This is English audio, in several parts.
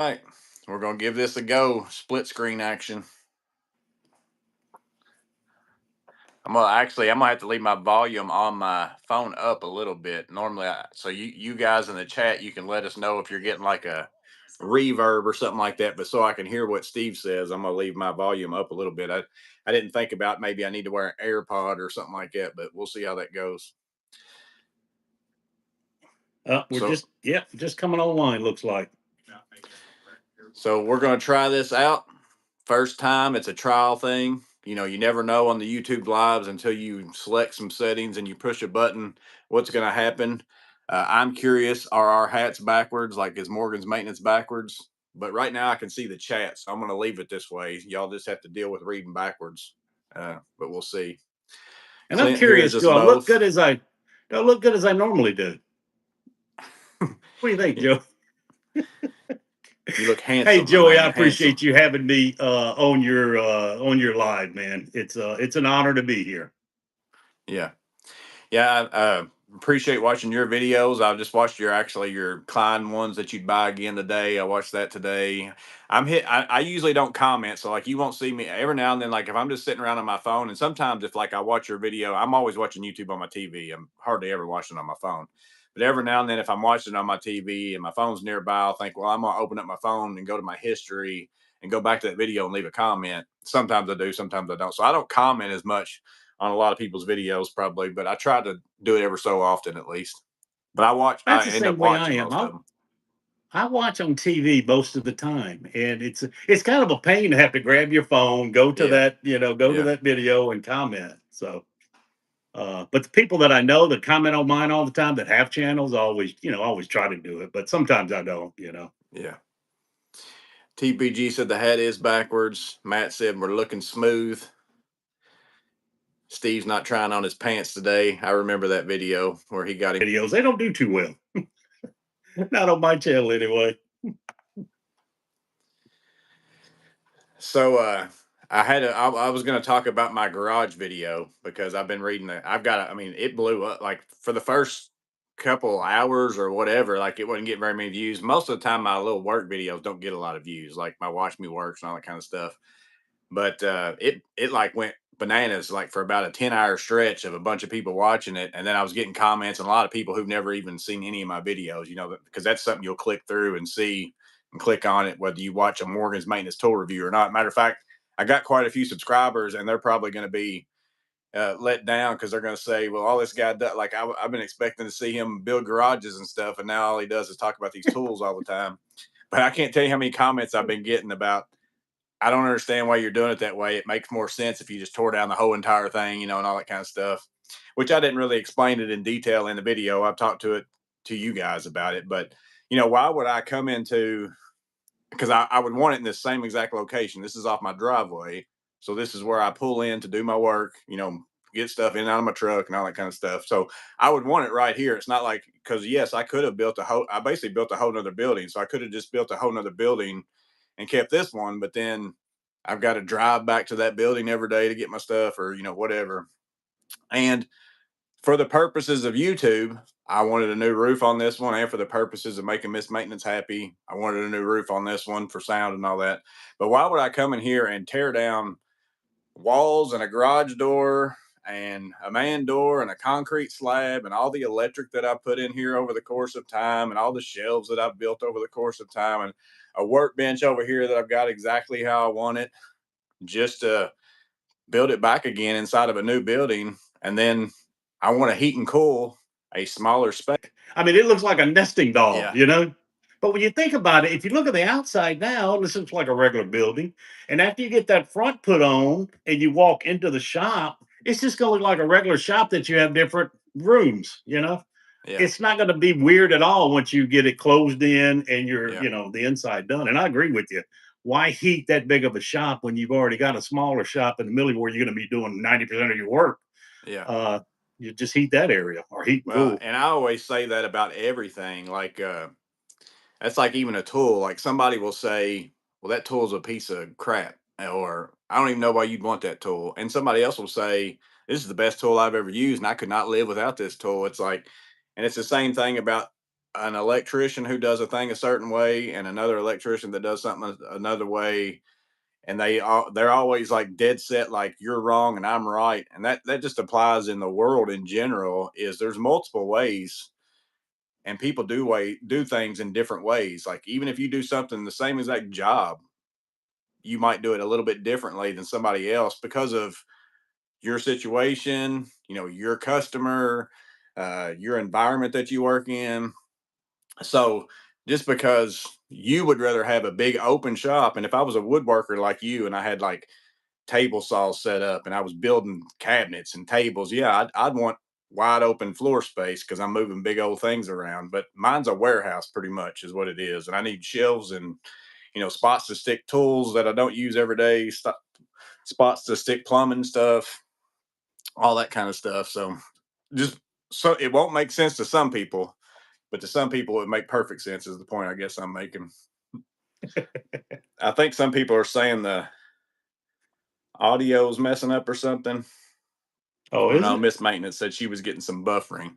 All right, we're gonna give this a go. Split screen action. I'm gonna have to leave my volume on my phone up a little bit. Normally, so you guys in the chat, you can let us know if you're getting like a reverb or something like that. But so I can hear what Steve says, I'm gonna leave my volume up a little bit. I didn't think about maybe I need to wear an AirPod or something like that, but we'll see how that goes. We're just coming online. Looks like. So we're gonna try this out. First time, it's a trial thing. You never know on the YouTube lives until you select some settings and you push a button what's going to happen. I'm curious, are our hats backwards? Like, is Morgan's maintenance backwards? But right now I can see the chat, so I'm going to leave it this way. Y'all just have to deal with reading backwards. But we'll see. And I'm Clint hears curious, us do I look both. good as I do I look good as I normally do? What do you think, Joe? You look Hey, handsome, my Joey, I man, handsome. appreciate you having me on your live, man. It's an honor to be here. Yeah. Yeah, I appreciate watching your videos. I've just watched your Klein ones that you'd buy again today. I watched that today. I usually don't comment, so like you won't see me every now and then. Like if I'm just sitting around on my phone, and sometimes if like I watch your video, I'm always watching YouTube on my TV. I'm hardly ever watching on my phone. But every now and then, if I'm watching on my TV and my phone's nearby, I'll think, well, I'm gonna open up my phone and go to my history and go back to that video and leave a comment. Sometimes I do, sometimes I don't. So I don't comment as much on a lot of people's videos probably, but I try to do it ever so often at least. But That's I the end same up way I watching am. most of them. I watch on TV most of the time, and it's kind of a pain to have to grab your phone, go to Yeah, go to yeah, that video and comment. So, but the people that I know that comment on mine all the time that have channels always try to do it, but sometimes I don't. yeah. TPG said the hat is backwards. Matt said we're looking smooth. Steve's not trying on his pants today. I remember that video where he got him. Videos, they don't do too well. Not on my channel anyway. So I was going to talk about my garage video because I've been reading that. I mean, it blew up like for the first couple hours or whatever. Like it wasn't getting very many views. Most of the time, my little work videos don't get a lot of views, like my Watch Me Works and all that kind of stuff. But it like went bananas like for about a 10-hour stretch of a bunch of people watching it, and then I was getting comments and a lot of people who've never even seen any of my videos, because that's something you'll click through and see and click on it whether you watch a Morgan's maintenance tool review or not. Matter of fact, I got quite a few subscribers and they're probably going to be let down because they're going to say, well, all this guy does, like I've been expecting to see him build garages and stuff, and now all he does is talk about these tools all the time. But I can't tell you how many comments I've been getting about, I don't understand why you're doing it that way. It makes more sense if you just tore down the whole entire thing, and all that kind of stuff, which I didn't really explain it in detail in the video. I've talked to you guys about it, but why would I come into, because I would want it in the same exact location. This is off my driveway. So this is where I pull in to do my work, get stuff in and out of my truck and all that kind of stuff. So I would want it right here. It's not like, because yes, I could have I basically built a whole nother building. So I could have just built a whole nother building and kept this one, but then I've got to drive back to that building every day to get my stuff or, whatever. And for the purposes of YouTube, I wanted a new roof on this one, and for the purposes of making Miss Maintenance happy, I wanted a new roof on this one for sound and all that. But why would I come in here and tear down walls and a garage door and a man door and a concrete slab and all the electric that I put in here over the course of time and all the shelves that I've built over the course of time and a workbench over here that I've got exactly how I want it, just to build it back again inside of a new building? And then I want to heat and cool a smaller space. I mean, it looks like a nesting doll, Yeah. you know? But when you think about it, if you look at the outside now, this looks like a regular building. And after you get that front put on and you walk into the shop, it's just going to look like a regular shop that you have different rooms. Yeah. It's not going to be weird at all once you get it closed in and Yeah. the inside done. And I agree with you. Why heat that big of a shop when you've already got a smaller shop in the middle where you're going to be doing 90% of your work? Yeah. Uh, you just heat that area or heat and Well, cool. and I always say that about everything. Like, that's like even a tool. Like somebody will say, well, that tool's a piece of crap. Or I don't even know why you'd want that tool. And somebody else will say, this is the best tool I've ever used. And I could not live without this tool. It's like, and it's the same thing about an electrician who does a thing a certain way and another electrician that does something another way, and they're always like dead set, like you're wrong and I'm right, and that just applies in the world in general. Is there's multiple ways, and people do things in different ways. Like even if you do something the same exact job, you might do it a little bit differently than somebody else because of your situation, your customer, your environment that you work in. So just because you would rather have a big open shop, and if I was a woodworker like you and I had like table saws set up and I was building cabinets and tables, yeah, I'd want wide open floor space because I'm moving big old things around. But mine's a warehouse pretty much is what it is. And I need shelves and, spots to stick tools that I don't use every day, spots to stick plumbing stuff, all that kind of stuff. So just so it won't make sense to some people, but to some people it would make perfect sense is the point I guess I'm making. I think some people are saying the audio's messing up or something. Oh, I is know it? Miss Maintenance said she was getting some buffering.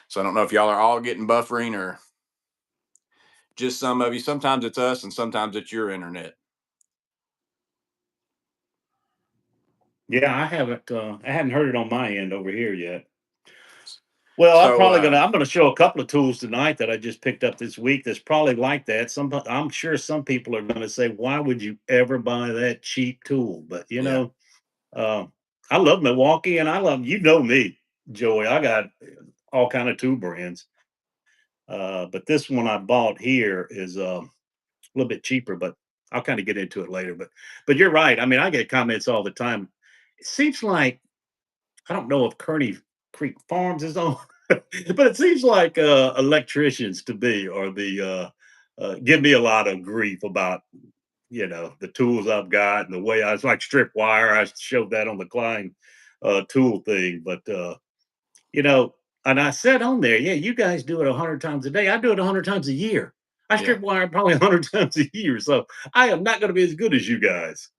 So I don't know if y'all are all getting buffering or just some of you. Sometimes it's us and sometimes it's your internet. Yeah, I hadn't heard it on my end over here yet. Well, So I'm gonna show a couple of tools tonight that I just picked up this week that's probably like that. I'm sure some people are gonna say, "Why would you ever buy that cheap tool?" But yeah, uh, I love Milwaukee, and I love me, Joey. I got all kind of tool brands, but this one I bought here is a little bit cheaper. But I'll kind of get into it later. But you're right. I mean, I get comments all the time. It seems like I don't know if Kearney Creek Farms is on, but it seems like electricians to be or give me a lot of grief about the tools I've got and the way I was like strip wire. I showed that on the Klein tool thing, but you know, and I said on there, yeah, you guys do it 100 times a day. I do it 100 times a year. I yeah. strip wire probably 100 times a year, so I am not going to be as good as you guys.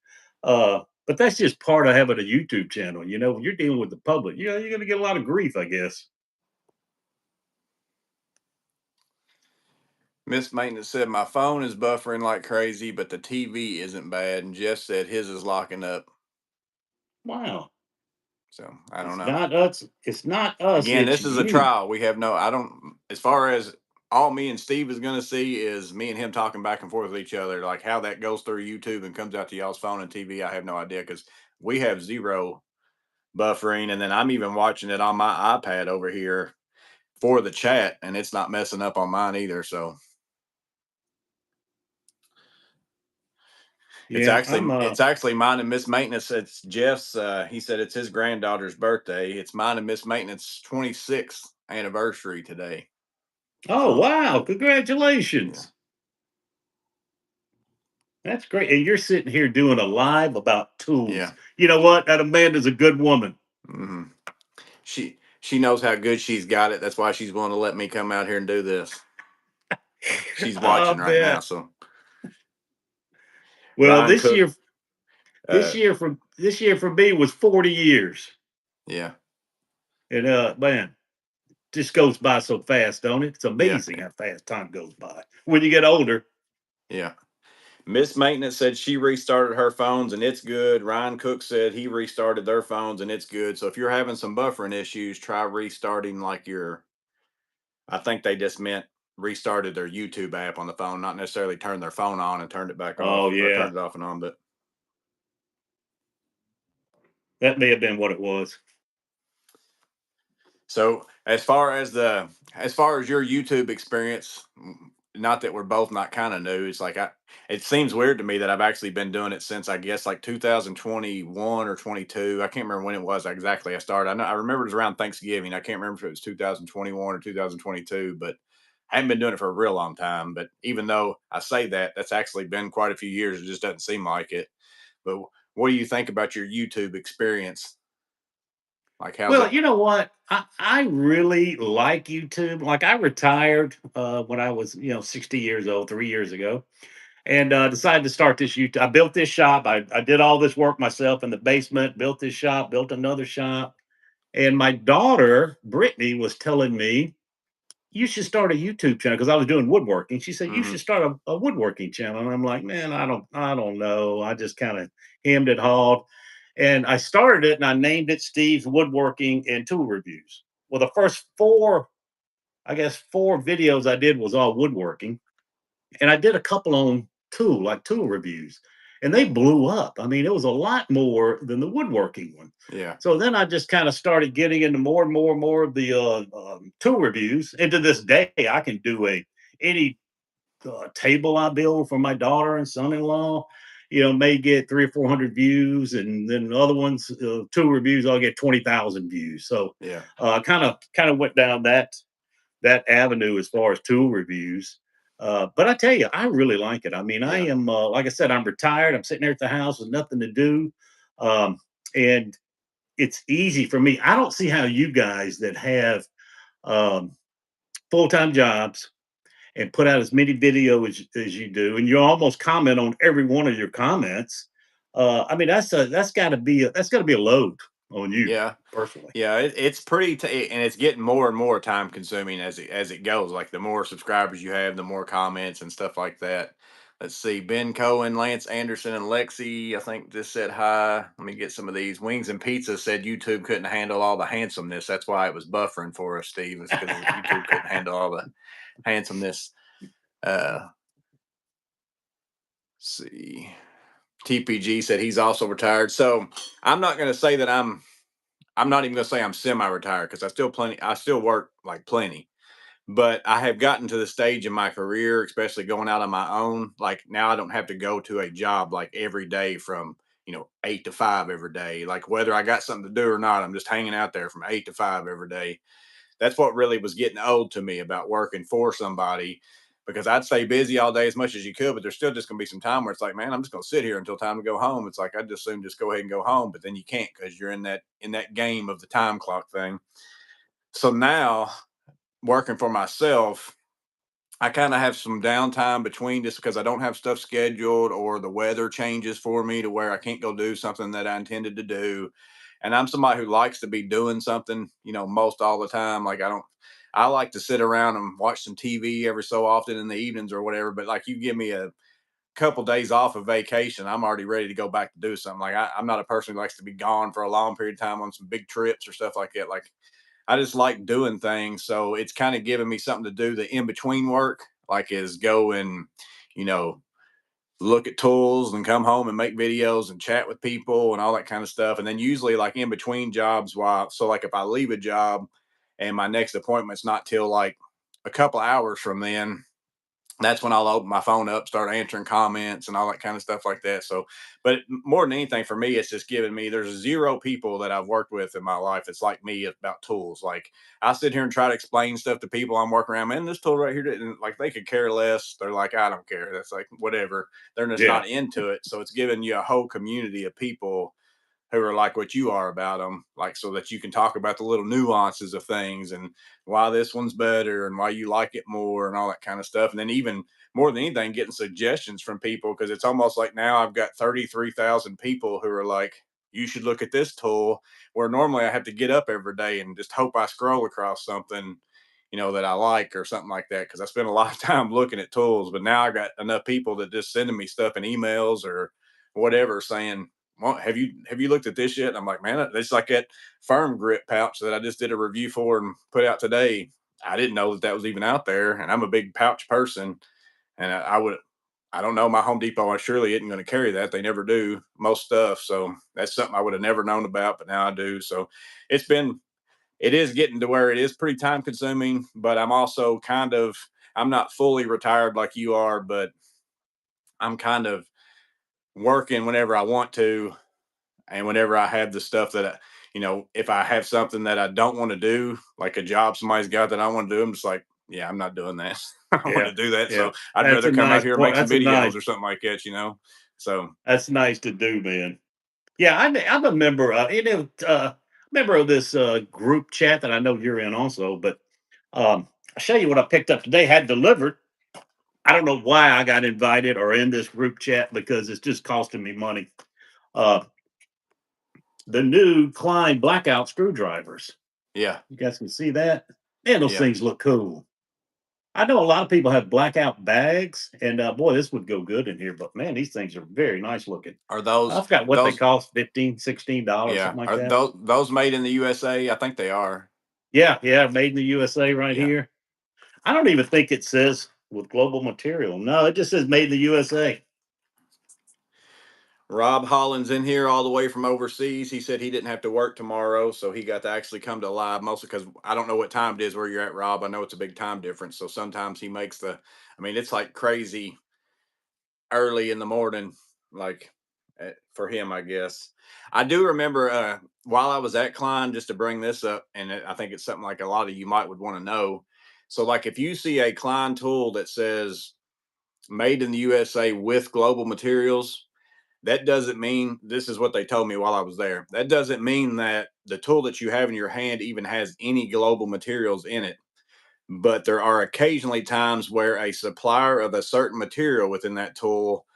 But that's just part of having a YouTube channel. When you're dealing with the public, you're going to get a lot of grief, I guess. Miss Maintenance said my phone is buffering like crazy, but the TV isn't bad. And Jeff said his is locking up. Wow, So I don't it's know. not us. It's not us. Again, It's this is a you. trial. We have no, I don't, as far as all me and Steve is going to see is me and him talking back and forth with each other. Like how that goes through YouTube and comes out to y'all's phone and TV, I have no idea because we have zero buffering. And then I'm even watching it on my iPad over here for the chat, and it's not messing up on mine either. So it's Yeah, actually it's actually mine and Miss Maintenance. It's Jeff's. He said it's his granddaughter's birthday. It's mine and Miss Maintenance 26th anniversary today. Oh So wow! yeah, Congratulations. That's great. And you're sitting here doing a live about tools. yeah. You know what? That Amanda's a good woman. hmm she knows how good she's got it. That's why she's willing to let me come out here and do this. She's I watching right now. bet. So Well, Ryan Cook. this Uh, year for me was 40 years. yeah, And man, just goes by so fast, don't it? It's yeah, amazing how fast time goes by when you get older. yeah. Miss Maintenance said she restarted her phones and it's good. Ryan Cook said he restarted their phones and it's good. So if you're having some buffering issues, try restarting like I think they just meant restarted their YouTube app on the phone, not necessarily turned their phone on and turned it back Oh off or yeah, turned it off and on. But that may have been what it was. so as far as your YouTube experience, not that we're both not kind of new. It's like it seems weird to me that I've actually been doing it since I guess like 2021 or 22. I can't remember when it was exactly I started. I remember it was around Thanksgiving. I can't remember if it was 2021 or 2022, but I haven't been doing it for a real long time. But even though I say that, that's actually been quite a few years. It just doesn't seem like it. But what do you think about your YouTube experience? Like, how's Well, it? you know what? I really like YouTube. Like I retired when I was 60 years old 3 years ago, and decided to start this YouTube. I built this shop. I did all this work myself in the basement. Built this shop. Built another shop. And my daughter Brittany was telling me you should start a YouTube channel because I was doing woodworking. She said, you Hmm. should start a woodworking channel. And I'm like, man, I don't know. I just kind of hemmed and hawed. And I started it and I named it Steve's Woodworking and Tool Reviews. Well, the first four, I guess, four videos I did was all woodworking. And I did a couple on tool reviews, and they blew up. I mean, it was a lot more than the woodworking one. Yeah. So then I just kind of started getting into more and more and more of the tool reviews. And to this day, I can do any table I build for my daughter and son-in-law. You know, may get 300 or 400 views, and then other ones, tool reviews, I'll get 20,000 views. So, Yeah. kind of went down that avenue as far as tool reviews. But I tell you, I really like it. I mean, I Yeah. am, like I said, I'm retired. I'm sitting there at the house with nothing to do. Um, and it's easy for me. I don't see how you guys that have um, full time jobs and put out as many videos as you do, and you almost comment on every one of your comments. I mean, that's got to be a load on you Yeah. personally. Yeah, it's pretty, and it's getting more and more time consuming as it goes. Like the more subscribers you have, the more comments and stuff like that. Let's see, Ben Cohen, Lance Anderson, and Lexi, I think just said hi. Let me get some of these. Wings and Pizza said YouTube couldn't handle all the handsomeness. That's why it was buffering for us, Steve. It's because YouTube couldn't handle all the handsomeness. Let's see. TPG said he's also retired. So I'm not going to say that I'm not even gonna say I'm semi-retired because I still work like plenty. But I have gotten to the stage in my career, especially going out on my own. Like now I don't have to go to a job like every day from 8 to 5 every day. Like whether I got something to do or not, I'm just hanging out there from 8 to 5 every day. That's what really was getting old to me about working for somebody, because I'd stay busy all day as much as you could, but there's still just gonna be some time where it's like, man, I'm just gonna sit here until time to go home. It's like I'd just soon just go ahead and go home, but then you can't because you're in that game of the time clock thing. So now working for myself, I kind of have some downtime between just because I don't have stuff scheduled or the weather changes for me to where I can't go do something that I intended to do. And I'm somebody who likes to be doing something, most all the time. Like I like to sit around and watch some TV every so often in the evenings or whatever. But like you give me a couple days off of vacation, I'm already ready to go back to do something. Like I'm not a person who likes to be gone for a long period of time on some big trips or stuff like that. Like I just like doing things. So it's kind of giving me something to do. The in between work, like, is go and, you know, look at tools and come home and make videos and chat with people and all that kind of stuff. And then usually, like, in between jobs, so like if I leave a job and my next appointment's not till like a couple hours from then, that's when I'll open my phone up, start answering comments and all that kind of stuff like that. So, but more than anything for me, it's just giving me, there's zero people that I've worked with in my life. It's like me about tools. Like I sit here and try to explain stuff to people I'm working around, man, this tool right here, and like they could care less. They're like, I don't care. That's like, whatever. They're just Yeah, not into it. So it's giving you a whole community of people who are like what you are about them, like so that you can talk about the little nuances of things and why this one's better and why you like it more and all that kind of stuff. And then even more than anything, getting suggestions from people, because it's almost like now I've got 33,000 people who are like, you should look at this tool, where normally I have to get up every day and just hope I scroll across something, that I like or something like that, because I spend a lot of time looking at tools. But now I got enough people that just sending me stuff in emails or whatever saying, well, have you looked at this yet? And I'm like, man, it's like that firm grip pouch that I just did a review for and put out today. I didn't know that was even out there, and I'm a big pouch person, and I don't know, my Home Depot, I surely isn't going to carry that. They never do most stuff, so that's something I would have never known about, but now I do. So it's been, it is getting to where it is pretty time consuming, but I'm also I'm not fully retired like you are, but I'm kind of working whenever I want to. And whenever I have the stuff that if I have something that I don't want to do, like a job somebody's got that I want to do, I'm just like, yeah, I'm not doing that. I don't want yeah, to do that. yeah. So I'd That's rather a come out nice here and point. make some videos or something like that. So That's nice to do, man. Yeah, I'm a member. Member of this group chat that I know you're in also. But I'll show you what I picked up today. Had delivered. I don't know why I got invited or in this group chat because it's just costing me money. Uh, the new Klein blackout screwdrivers. yeah, You guys can see that. Man, those yeah. things look cool. I know a lot of people have blackout bags, and boy, this would go good in here. But man, these things are very nice looking. Are I those forgot what they those cost, 15, $16, yeah, something like are that. those made in the USA? I think they are. Yeah, yeah, made in the USA right Yeah. here. I don't even think it says with global material. No, it just says made in the USA. Rob Holland's in here all the way from overseas. He said he didn't have to work tomorrow, so he got to actually come to live. Mostly because I don't know what time it is where you're at, Rob. I know it's a big time difference, so sometimes he makes the. I mean, it's like crazy early in the morning, like for him, I guess. I do remember while I was at Klein, just to bring this up, and I think it's something like a lot of you might would want to know. So, like, if you see a Klein tool that says "Made in the USA" with global materials, that doesn't mean this is what they told me while I was there. That doesn't mean that the tool that you have in your hand even has any global materials in it. But there are occasionally times where a supplier of a certain material within that tool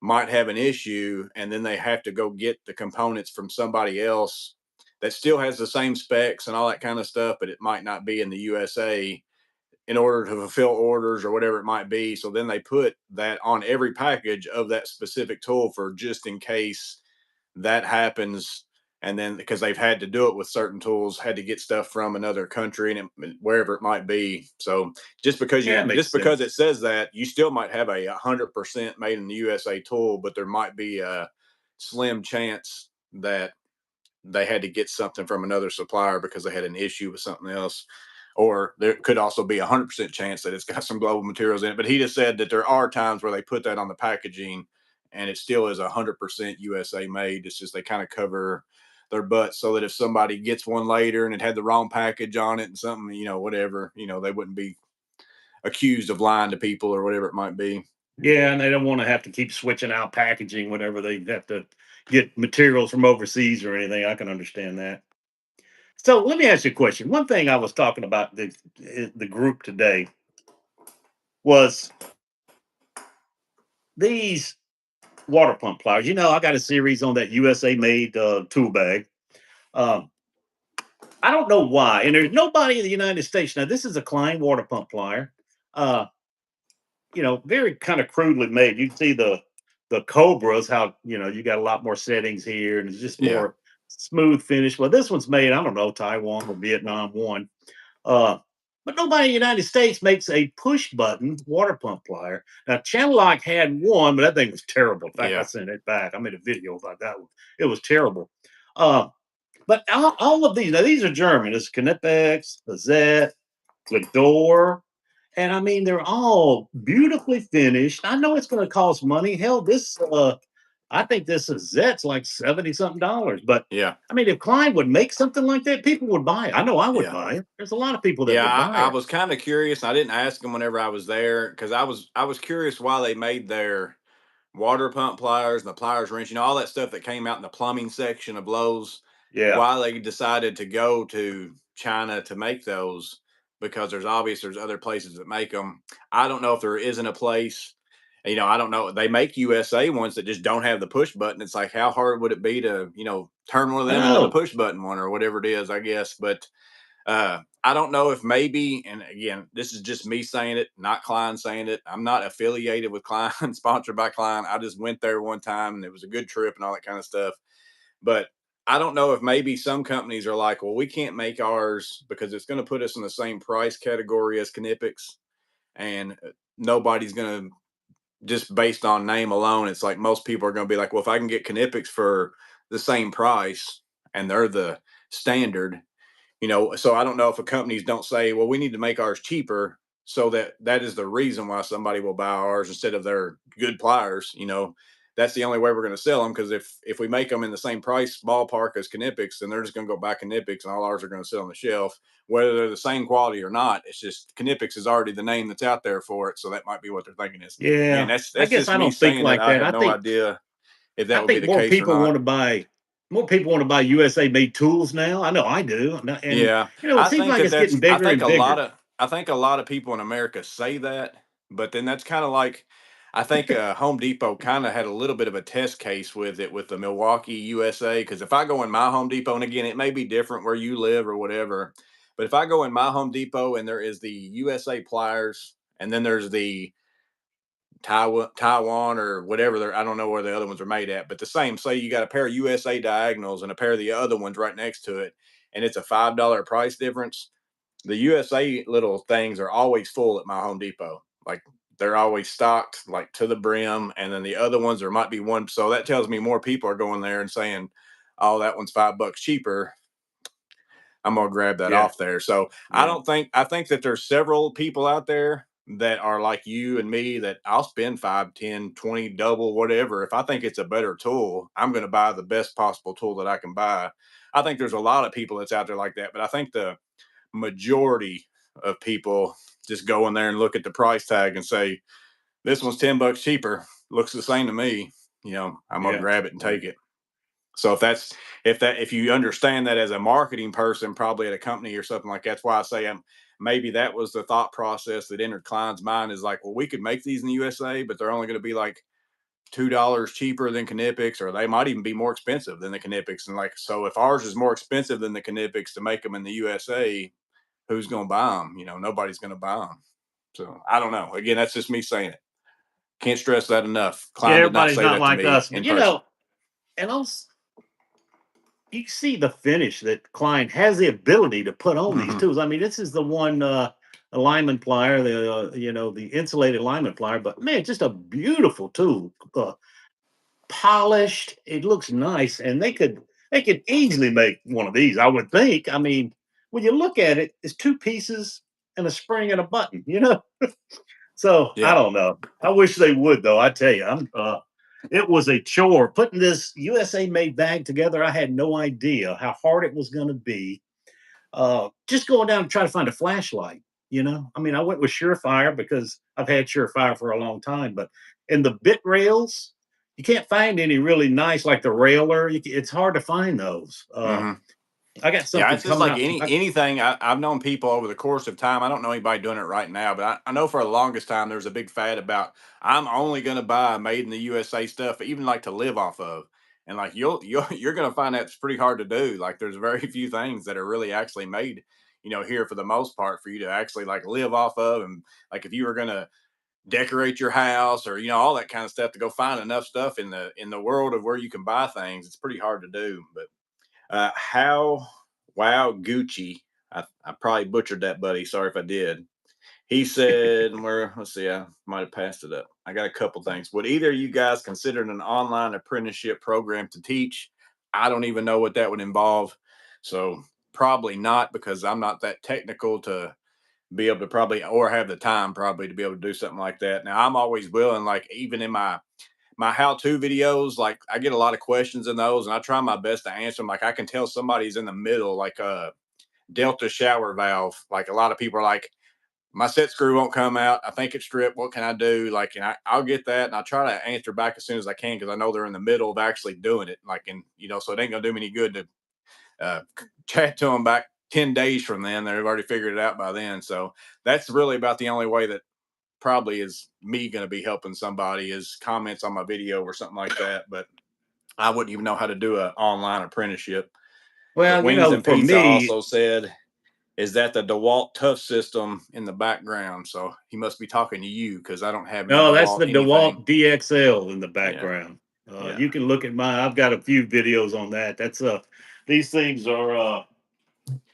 might have an issue, and then they have to go get the components from somebody else that still has the same specs and all that kind of stuff, but it might not be in the USA in order to fulfill orders or whatever it might be. So then they put that on every package of that specific tool for just in case that happens. And then because they've had to do it with certain tools, had to get stuff from another country and wherever it might be. So Yeah, it makes just because it sense. says that, you still might have a 100% made in the USA tool, but there might be a slim chance that they had to get something from another supplier because they had an issue with something else. Or there could also be 100% chance that it's got some global materials in it. But he just said that there are times where they put that on the packaging and it still is 100% USA made. It's just they kind of cover their butts so that if somebody gets one later and it had the wrong package on it and something, whatever, they wouldn't be accused of lying to people or whatever it might be. Yeah, and they don't want to have to keep switching out packaging whenever they have to get materials from overseas or anything. I can understand that. So let me ask you a question. One thing I was talking about the group today was these water pump pliers. I got a series on that USA made tool bag. Um, I don't know why, and there's nobody in the United States now. This is a Klein water pump plier. Uh, very kind of crudely made. You can see the Cobras, how you got a lot more settings here, and it's just Yeah. more smooth finish. Well, this one's made, I don't know, Taiwan or Vietnam one. Uh, but nobody in the United States makes a push button water pump plier. Now, Channel Lock had one, but that thing was terrible. In fact, I Yeah. sent it back. I made a video about that one. It was terrible. Uh, but all of these, now these are German. It's Knipex, the Z, the door. And I mean, they're all beautifully finished. I know it's going to cost money. Hell, I think this is Zet's like 70 something dollars. But Yeah. I mean, if Klein would make something like that, people would buy it. I know I would Yeah. buy it. There's a lot of people that Yeah, would buy I it. was kind of curious. I didn't ask them whenever I was there because I was curious why they made their water pump pliers and the pliers wrench, all that stuff that came out in the plumbing section of Lowe's. Yeah. Why they decided to go to China to make those because there's other places that make them. I don't know if there isn't a place. I don't know. They make USA ones that just don't have the push button. It's like how hard would it be to turn one of I them into the know. push button one or whatever it is, I guess. But I don't know if maybe, and again, this is just me saying it, not Klein saying it. I'm not affiliated with Klein, sponsored by Klein. I just went there one time and it was a good trip and all that kind of stuff. But I don't know if maybe some companies are like, well, we can't make ours because it's going to put us in the same price category as Knipex, and nobody's going to just based on name alone. It's like most people are going to be like, well, if I can get Knipex for the same price and they're the standard, so I don't know if companies don't say, well, we need to make ours cheaper so that is the reason why somebody will buy ours instead of their good pliers. That's the only way we're going to sell them because if we make them in the same price ballpark as Knipex, then they're just going to go buy Knipex and all ours are going to sit on the shelf, whether they're the same quality or not. It's just Knipex is already the name that's out there for it, so that might be what they're thinking is. Again, Yeah. that's I that's guess just I me don't think saying it. like I that. have no idea if I that would be think the case or not. more people want to buy USA made tools now. I know I do. And Yeah, it I seems think like that it's getting that's. I bigger think and a lot bigger. of. I think a lot of people in America say that, but then that's kind of like. I think Home Depot kind of had a little bit of a test case with it with the Milwaukee USA. Because if I go in my Home Depot, and again, it may be different where you live or whatever, but if I go in my Home Depot and there is the USA pliers and then there's the Taiwan or whatever. I don't know where the other ones are made at, but the same. Say you got a pair of USA diagonals and a pair of the other ones right next to it, and it's a $5 price difference. The USA little things are always full at my Home Depot. Like they're always stocked like to the brim, and then the other ones there might be one. So that tells me more people are going there and saying, "Oh, that one's $5 cheaper. I'm gonna grab that Yeah, off there." So yeah, I think that there's several people out there that are like you and me that I'll spend 5, 10, 20, double, whatever. If I think it's a better tool, I'm gonna buy the best possible tool that I can buy. I think there's a lot of people that's out there like that, but I think the majority of people just go in there and look at the price tag and say, this one's $10 cheaper. Looks the same to me. I'm gonna yeah, grab it and yeah. take it. So if you understand that as a marketing person, probably at a company or something like that's why I say maybe that was the thought process that entered Klein's mind is like, well, we could make these in the USA, but they're only going to be like $2 cheaper than Knipex, or they might even be more expensive than the Knipex. And like, so if ours is more expensive than the Knipex to make them in the USA, who's going to buy them? Nobody's going to buy them. So I don't know. Again, that's just me saying it. Can't stress that enough. Yeah, Klein did not everybody's say not that to like me us, but in person. and also you see the finish that Klein has the ability to put on these Hmm. tools. I mean, this is the one alignment plier, the insulated alignment plier, but man, just a beautiful tool, polished. It looks nice, and they could easily make one of these. I would think. I mean, when you look at it, it's two pieces and a spring and a button. So I Yeah. don't know. I wish they would, though. I tell you, it was a chore putting this USA made bag together. I had no idea how hard it was going to be. Just going down and try to find a flashlight. I mean, I went with Surefire because I've had Surefire for a long time, but in the bit rails, you can't find any really nice like the railer. It's hard to find those. Hmm. I got Yeah, something it's just coming like out. anything. I've known people over the course of time. I don't know anybody doing it right now, but I know for the longest time there's a big fad about I'm only going to buy made in the USA stuff, even like to live off of. And like you're going to find that's pretty hard to do. Like there's very few things that are really actually made, here for the most part for you to actually like live off of. And like if you were going to decorate your house or all that kind of stuff to go find enough stuff in the world of where you can buy things, it's pretty hard to do. But how wow Gucci. I probably butchered that, buddy. Sorry if I did. He said, "Where? Let's see. I might have passed it up. I got a couple things. Would either of you guys consider an online apprenticeship program to teach? I don't even know what that would involve, so probably not because I'm not that technical to be able to probably or have the time probably to be able to do something like that. Now I'm always willing, like even in my how-to videos, like I get a lot of questions in those and I try my best to answer them. Like I can tell somebody's in the middle, like a Delta shower valve. Like a lot of people are like, my set screw won't come out. I think it's stripped. What can I do? Like, and I'll get that and I try to answer back as soon as I can because I know they're in the middle of actually doing it. Like, and so it ain't gonna do me any good to uh, chat to them back 10 days from then. They've already figured it out by then. So that's really about the only way that probably is me going to be helping somebody is comments on my video or something like that. But I wouldn't even know how to do an online apprenticeship. But Well, Wings and for Pizza me, also said, is that the DeWalt Tough system in the background? So he must be talking to you because I don't have any no, that's DeWalt the anything. DeWalt DXL in the Yeah. background. Yeah. You can look at mine. I've got a few videos on that. These things are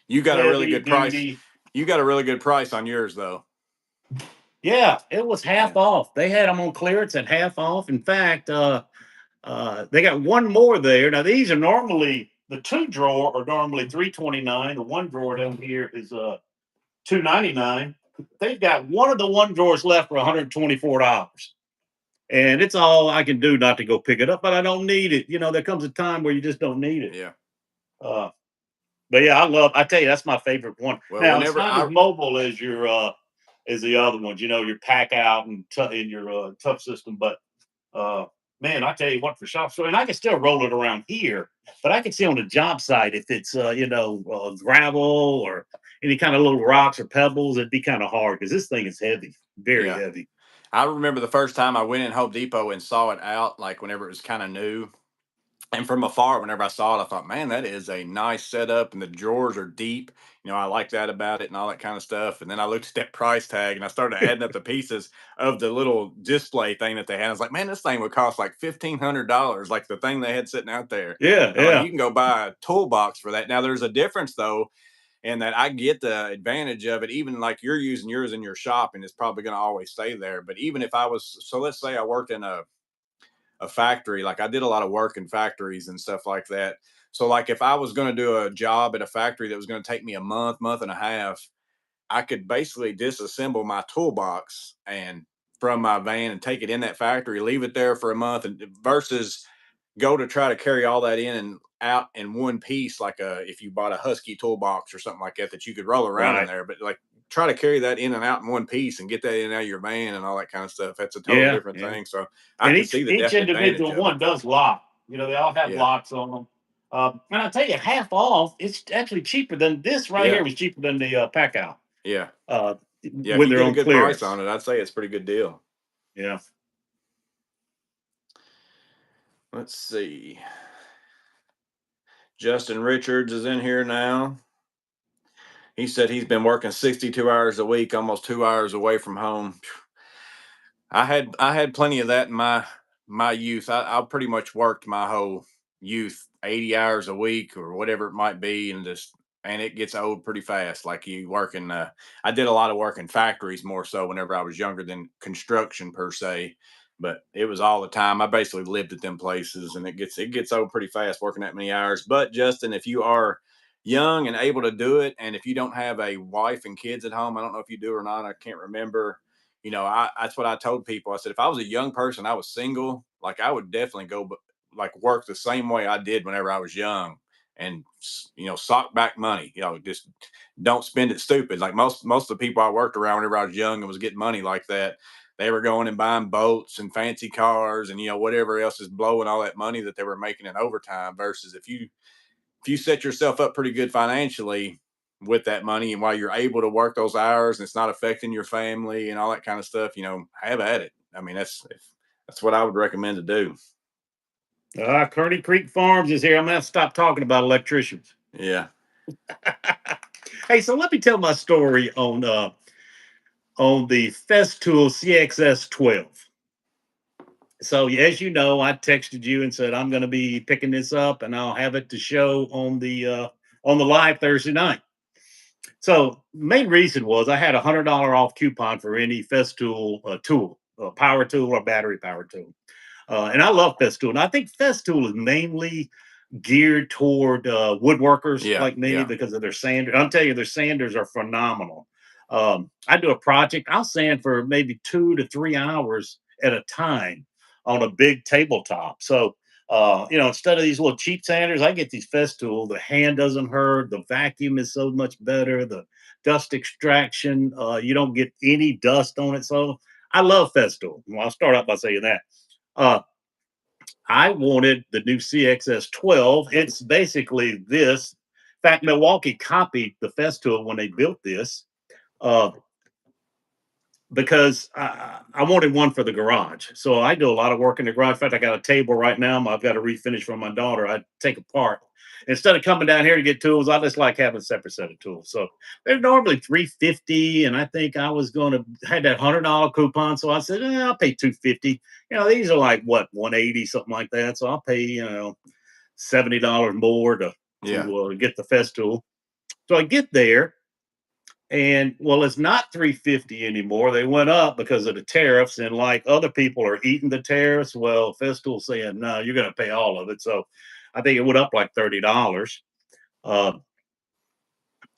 You got a really heavy good price. duty. You got a really good price on yours, though. Yeah, it was half Yeah. off. They had them on clearance at half off. In fact, they got one more there. Now these are normally the two drawer are normally 329. The one drawer down here is 299. They've got one of the one drawers left for $124. And it's all I can do not to go pick it up, but I don't need it. There comes a time where you just don't need it. Yeah. Uh, but yeah, I tell you, that's my favorite one. Well, Now it's whenever not as I mobile as as the other ones, your pack out and in your tough system. But uh, man, I tell you what, for shop store, and I can still roll it around here, but I can see on the job site if it's gravel or any kind of little rocks or pebbles, it'd be kind of hard because this thing is heavy, very yeah. heavy. I remember the first time I went in Home Depot and saw it out, like whenever it was kind of new. And from afar, whenever I saw it, I thought, man, that is a nice setup, and the drawers are deep. I like that about it and all that kind of stuff. And then I looked at that price tag and I started adding up the pieces of the little display thing that they had. I was like, man, this thing would cost like $1,500, like the thing they had sitting out there. Yeah, I'm like, yeah, you can go buy a toolbox for that. Now, there's a difference though, in that I get the advantage of it, even like you're using yours in your shop, and it's probably going to always stay there. But even if I was, so let's say I worked in a factory. Like I did a lot of work in factories and stuff like that. So like if I was going to do a job at a factory that was going to take me a month, month and a half, I could basically disassemble my toolbox and from my van and take it in that factory, leave it there for a month, and versus go to try to carry all that in and out in one piece, like if you bought a Husky toolbox or something like that that you could roll around in right. there, but like try to carry that in and out in one piece and get that in and out of your van and all that kind of stuff. That's a total Yeah, different yeah. thing. So I And can each see the each advantage individual of it. one does lock. They all have Yeah. locks on them. And I tell you, half off. It's actually cheaper than this right Yeah. here. Was cheaper than the pack out Yeah. uh, Yeah. If with you their get a own good price clearance. on it, I'd say it's a pretty good deal. Yeah. Let's see. Justin Richards is in here now. He said he's been working 62 hours a week, almost 2 hours away from home. I had plenty of that in my youth. I pretty much worked my whole youth 80 hours a week or whatever it might be, and it gets old pretty fast. Like you work in I did a lot of work in factories more so whenever I was younger than construction per se, but it was all the time. I basically lived at them places, and it gets old pretty fast working that many hours. But Justin, if you are young and able to do it, and if you don't have a wife and kids at home, I don't know if you do or not, I can't remember. That's what I told people. I said, if I was a young person, I was single, like I would definitely go, but like work the same way I did whenever I was young, and sock back money. Just don't spend it stupid. Like most of the people I worked around whenever I was young and was getting money like that, they were going and buying boats and fancy cars and whatever else is blowing all that money that they were making in overtime. Versus if you set yourself up pretty good financially with that money, and while you're able to work those hours and it's not affecting your family and all that kind of stuff, have at it. I mean, that's what I would recommend to do. Kearney Creek Farms is here. I'm going to stop talking about electricians. Yeah. Hey, so let me tell my story on the Festool CXS 12. So as you know, I texted you and said I'm going to be picking this up, and I'll have it to show on the live Thursday night. So main reason was I had $100 off coupon for any Festool tool, power tool or battery power tool. And I love Festool. And I think Festool is mainly geared toward woodworkers Yeah. like me Yeah. because of their sanders. I'm telling you, their sanders are phenomenal. I do a project, I'll sand for maybe 2 to 3 hours at a time on a big tabletop. So, instead of these little cheap sanders, I get these Festool. The hand doesn't hurt. The vacuum is so much better. The dust extraction, you don't get any dust on it. So I love Festool. Well, I'll start out by saying that. Uh, I wanted the new CXS 12. It's basically this. In fact, Milwaukee copied the Festool when they built this uh, because I wanted one for the garage. So I do a lot of work in the garage. In fact, I got a table right now I've got to refinish for my daughter. I take apart. Instead of coming down here to get tools, I just like having a separate set of tools. So they're normally 350, and I think I was going to had that $100 coupon. So I said, I'll pay 250. These are like what 180 something like that. So I'll pay $70 more to Yeah. get the Festool. So I get there, and well, it's not 350 anymore. They went up because of the tariffs, and like other people are eating the tariffs. Well, Festool saying no, you're going to pay all of it. So I think it went up like $30. Uh,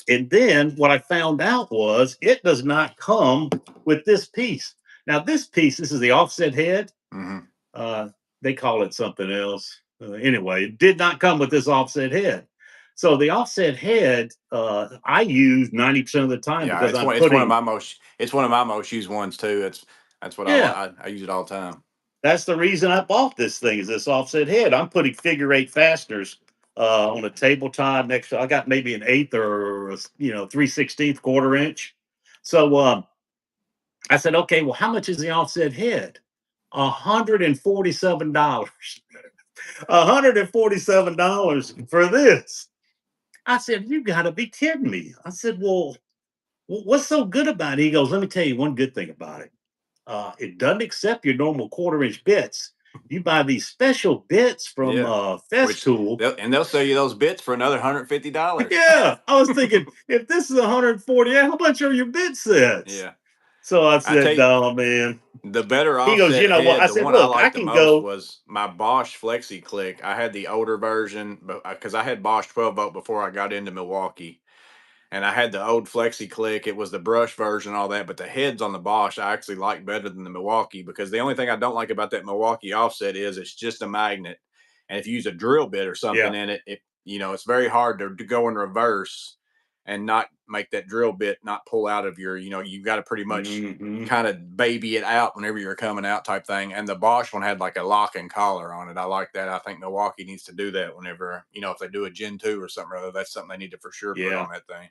and then what I found out was it does not come with this piece. Now, this is the offset head. Hmm. Uh, they call it something else. Anyway, it did not come with this offset head. So the offset head I use 90% of the time Yeah. because It's I'm one. It's one of putting, my most. It's one of my most used ones too. That's what I yeah, like. I use it all the time. that's the reason I bought this thing is this offset head. I'm putting figure eight fasteners on a tabletop next to, I got maybe an eighth or, 3/16 quarter inch. So I said, okay, well, how much is the offset head? $147. $147 for this. I said, you got to be kidding me. I said, well, what's so good about it? He goes, let me tell you one good thing about it. It doesn't accept your normal quarter-inch bits. You buy these special bits from Yeah. Which Festool. they'll sell you those bits for another $150. Yeah, I was thinking, if this is 140, how much are your bit sets? Yeah. So I I tell said, you, no, man. the better He goes, you offset know what? I head, the said, one I look, I liked the can most go. was my Bosch Flexi Click. I had the older version, but because I had Bosch 12 volt before I got into Milwaukee, and I had the old Flexi Click. It was the brush version, all that, but the heads on the Bosch I actually like better than the Milwaukee, because the only thing I don't like about that Milwaukee offset is it's just a magnet, and if you use a drill bit or something Yeah. in it, it's very hard to go in reverse and not make that drill bit not pull out of your, you've got to pretty much Hmm. kind of baby it out whenever you're coming out type thing. And the Bosch one had like a lock and collar on it. I like that. I think Milwaukee needs to do that whenever, if they do a Gen 2 or something or other, that's something they need to for sure put Yeah. on that thing.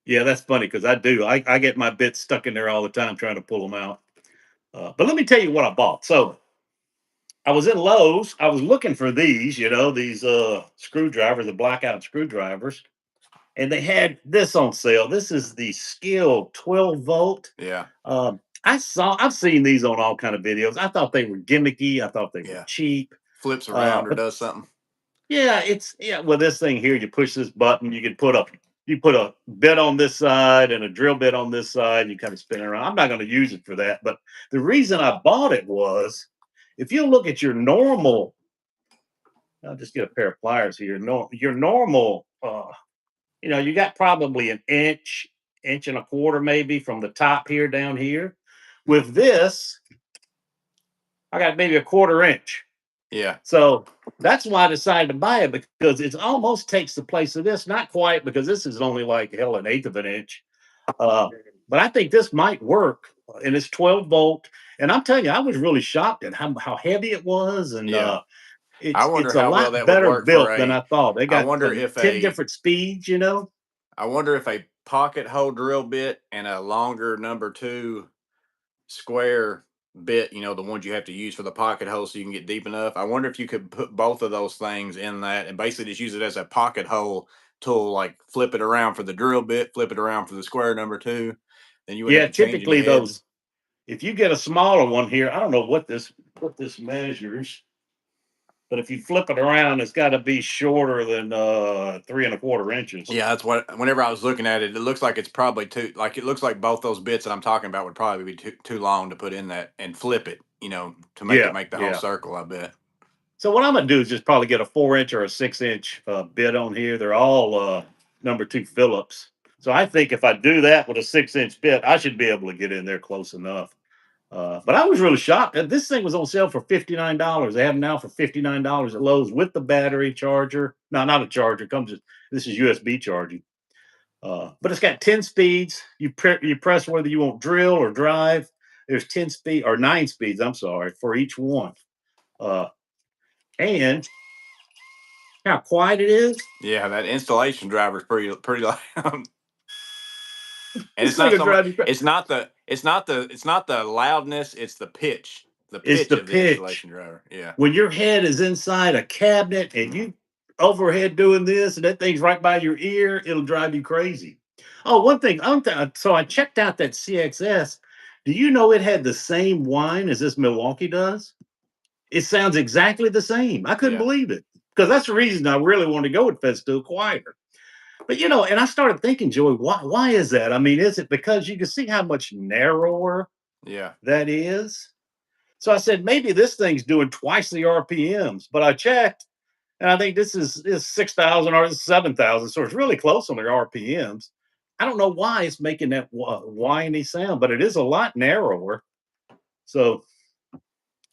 Yeah, that's funny because I do. I get my bits stuck in there all the time trying to pull them out. But let me tell you what I bought. So I was in Lowe's. I was looking for these, these screwdrivers, the blackout screwdrivers, and they had this on sale. This is the Skill 12 volt. Yeah. I've seen these on all kind of videos. I thought they were gimmicky. I thought they were Yeah. cheap. Flips around or But does something. yeah, well, this thing here, you push this button, you put a bit on this side and a drill bit on this side, and you kind of spin it around. I'm not going to use it for that, but the reason I bought it was, if you look at your normal, I'll just get a pair of pliers here. No, your normal, you got probably an inch, inch and a quarter, maybe from the top here down here. With this, I got maybe a quarter inch. Yeah. So that's why I decided to buy it, because it almost takes the place of this. Not quite, because this is only like hell an eighth of an inch. Uh, but I think this might work, and it's 12 volt. And I'm telling you, I was really shocked at how heavy it was, and Yeah. I it's wonder a how well lot that would better work for built than a. I thought. They I got wonder if 10 a. different speeds. I wonder if a pocket hole drill bit and a longer number two square bit, the ones you have to use for the pocket hole so you can get deep enough. I wonder if you could put both of those things in that and basically just use it as a pocket hole tool, like flip it around for the drill bit, flip it around for the square number two. Then you wouldn't Yeah, have to change any typically heads. those. If you get a smaller one here, I don't know what this measures. But if you flip it around, it's got to be shorter than 3 1/4 inches. Yeah, that's what. Whenever I was looking at it, it looks like it's probably too. Like it looks like both those bits that I'm talking about would probably be too long to put in that and flip it. To make it Yeah, make the whole yeah. circle. I bet. So what I'm gonna do is just probably get a 4 inch or a 6 inch bit on here. They're all number two Phillips. So I think if I do that with a 6 inch bit, I should be able to get in there close enough. But I was really shocked. This thing was on sale for $59. They have them now for $59 at Lowe's with the battery charger. No, not a charger. This is USB charging. But it's got 10 speeds. You press whether you want drill or drive. There's 10 speed or 9 speeds. I'm sorry, for each one. Uh, and how quiet it is. Yeah, that installation driver is pretty loud. And This it's thing not will so much. drive you crazy. It's not the loudness. It's the pitch. The It's pitch the of the pitch. installation driver. Yeah. When your head is inside a cabinet and you overhead doing this, and that thing's right by your ear, it'll drive you crazy. Oh, one thing. So I checked out that CXS. Do you know it had the same whine as this Milwaukee does? It sounds exactly the same. I couldn't Yeah. believe it, because that's the reason I really wanted to go with Festool quieter. But and I started thinking, Joey, why is that? I mean, is it because you can see how much narrower Yeah. that is? So I said, maybe this thing's doing twice the RPMs. But I checked, and I think this is 6,000 or 7,000. So it's really close on the RPMs. I don't know why it's making that whiny sound, but it is a lot narrower. So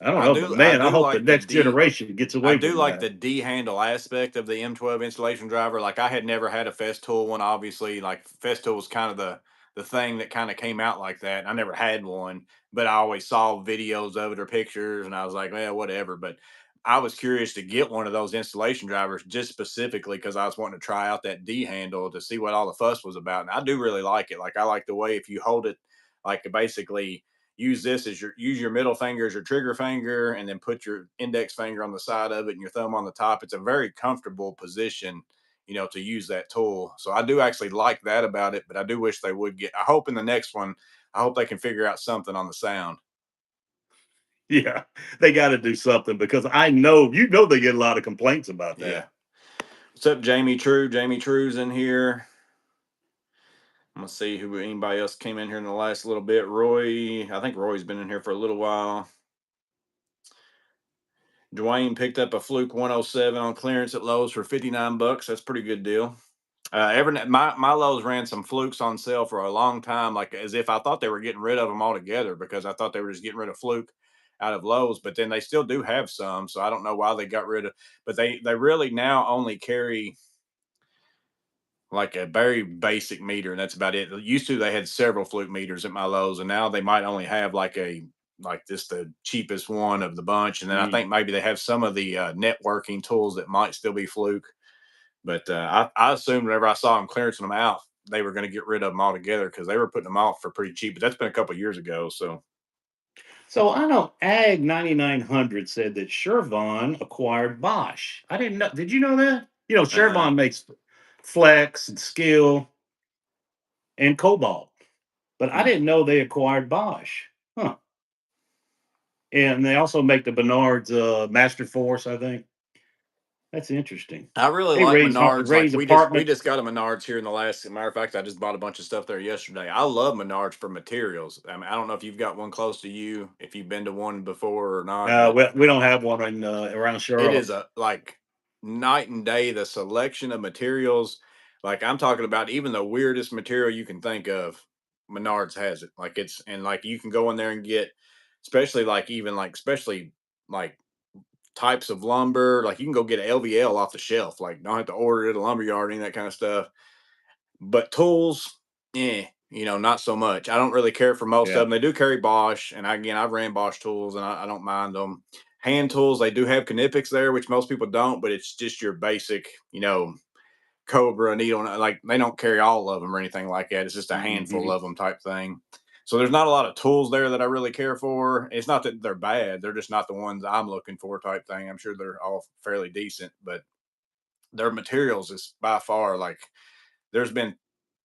I don't I know, but do. I man, I do hope the like the next D. generation gets I away do from like that. the D handle aspect of the M12 installation driver. Like I had never had a Festool one. Obviously, like Festool was kind of the thing that kind of came out like that. I never had one, but I always saw videos of it or pictures, and I was like, well, whatever. But I was curious to get one of those installation drivers just specifically because I was wanting to try out that D handle to see what all the fuss was about. And I do really like it. Like I like the way if you hold it, like basically use this as use your middle finger as your trigger finger, and then put your index finger on the side of it and your thumb on the top. It's a very comfortable position, to use that tool. So I do actually like that about it, but I do wish they would get. I hope in the next one, I hope they can figure out something on the sound. Yeah, they got to do something because I know they get a lot of complaints about Yeah. that. What's up, Jamie True? Jamie True's in here. I'm gonna see who anybody else came in here in the last little bit. Roy, I think Roy's been in here for a little while. Dwayne picked up a Fluke 107 on clearance at Lowe's for $59. That's a pretty good deal. My Lowe's ran some Flukes on sale for a long time, like as if I thought they were getting rid of them altogether, because I thought they were just getting rid of Fluke out of Lowe's. But then they still do have some, so I don't know why they got rid of. But they really now only carry like a very basic meter, and that's about it. Used to they had several Fluke meters at my Lowe's, and now they might only have like this the cheapest one of the bunch. And then I Mm. think maybe they have some of the networking tools that might still be Fluke. But I assumed whenever I saw them clearancing them out, they were going to get rid of them altogether because they were putting them off for pretty cheap. But that's been a couple of years ago. So So I know Ag 9900 said that Shervon acquired Bosch. I didn't know. Did you know that? uh, Shervon makes Flex and Skill and Cobalt, but I hmm. didn't know they acquired Bosch. Huh. And they also make the Bernard's Master Force, I think. That's interesting. I really They like Menards. Like raise we apartments. just got a Menards here in the last. As a matter of fact, I just bought a bunch of stuff there yesterday. I love Menards for materials. I mean, I don't know if you've got one close to you, if you've been to one before or not, but We don't have one around it Charlotte. is a like night and day. The selection of materials, like I'm talking about, even the weirdest material you can think of, Menards has it. Like it's and like you can go in there and get, especially like even like especially like types of lumber. Like you can go get an LVL off the shelf. Like don't have to order it at a lumber yard, any of that kind of stuff. But tools, not so much. I don't really care for most of Yeah. them. They do carry Bosch, and again, I've ran Bosch tools, and I don't mind them. Hand tools, they do have Knipex there, which most people don't, but it's just your basic, Cobra needle. Like they don't carry all of them or anything like that. It's just a handful Mhm. of them type thing. So there's not a lot of tools there that I really care for. It's not that they're bad; they're just not the ones I'm looking for type thing. I'm sure they're all fairly decent, but their materials is by far like there's been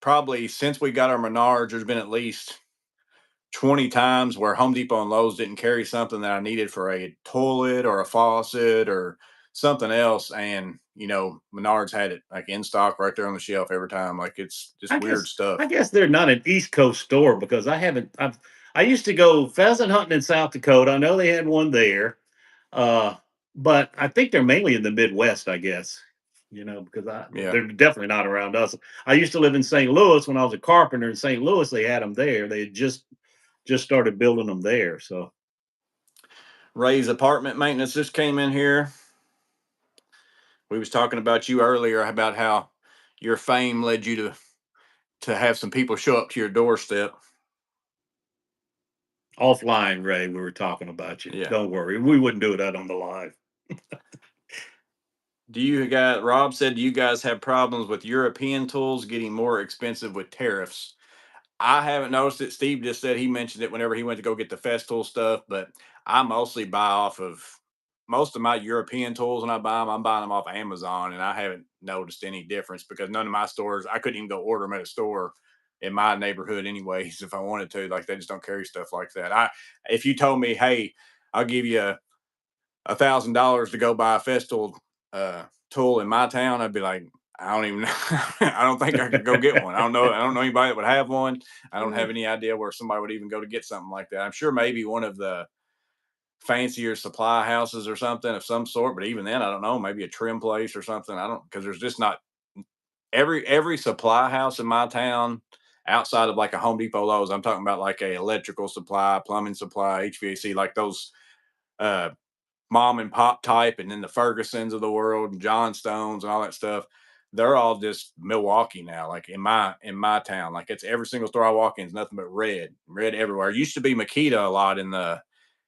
probably since we got our Menards, there's been at least 20 times where Home Depot and Lowe's didn't carry something that I needed for a toilet or a faucet or something else. And, Menards had it like in stock right there on the shelf every time. Like it's just I weird guess I stuff. guess they're not an East Coast store because I used to go pheasant hunting in South Dakota. I know they had one there. Uh, but I think they're mainly in the Midwest, I guess. Because Yeah. they're definitely not around us. I used to live in St. Louis when I was a carpenter in St. Louis. They had them there. They had just started building them there. So Ray's apartment maintenance just came in here. We was talking about you earlier about how your fame led you to have some people show up to your doorstep. offline, Ray, we were talking about you. Yeah. Don't worry, we wouldn't do that on the live. Rob said, do you guys have problems with European tools getting more expensive with tariffs? I haven't noticed it. Steve just said he mentioned it whenever he went to go get the Festool stuff, but I mostly buy off of most of my European tools when I buy them. I'm buying them off Amazon, and I haven't noticed any difference because none of my stores, I couldn't even go order them at a store in my neighborhood, anyways, if I wanted to. Like they just don't carry stuff like that. If you told me, hey, I'll give you $1,000 to go buy a Festool tool in my town, I'd be like, I don't even know. I don't think I could go get one. I don't know. I don't know anybody that would have one. I don't have any idea where somebody would even go to get something like that. I'm sure maybe one of the fancier supply houses or something of some sort, but even then, I don't know. Maybe a trim place or something. I don't because there's just not every supply house in my town outside of like a Home Depot Lowe's. I'm talking about like a electrical supply, plumbing supply, HVAC, like those uh mom and pop type, and then the Fergusons of the world and John Stones and all that stuff. They're all just Milwaukee now. Like in my town, like it's every single store I walk in is nothing but red everywhere. It used to be Makita a lot in the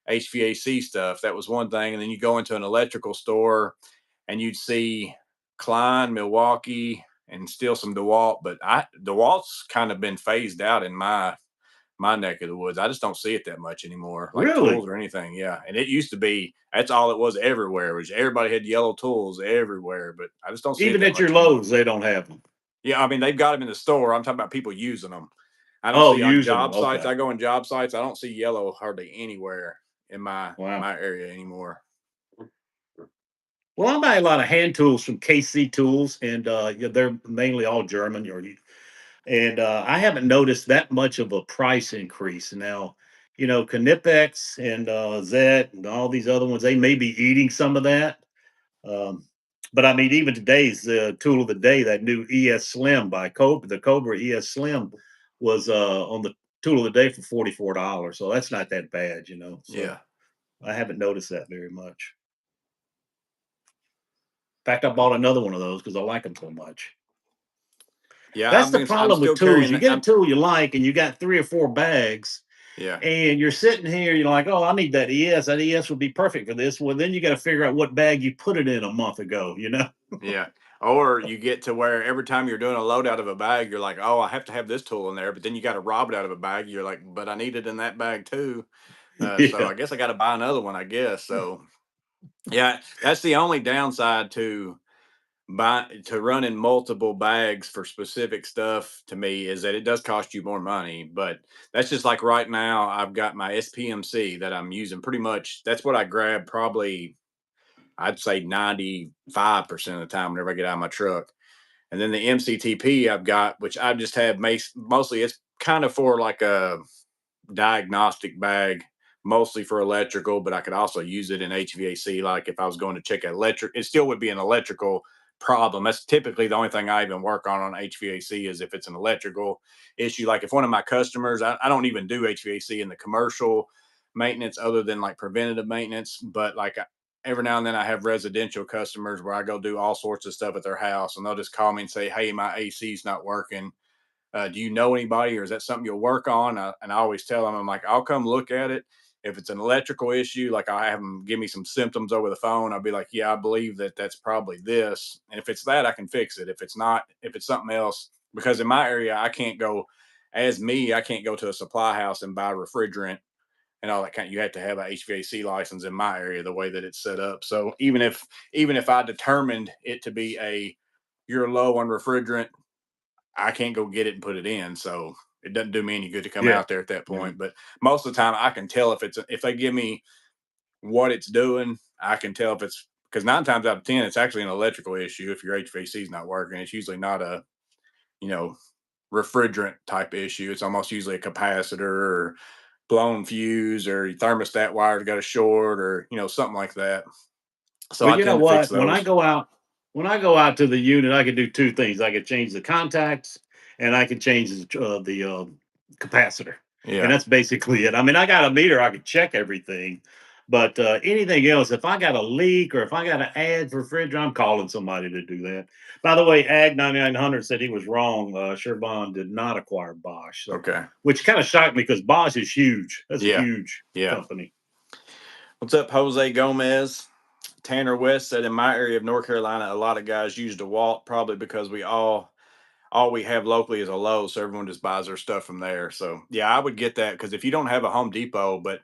HVAC stuff. That was one thing, and then you go into an electrical store and you'd see Klein, Milwaukee, and still some DeWalt. But DeWalt's kind of been phased out in my my neck of the woods. I just don't see it that much anymore, like tools Really? or anything. Yeah, and it used to be that's all it was everywhere. Was everybody had yellow tools everywhere, but I just don't see it Even that at your much anymore. Lowe's, they don't have them. Yeah, I mean they've got them in the store. I'm talking about people using them. I don't Oh, see on using them. job sites. Okay. I go on job sites. I don't see yellow hardly anywhere in Wow. my area anymore. Well, I buy a lot of hand tools from KC Tools, and yeah, they're mainly all German. And I haven't noticed that much of a price increase. Now, Knipex and Zet and all these other ones, they may be eating some of that. Um, but I mean, even today's tool of the day, that new ES Slim by Cobra, the Cobra ES Slim was on the tool of the day for $44. So that's not that bad. So Yeah, I haven't noticed that very much. In fact, I bought another one of those because I like them so much. yeah. That's the I'm problem with still tools. carrying. You get a I'm tool you like, and you got 3 or 4 bags, yeah. and you're sitting here, you're like, "Oh, I need that ES. That ES would be perfect for this." Well, then you got to figure out what bag you put it in a month ago. Yeah. Or you get to where every time you're doing a load out of a bag, you're like, oh, I have to have this tool in there. But then you got to rob it out of a bag. You're like, but I need it in that bag too. So Yeah. I guess I got to buy another one, I guess. So yeah, that's the only downside to running multiple bags for specific stuff to me is that it does cost you more money. But that's just like right now, I've got my SPMC that I'm using pretty much. That's what I grab probably I'd say 95% of the time whenever I get out of my truck. And then the MCTP I've got, which I just have mostly, it's kind of for like a diagnostic bag, mostly for electrical, but I could also use it in HVAC. Like if I was going to check electric, it still would be an electrical problem. That's typically the only thing I even work on HVAC is if it's an electrical issue. Like if one of my customers, I don't even do HVAC in the commercial maintenance other than like preventative maintenance, but like every now and then I have residential customers where I go do all sorts of stuff at their house and they'll just call me and say, hey, my AC's not working, do you know anybody or is that something you'll work on? And I always tell them, I'm like, I'll come look at it. If it's an electrical issue, like I have them give me some symptoms over the phone, I'll be like, yeah, I believe that that's probably this. And if it's that, I can fix it. If it's not, if it's something else, because in my area, I can't go as me, I can't go to a supply house and buy refrigerant and all that kind. You have to have a HVAC license in my area, the way that it's set up. So even if I determined it to be a you're low on refrigerant, I can't go get it and put it in. So it doesn't do me any good to come Yeah. out there at that Yeah. point. But most of the time, I can tell if they give me what it's doing, I can tell if it's because 9 times out of 10, it's actually an electrical issue. If your HVAC is not working, it's usually not a you know refrigerant type issue. It's almost usually a capacitor or blown fuse or your thermostat wires got a short or something like that. So Well, I you know tend to fix what? those. When I go out to the unit, I can do two things. I can change the contacts, and I can change the capacitor, and Yeah. that's basically it. I mean, I got a meter; I can check everything, but anything else, if I got a leak or if I got to add refrigerator, I'm calling somebody to do that. By the way, Ag 9900 said he was wrong. Sherban did not acquire Bosch, so Okay. which kind of shocked me because Bosch is huge. That's a Yeah. huge Yeah. company. What's up, Jose Gomez? Tanner West said in my area of North Carolina, a lot of guys use DeWalt probably because all we have locally is a Lowe's, so everyone just buys their stuff from there. So yeah, I would get that because if you don't have a Home Depot, but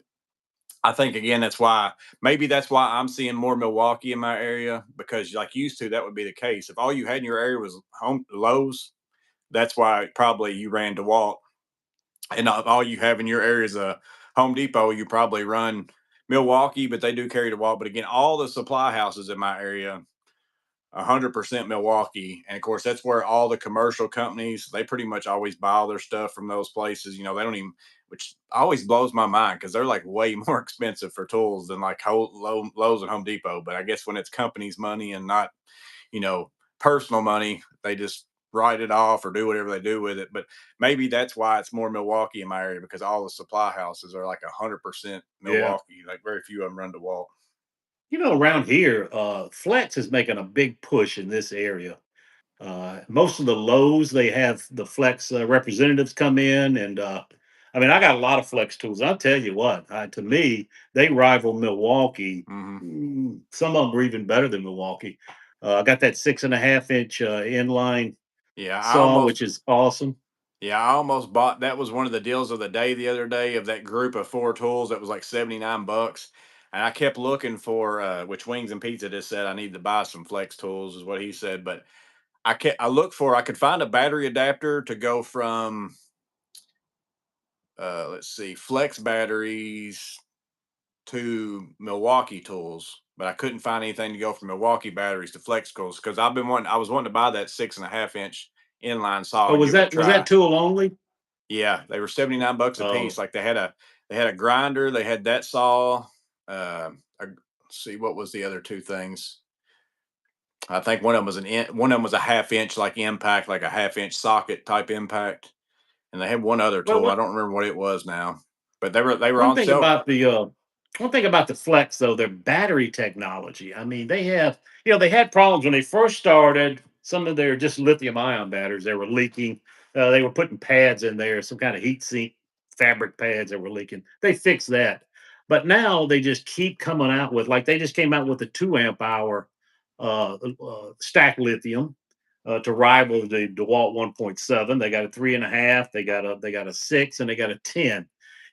I think again that's why I'm seeing more Milwaukee in my area because like used to that would be the case. If all you had in your area was Home Lowe's, that's why probably you ran DeWalt, and all you have in your area is a Home Depot. You probably run Milwaukee, but they do carry DeWalt. But again, all the supply houses in my area 100% Milwaukee. And of course, that's where all the commercial companies, they pretty much always buy all their stuff from those places. They don't even, which always blows my mind because they're like way more expensive for tools than like Lowe's and Home Depot. But I guess when it's company's money and not, you know, personal money, they just write it off or do whatever they do with it. But maybe that's why it's more Milwaukee in my area because all the supply houses are like 100% Yeah. Milwaukee. Like very few of them run to Walt. Around here, Flex is making a big push in this area. Most of the Lowe's, they have the Flex representatives come in, and I mean, I got a lot of Flex tools. I'll tell you what, to me, they rival Milwaukee. Hmm. Some of them are even better than Milwaukee. I got that 6.5 inch inline Yeah, I saw, almost which is awesome. Yeah, I almost bought that was one of the deals of the day the other day of that group of 4 tools that was like 79 bucks. And I kept looking for which Wings and Pizza just said I need to buy some flex tools is what he said, but I looked for I could find a battery adapter to go from let's see, flex batteries to Milwaukee tools, but I couldn't find anything to go from Milwaukee batteries to flex tools because I was wanting to buy that 6.5 inch inline saw Oh, and give it a was that try. tool only? Yeah, they were 79 bucks a piece. Oh, Like they had a grinder, they had that saw. Let's see what was the other two things. I think one of them was a half inch like impact, like a half inch socket type impact, and they had one other well, tool. I don't remember what it was now, but they were one on thing sale. about the one thing about the Flex though, their battery technology. I mean, they have they had problems when they first started. Some of their just lithium ion batteries they were leaking. They were putting pads in there, some kind of heat sink fabric pads that were leaking. They fixed that, but now they just keep coming out with like they just came out with a 2 amp hour stacked lithium to rival the DeWalt 1.7. They got a 3.5, they got a 6, and they got a 10,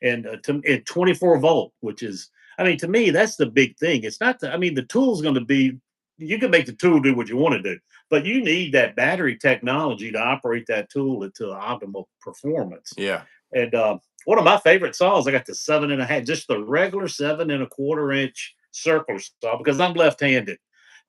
and at 24 volt, which is I mean to me that's the big thing. It's not the I mean the tool's going to be you can make the tool do what you want to do, but you need that battery technology to operate that tool into optimal performance. Yeah, And one of my favorite saws, I got the 7.5, just the regular 7.25 inch circular saw because I'm left-handed.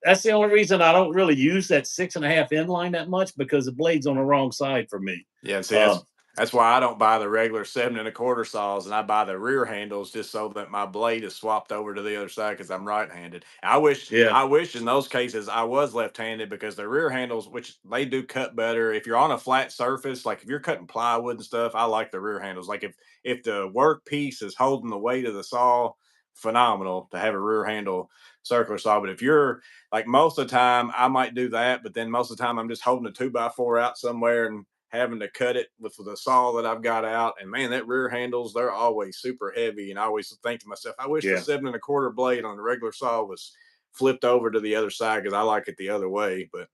That's the only reason I don't really use that 6.5 inline that much because the blade's on the wrong side for me. yeah. See, Um, that's why I don't buy the regular 7 1/4 saws, and I buy the rear handles just so that my blade is swapped over to the other side because I'm right-handed. yeah, I wish in those cases I was left-handed because the rear handles, which they do cut better if you're on a flat surface, like if you're cutting plywood and stuff. I like the rear handles. Like if the work piece is holding the weight of the saw, phenomenal to have a rear handle circular saw. But if you're like most of the time, I might do that, but then most of the time I'm just holding a 2x4 out somewhere and having to cut it with the saw that I've got out. And man, that rear handles, they're always super heavy. And I always think to myself, I wish the yeah. 7 1/4 blade on the regular saw was flipped over to the other side because I like it the other way. But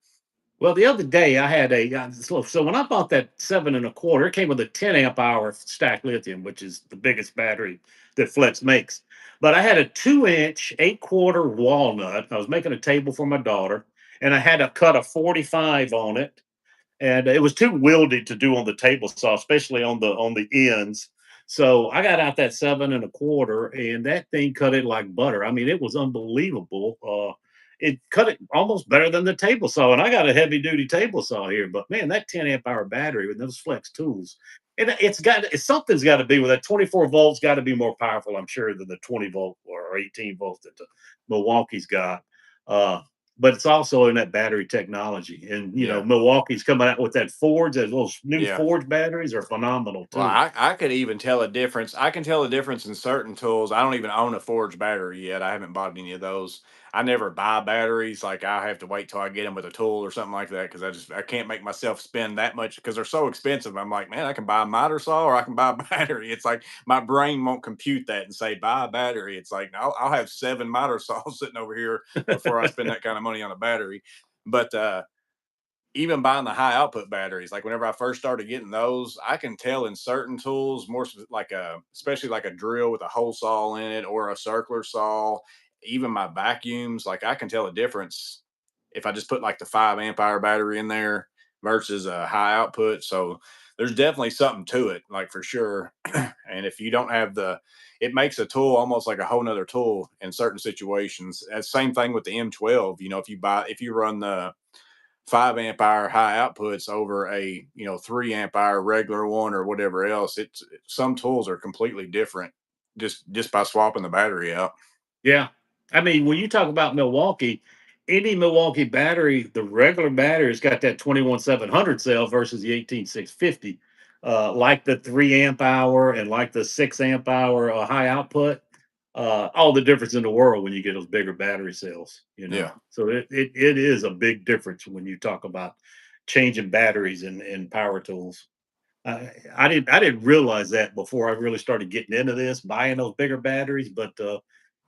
Well, the other day I had so when I bought that 7.25, it came with a 10 amp hour stacked lithium, which is the biggest battery that Flex makes. But I had a 2 inch 8/4 walnut. I was making a table for my daughter, and I had to cut a 45 on it, and it was too wieldy to do on the table saw, especially on the ends. So I got out that 7.25, and that thing cut it like butter. I mean, it was unbelievable. It cut it almost better than the table saw, and I got a heavy duty table saw here. But man, that 10 amp hour battery with those flex tools, something's got to be with that 24 volts. Got to be more powerful, I'm sure, than the 20 volt or 18 volts that the Milwaukee's got. Uh, but it's also in that battery technology. And yeah, Milwaukee's coming out with that Forge. Those little new yeah. Forge batteries are phenomenal Well, too. I could even tell a difference. I can tell a difference in certain tools. I don't even own a Forge battery yet. I haven't bought any of those. I never buy batteries. Like I have to wait till I get them with a tool or something like that because I can't make myself spend that much because they're so expensive. I'm like, man, I can buy a miter saw or I can buy a battery. It's like my brain won't compute that and say buy a battery. It's like I'll have 7 miter saws sitting over here before I spend that kind of money on a battery. But even buying the high output batteries, like whenever I first started getting those, I can tell in certain tools, like especially like a drill with a hole saw in it or a circular saw, even my vacuums, like I can tell a difference if I just put like the 5 amp hour battery in there versus a high output. So there's definitely something to it, like for sure. And if you don't have it makes a tool almost like a whole nother tool in certain situations. And same thing with the M12. If you run the 5 amp hour high outputs over a 3 amp hour regular one or whatever else, it's some tools are completely different just by swapping the battery out. Yeah. I mean, when you talk about Milwaukee, any Milwaukee battery, the regular battery's got that 21 700 cell versus the 18650. Like the 3 amp hour and like the 6 amp hour high output, all the difference in the world when you get those bigger battery cells. Yeah, So it is a big difference when you talk about changing batteries in power tools. I didn't realize that before I really started getting into this, buying those bigger batteries, but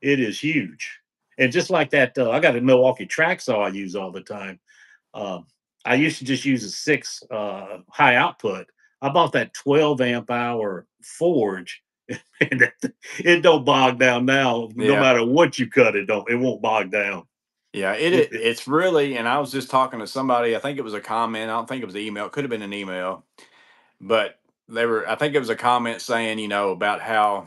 it is huge. And just like that, I got a Milwaukee track saw I use all the time. Um, I used to just use a 6 high output. I bought that 12 amp hour forge, and it don't bog down now. No Yeah. matter what you cut, it won't bog down. Yeah, It it's really, and I was just talking to somebody, I think it was a comment, I don't think it was an email, it could have been an email, but they were, I think it was a comment saying, about how,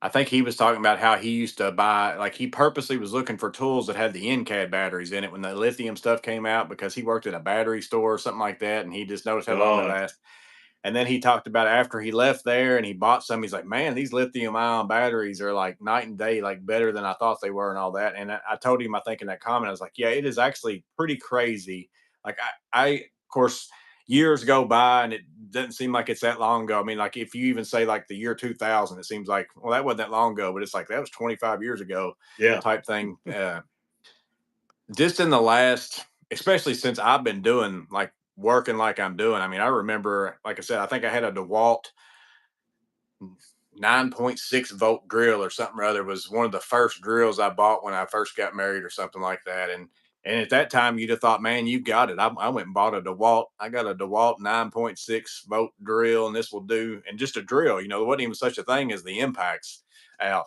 I think he was talking about how he used to buy, like he purposely was looking for tools that had the NCAD batteries in it when the lithium stuff came out because he worked at a battery store or something like that, and he just noticed how long they God, last. And then he talked about after he left there and he bought some, he's like, man, these lithium ion batteries are like night and day, like better than I thought they were and all that. And I told him, I think in that comment, I was like, yeah, it is actually pretty crazy. Like of course, years go by and it doesn't seem like it's that long ago. I mean, like if you even say like the year 2000, it seems like, well, that wasn't that long ago, but it's like that was 25 years ago yeah, type thing. Just in the last, especially since I've been doing like working like I'm doing. I mean, I remember, like I said, I think I had a DeWalt 9.6 volt drill or something or other was one of the first drills I bought when I first got married or something like that. And at that time, you'd have thought, man, you got it. I went and bought a DeWalt. I got a DeWalt 9.6 volt drill, and this will do. And just a drill, there wasn't even such a thing as the impacts out.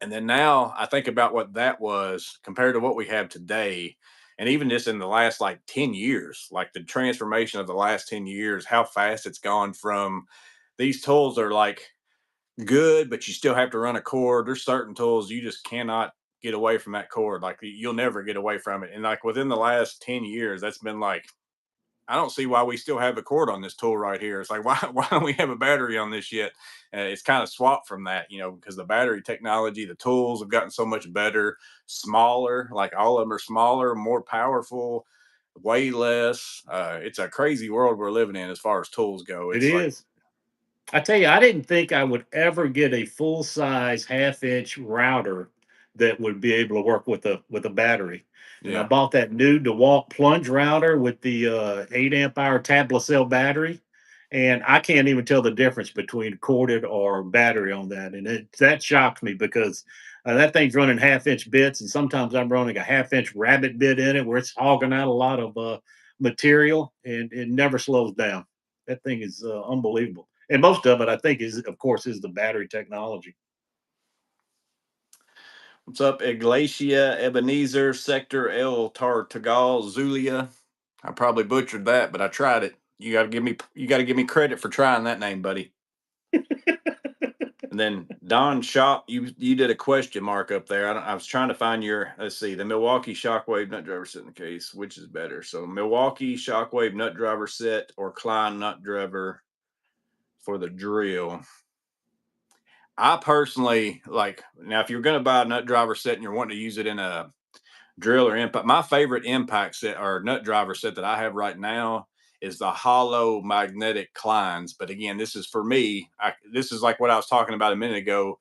And then now I think about what that was compared to what we have today. And even just in the last like 10 years, like the transformation of the last 10 years, how fast it's gone from these tools are like good, but you still have to run a cord. There's certain tools you just cannot get away from that cord. Like you'll never get away from it. And like within the last 10 years, that's been like I don't see why we still have a cord on this tool right here. It's like why don't we have a battery on this yet? It's kind of swapped from that, because the battery technology, the tools have gotten so much better, smaller. Like all of them are smaller, more powerful, way less. It's a crazy world we're living in as far as tools go. it It's like is. I tell you, I didn't think I would ever get a full size half-inch router that would be able to work with a battery. And I yeah, bought that new DeWalt plunge router with the 8 amp hour tablet cell battery. And I can't even tell the difference between corded or battery on that. And that shocked me because that thing's running half-inch bits, and sometimes I'm running a half-inch rabbit bit in it where it's hogging out a lot of material, and it never slows down. That thing is unbelievable. And most of it, I think, is of course is the battery technology. what's up, Iglesia, Ebenezer, Sector El Tartagal, Zulia? I probably butchered that, but I tried it. You got to give me credit for trying that name, buddy. And then Don Shop, you did a question mark up there. I was trying to find your. Let's see, the Milwaukee Shockwave nut driver set in the case. Which is better? So Milwaukee Shockwave nut driver set or Klein nut driver for the drill. I personally like now. If you're going to buy a nut driver set and you're wanting to use it in a drill or impact, my favorite impact set or nut driver set that I have right now is the hollow magnetic Kleins. But again, this is for me. This is like what I was talking about a minute ago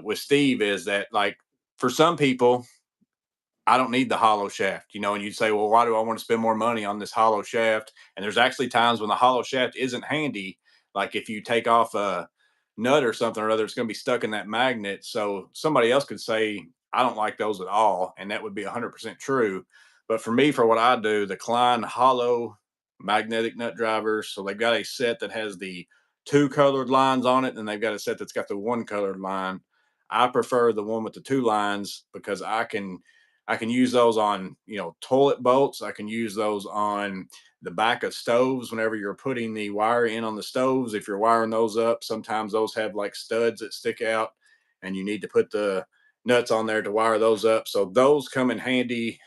with Steve is that like for some people, I don't need the hollow shaft, and you'd say, well, why do I want to spend more money on this hollow shaft? And there's actually times when the hollow shaft isn't handy. Like if you take off a nut or something or other, it's going to be stuck in that magnet. So somebody else could say, I don't like those at all. And that would be 100% true. But for me, for what I do, the Klein hollow magnetic nut drivers, so they've got a set that has the two colored lines on it, and they've got a set that's got the one colored line. I prefer the one with the two lines because I can use those on, toilet bolts. I can use those on the back of stoves whenever you're putting the wire in on the stoves. If you're wiring those up, sometimes those have like studs that stick out and you need to put the nuts on there to wire those up. So those come in handy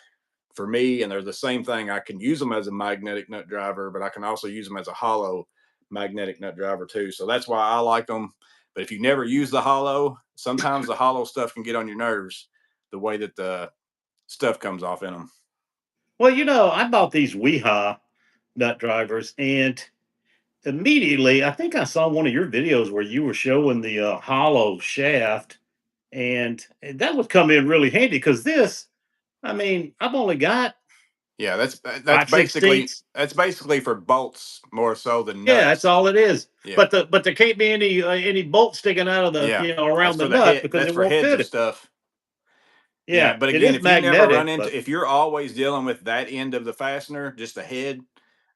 for me, and they're the same thing. I can use them as a magnetic nut driver, but I can also use them as a hollow magnetic nut driver too. So that's why I like them. But if you never use the hollow, sometimes the hollow stuff can get on your nerves the way that the stuff comes off in them. Well, I bought these Weha nut drivers, and immediately, I think I saw one of your videos where you were showing the hollow shaft, and that would come in really handy because I mean, I've only got Yeah, that's five basically sixteenths. that's basically for bolts more so than Yeah, that's nuts. all it is. Yeah, But there can't be any bolt sticking out of the yeah, that's around the for the nut head. because That's it for won't heads fit of it. stuff. Yeah, Yeah, but it again, is if you never run magnetic, into, but if you're always dealing with that end of the fastener, just the head,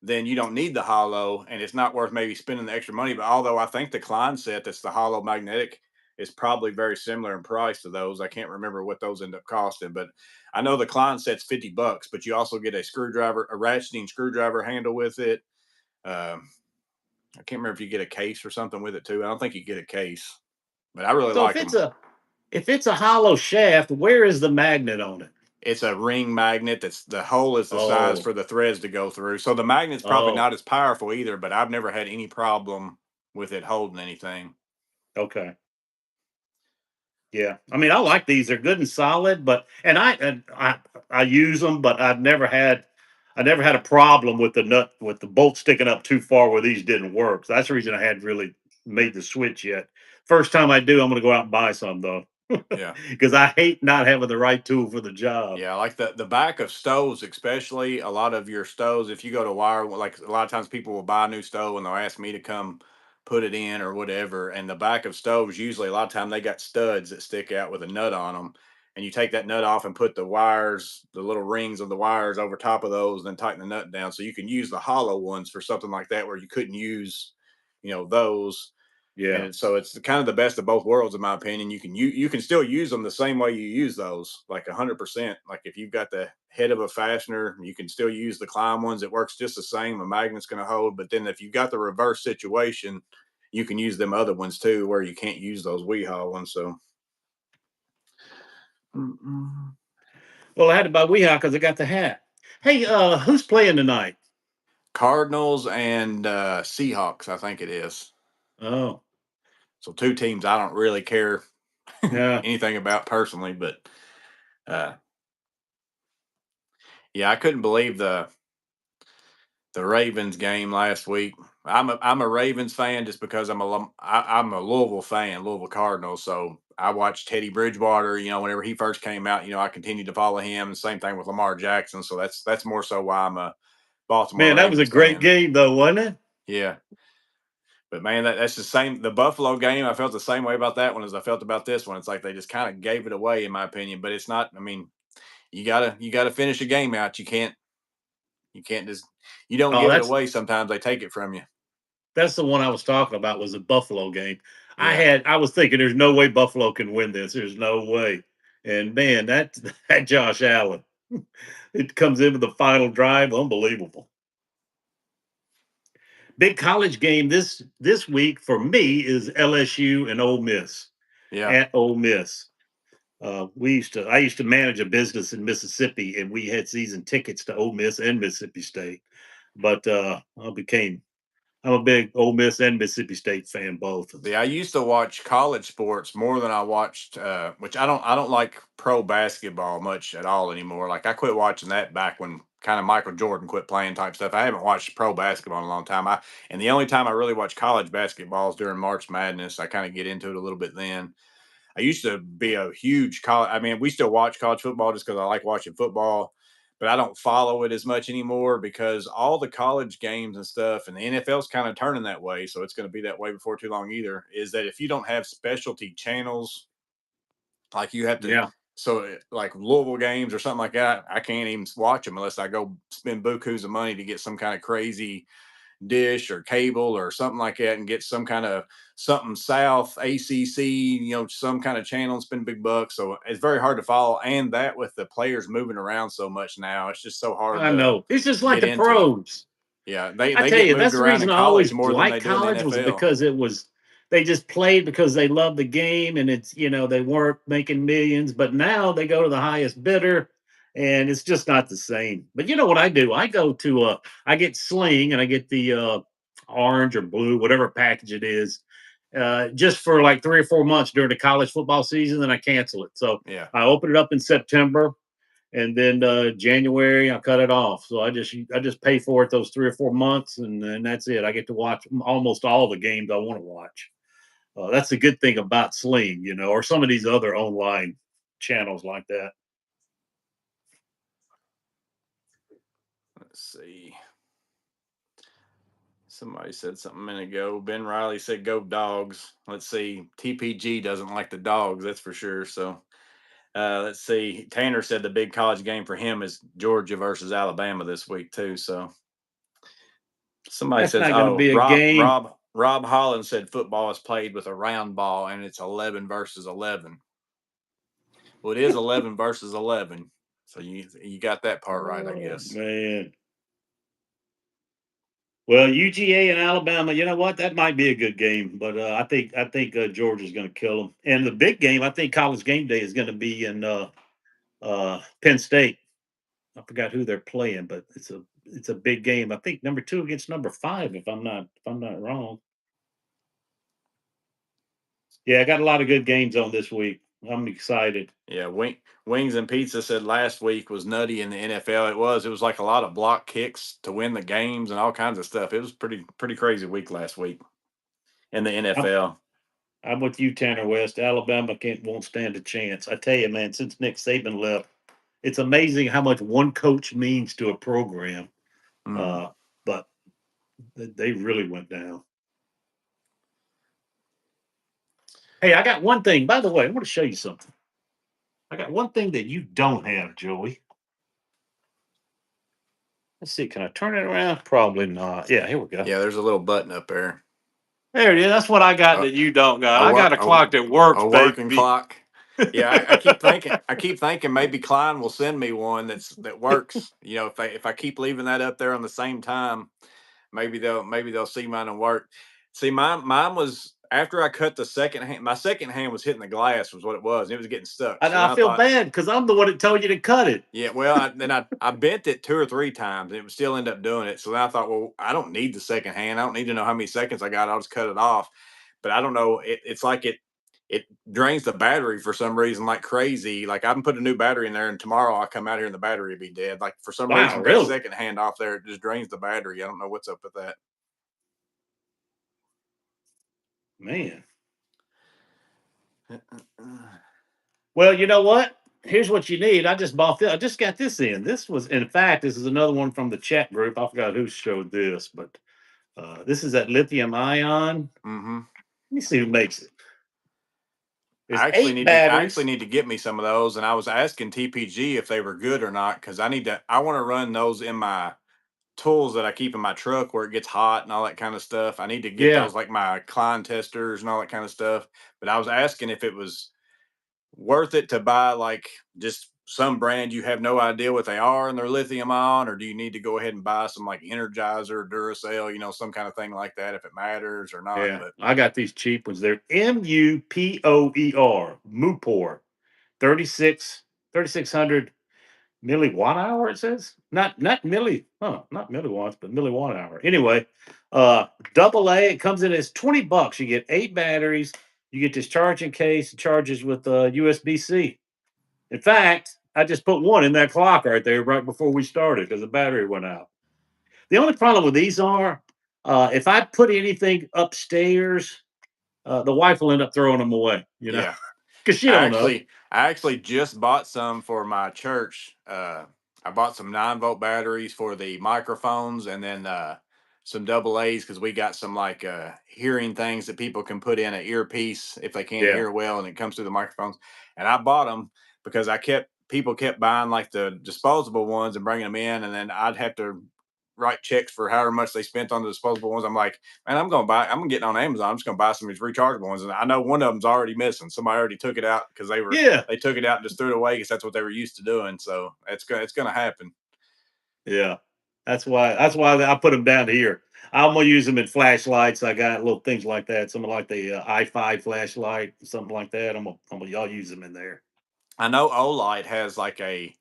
then you don't need the hollow, and it's not worth maybe spending the extra money. But although I think the Klein set that's the hollow magnetic is probably very similar in price to those. I can't remember what those end up costing, but I know the Klein set's $50, but you also get a screwdriver, a ratcheting screwdriver handle with it. Um, I can't remember if you get a case or something with it too. I don't think you get a case, but I really So like them. if it's a hollow shaft, where is the magnet on it? It's a ring magnet that's the hole is the size Oh, for the threads to go through. So the magnet's probably oh, not as powerful either, but I've never had any problem with it holding anything. okay. Yeah, I mean, I like these. They're good and solid, but I use them, but I never had a problem with the nut with the bolt sticking up too far where these didn't work. So that's the reason I hadn't really made the switch yet. First time I do, I'm going to go out and buy some though, Yeah. because I hate not having the right tool for the job. Yeah, like the back of stoves, especially a lot of your stoves. If you go to wire, like a lot of times people will buy a new stove and they'll ask me to come put it in or whatever. And the back of stoves, usually a lot of time they got studs that stick out with a nut on them. And you take that nut off and put the wires, the little rings of the wires over top of those, and then tighten the nut down. So you can use the hollow ones for something like that where you couldn't use, those. Yeah. And so it's kind of the best of both worlds, in my opinion. You can still use them the same way you use those, like 100%. Like if you've got the head of a fastener, you can still use the Klein ones. It works just the same. A magnet's going to hold. But then if you've got the reverse situation, you can use them other ones too, where you can't use those Weehaw ones. So mm-mm. Well, I had to buy Weehaw because I got the hat. Hey, who's playing tonight? Cardinals and Seahawks, I think it is. Oh, So two teams I don't really care yeah. anything about personally, but uh, yeah, I couldn't believe the Ravens game last week. I'm a Ravens fan just because I'm a Louisville fan, Louisville Cardinals. So I watched Teddy Bridgewater. Whenever he first came out, I continued to follow him. Same thing with Lamar Jackson. So that's more so why I'm a Baltimore Man, that was a Ravens great fan. game though, wasn't it? Yeah, but man, that's the same. The Buffalo game, I felt the same way about that one as I felt about this one. It's like they just kind of gave it away, in my opinion. But it's not. I mean, you gotta finish a game out. You can't just you don't Oh, give it away. Sometimes they take it from you. that's the one I was talking about was the Buffalo game. Yeah. I was thinking there's no way Buffalo can win this. There's no way. And man, that that Josh Allen, it comes in with the final drive, unbelievable. Big college game this week for me is LSU and Ole Miss Yeah. at Ole Miss. I used to manage a business in Mississippi, and we had season tickets to Ole Miss and Mississippi State. But I'm a big Ole Miss and Mississippi State fan both. Yeah, I used to watch college sports more than I watched which I don't like pro basketball much at all anymore. Like I quit watching that back when kind of Michael Jordan quit playing type stuff. I haven't watched pro basketball in a long time. And the only time I really watch college basketball is during March Madness. I kind of get into it a little bit then. I used to be a huge college. I mean, we still watch college football just because I like watching football, but I don't follow it as much anymore because all the college games and stuff, and the NFL's kind of turning that way. So it's going to be that way before too long either. Is that if you don't have specialty channels, like you have to, Yeah, so like Louisville games or something like that, I can't even watch them unless I go spend bukus of money to get some kind of crazy dish or cable or something like that and get some kind of something south ACC, some kind of channel and spend big bucks. So it's very hard to follow. And that with the players moving around so much now, it's just so hard I to know. It's just like get the into. pros. Yeah, they I they tell get you, moved that's the around in reason I college always more than they liked do in the college was NFL. because it was they just played because they loved the game and it's they weren't making millions, but now they go to the highest bidder and it's just not the same. But you know what I do? I go to I get Sling and I get the orange or blue, whatever package it is, just for like 3 or 4 months during the college football season, then I cancel it. So Yeah. I open it up in September and then January I cut it off. So I just pay for it those 3 or 4 months, and then that's it. I get to watch almost all the games I want to watch. That's the good thing about Sling, or some of these other online channels like that. Let's see. Somebody said something a minute ago. Ben Riley said go dogs. Let's see. TPG doesn't like the dogs, that's for sure. So let's see. Tanner said the big college game for him is Georgia versus Alabama this week too. So Somebody That's says, not going to "Oh, be a game. Rob Holland said football is played with a round ball and it's 11 versus 11." Well, it is 11 versus 11, so you got that part right, I Oh guess. man. Well, UGA and Alabama, you know what? That might be a good game, but I think Georgia's going to kill them. And the big game, I think College Game Day is going to be in Penn State. I forgot who they're playing, but it's a big game. I think number 2 against number 5, if I'm not wrong. Yeah, I got a lot of good games on this week. I'm excited. Yeah, Wings and Pizza said last week was nutty in the NFL. It was like a lot of block kicks to win the games and all kinds of stuff. It was pretty crazy week last week in the I'm, NFL. I'm with you, Tanner West. Alabama won't stand a chance. I tell you, man, since Nick Saban left, it's amazing how much one coach means to a program. Mm. Uh, but they really went down. Hey, I got one thing. By the way, I want to show you something. I got one thing that you don't have, Joey. Let's see. Can I turn it around? Probably not. Yeah, here we go. Yeah, there's a little button up there. There it is. That's what I got A, that you don't got. a I got work a clock that works, a working baby. clock. Yeah, I keep thinking maybe Klein will send me one that works. If I keep leaving that up there on the same time, maybe they'll see mine and work. See, mine was after I cut the second hand. My second hand was hitting the glass, was what it was. It was getting stuck. And So I then I feel thought, bad because I'm the one that told you to cut it. yeah, well, then I bent it 2 or 3 times, and it would still end up doing it. So then I thought, well, I don't need the second hand. I don't need to know how many seconds I got. I'll just cut it off. But I don't know. It's like it drains the battery for some reason like crazy. Like I can put a new battery in there, and tomorrow I'll come out here and the battery will be dead. Like for some Wow, reason, that really? second hand off there, it just drains the battery. I don't know what's up with that. Man. Well, you know what? Here's what you need. I just bought this. I just got this in. In fact, this is another one from the chat group. I forgot who showed this, but this is that lithium ion. Mm-hmm. Let me see who makes it. There's I actually 8 need to I actually batteries. need to get me some of those, and I was asking TPG if they were good or not because I want to run those in my tools that I keep in my truck where it gets hot and all that kind of stuff. I need to get Yeah, those like my Klein testers and all that kind of stuff. But I was asking if it was worth it to buy like just some brand you have no idea what they are and they're lithium ion, or do you need to go ahead and buy some like Energizer, Duracell, some kind of thing like that if it matters or not. yeah. But I got these cheap ones. They're Mupoer 36 3600 milliwatt hour. It says not not milliwatts, but milliwatt hour. Anyway, double A. It comes in as $20. You get 8 batteries. You get this charging case. It charges with USB C. In fact, I just put one in that clock right there right before we started because the battery went out. The only problem with these are if I put anything upstairs, the wife will end up throwing them away, yeah, because she I don't know. actually I actually just bought some for my church. I bought some 9-volt batteries for the microphones, and then some double A's because we got some like hearing things that people can put in an earpiece if they can't Yeah, hear well, and it comes through the microphones. And I bought them because people kept buying like the disposable ones and bringing them in, and then I'd have to write checks for however much they spent on the disposable ones. I'm like, man, I'm gonna get on Amazon. I'm just gonna buy some of these rechargeable ones. And I know one of them's already missing. Somebody already took it out because yeah, they took it out and just threw it away because that's what they were used to doing. So it's gonna happen. yeah. That's why I put them down here. I'm gonna use them in flashlights. I got little things like that. Something like the i5 flashlight, something like that. Y'all use them in there. I know Olight has like a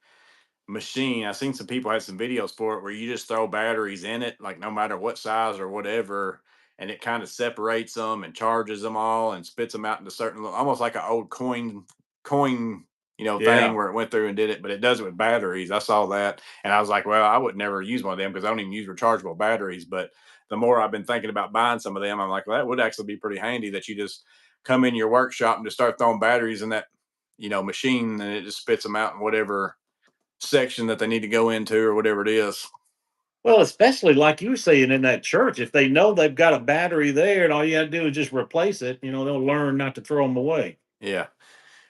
machine. I've seen some people had some videos for it where you just throw batteries in it, like no matter what size or whatever, and it kind of separates them and charges them all and spits them out into certain, almost like an old coin, thing Yeah, where it went through and did it, but it does it with batteries. I saw that and I was like, well, I would never use one of them because I don't even use rechargeable batteries. But the more I've been thinking about buying some of them, I'm like, well, that would actually be pretty handy that you just come in your workshop and just start throwing batteries in that, machine, and it just spits them out in whatever section that they need to go into or whatever it is. well, especially like you were saying in that church, if they know they've got a battery there and all you got to do is just replace it, they'll learn not to throw them away. Yeah.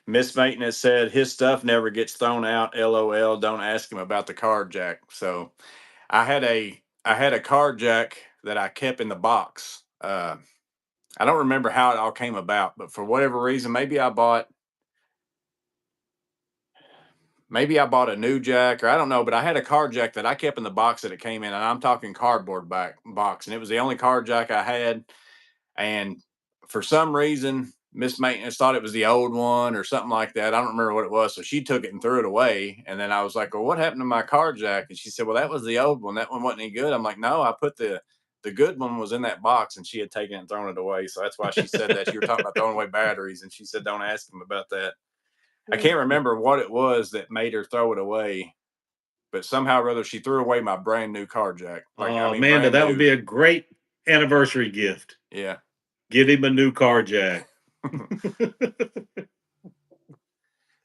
Miss Maintenance said his stuff never gets thrown out. LOL. Don't ask him about the card jack. So I had a card jack that I kept in the box. I don't remember how it all came about, but for whatever reason, maybe I bought a new jack, or I don't know, but I had a car jack that I kept in the box that it came in, and I'm talking cardboard back box, and it was the only car jack I had. And for some reason, Miss Maintenance thought it was the old one or something like that. I don't remember what it was. So she took it and threw it away. And then I was like, well, what happened to my car jack? And she said, well, that was the old one. That one wasn't any good. I'm like, no, I put the good one was in that box, and she had taken it and thrown it away. So that's why she said that. You were talking about throwing away batteries, and she said, don't ask him about that. I can't remember what it was that made her throw it away, but somehow or other she threw away my brand new car jack. Like, I Oh, mean, Amanda, brand that would new. be a great anniversary gift. Yeah. Get him a new car jack.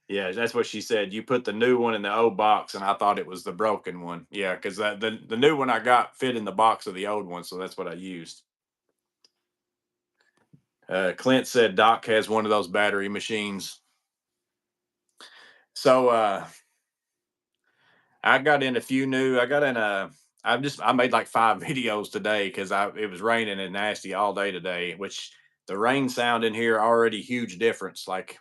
Yeah, that's what she said. You put the new one in the old box, and I thought it was the broken one. Yeah, because the new one I got fit in the box of the old one, so that's what I used. Clint said Doc has one of those battery machines. So I got in a few new. I got in a. I made like 5 videos today because it was raining and nasty all day today. Which the rain sound in here already huge difference. Like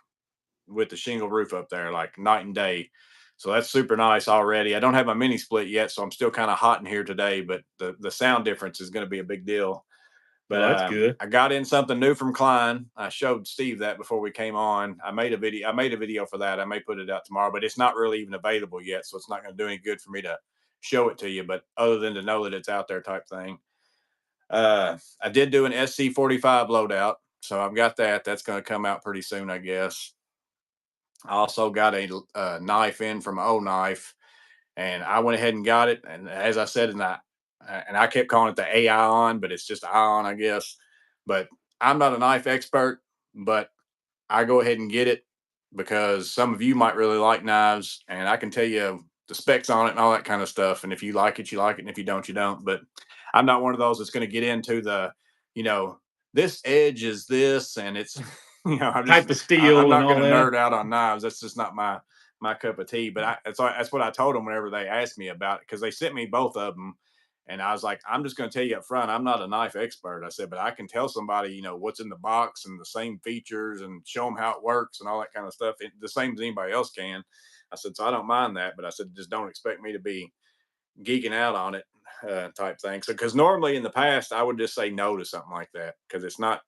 with the shingle roof up there, like night and day. So that's super nice already. I don't have my mini split yet, so I'm still kind of hot in here today, but the sound difference is going to be a big deal. But Oh, that's good. I got in something new from Klein. I showed Steve that before we came on. I made a video. I made a video for that. I may put it out tomorrow, but it's not really even available yet, so it's not going to do any good for me to show it to you. But other than to know that it's out there, type thing. I did do an SC45 loadout, so I've got that. That's going to come out pretty soon, I guess. I also got a knife in from O Knife, and I went ahead and got it. And as I said, and I kept calling it the AI on, but it's just ion, I guess. But I'm not a knife expert, but I go ahead and get it because some of you might really like knives, and I can tell you the specs on it and all that kind of stuff. And if you like it, you like it, and if you don't, you don't. But I'm not one of those that's going to get into you know, this edge is this, and it's, Type of I'm steel and not all going to that. nerd out on knives. That's just not my cup of tea. But that's what I told them whenever they asked me about it, because they sent me both of them. And I was like, I'm just going to tell you up front, I'm not a knife expert. I said, but I can tell somebody, what's in the box and the same features and show them how it works and all that kind of stuff. The same as anybody else can. I said, so I don't mind that. But I said, just don't expect me to be geeking out on it, type thing. So, because normally in the past, I would just say no to something like that because it's not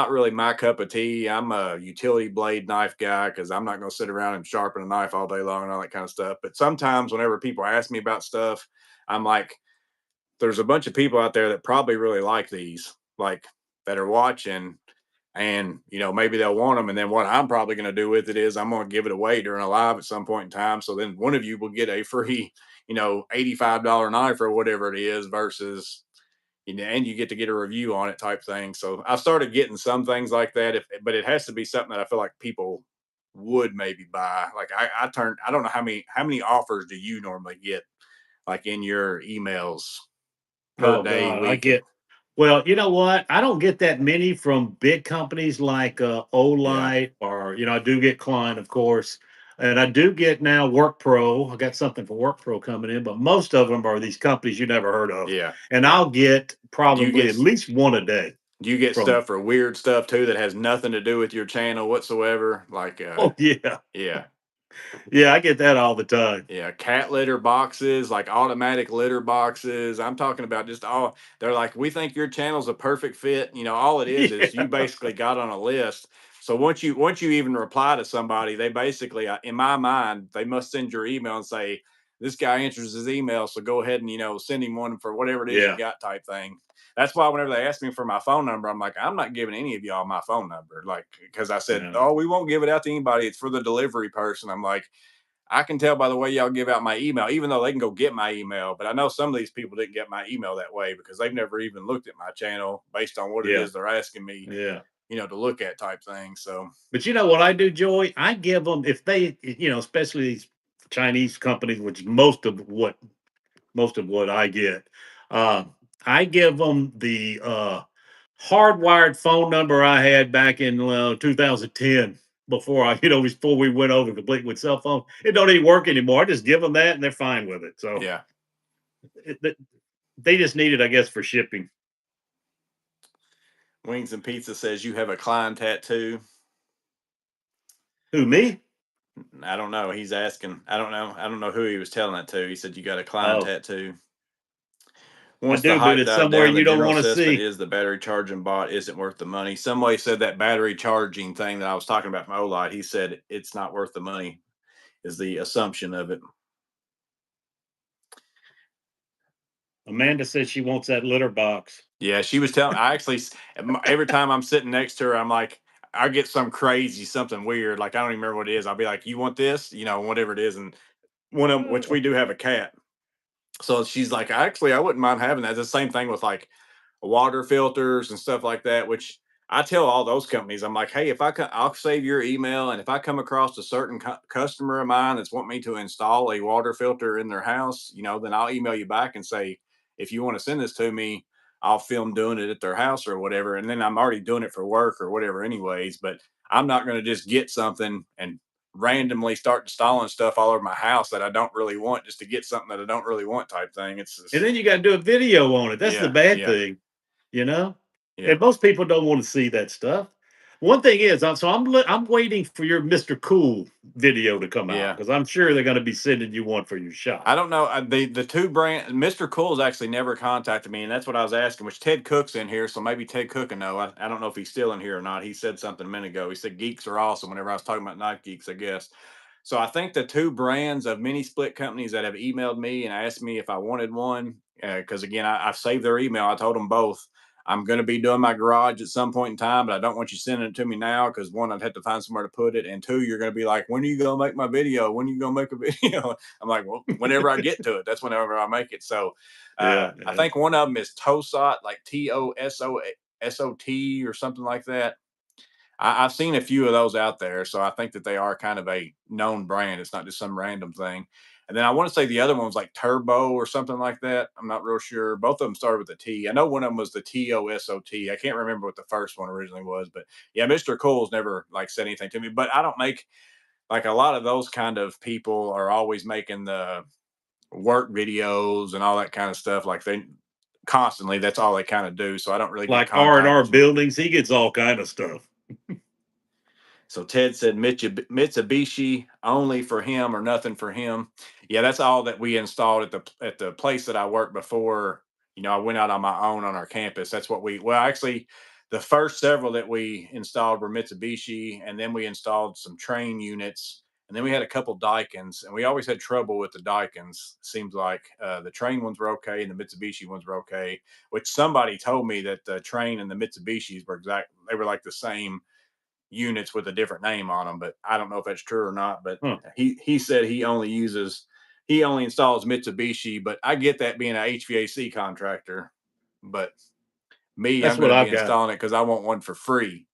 really my cup of tea. I'm a utility blade knife guy because I'm not going to sit around and sharpen a knife all day long and all that kind of stuff. But sometimes whenever people ask me about stuff, I'm like, there's a bunch of people out there that probably really like these, like that are watching, and maybe they'll want them. And then what I'm probably going to do with it is I'm going to give it away during a live at some point in time. So then one of you will get a free, $85 knife or whatever it is versus, and you get a review on it, type thing. So I started getting some things like that, but it has to be something that I feel like people would maybe buy. Like I don't know how many offers do you normally get, like in your emails per Oh day, God, I week? get. Well, you know what? I don't get that many from big companies like Yeah, Olight, or I do get Klein, of course, and I do get now Work Pro. I got something for Work Pro coming in, but most of them are these companies you never heard of, yeah, and yeah. I'll get Do you probably get at least one a day do you get from. stuff or weird stuff too that has nothing to do with your channel whatsoever? Like, Oh yeah, yeah, yeah, I get that all the time. yeah, cat litter boxes, like automatic litter boxes. I'm talking about just all. They're like, we think your channel's a perfect fit. All it is you Yeah, basically got on a list. So once you even reply to somebody, they basically, in my mind, they must send your email and say, this guy answers his email, so go ahead and send him one for whatever it is you yeah, got, type thing. That's why whenever they ask me for my phone number, I'm like, I'm not giving any of y'all my phone number, like, because I said, yeah, oh, we won't give it out to anybody. It's for the delivery person. I'm like, I can tell by the way y'all give out my email, even though they can go get my email. But I know some of these people didn't get my email that way because they've never even looked at my channel based on what it yeah, is they're asking me, yeah. to look at, type thing. So But you know what I do, Joy? I give them, if they, especially these Chinese companies, which most of what I get, uh, I give them the hardwired phone number I had back in 2010. Before we went over complete with cell phone, it don't even work anymore. I just give them that, and they're fine with it. So yeah, it, They just need it, I guess, for shipping. Wings and Pizza says you have a Klein tattoo. Who, me? I don't know. He's asking. I don't know. I don't know who he was telling that to. He said you got a Klein Oh, tattoo. I Once the do, but hype it's dies somewhere down, the you don't general want to assessment see. is the battery charging bot isn't worth the money. Somebody said that battery charging thing that I was talking about from Olight. He said it's not worth the money. Is the assumption of it? Amanda says she wants that litter box. Yeah, she was telling. I actually every time I'm sitting next to her, I'm like, I get some crazy, something weird. Like I don't even remember what it is. I'll be like, "You want this?" You know, whatever it is, and one of 'em, which we do have a cat. So she's like, actually, I wouldn't mind having that. It's the same thing with like water filters and stuff like that, which I tell all those companies, I'm like, hey, if I'll save your email, and if I come across a certain customer of mine that's want me to install a water filter in their house, you know, then I'll email you back and say, if you want to send this to me, I'll film doing it at their house or whatever. And then I'm already doing it for work or whatever, anyways. But I'm not going to just get something and randomly start installing stuff all over my house that I don't really want just to get something that I don't really want type thing. It's And just, then you got to do a video on it. That's the yeah, bad yeah, thing, you know? yeah, And most people don't want to see that stuff. One thing is, I'm waiting for your Mr. Cool video to come out yeah. because I'm sure they're going to be sending you one for your shop. I don't know. The two brand Mr. Cool's actually never contacted me, and that's what I was asking. Which Ted Cook's in here, so maybe Ted Cook will know. I don't know if he's still in here or not. He said something a minute ago. He said geeks are awesome. Whenever I was talking about Night Geeks, I guess. So I think the two brands of mini split companies that have emailed me and asked me if I wanted one, because again, I've saved their email. I told them both. I'm going to be doing my garage at some point in time, but I don't want you sending it to me now because one, I'd have to find somewhere to put it, and two, you're going to be like, when are you going to make my video? When are you going to make a video? I'm like, well, whenever I get to it, that's whenever I make it. So Yeah, I yeah. think one of them is Tosot, like TOSOT or something like that. I've seen a few of those out there, so I think that they are kind of a known brand. It's not just some random thing. And then I want to say the other one was like Turbo or something like that. I'm not real sure. Both of them started with a T. I know one of them was the TOSOT. I can't remember what the first one originally was, but yeah, Mr. Cool's never like said anything to me. But I don't make like a lot of those kind of people are always making the work videos and all that kind of stuff. Like they constantly, that's all they kind of do. So I don't really get Like R&R contacted. buildings, he gets all kind of stuff. So Ted said Mitsubishi only for him or nothing for him. Yeah, that's all that we installed at the place that I worked before. You know, I went out on my own on our campus. That's what we well actually the first several that we installed were Mitsubishi, and then we installed some train units, and then we had a couple Daikin's, and we always had trouble with the Daikin's. Seems like the train ones were okay and the Mitsubishi ones were okay. Which somebody told me that the train and the Mitsubishis were they were like the same units with a different name on them, but I don't know if that's true or not. But Huh. he said he only installs Mitsubishi, but I get that being an HVAC contractor. But me, That's I'm going what to be I've got. installing it because I want one for free.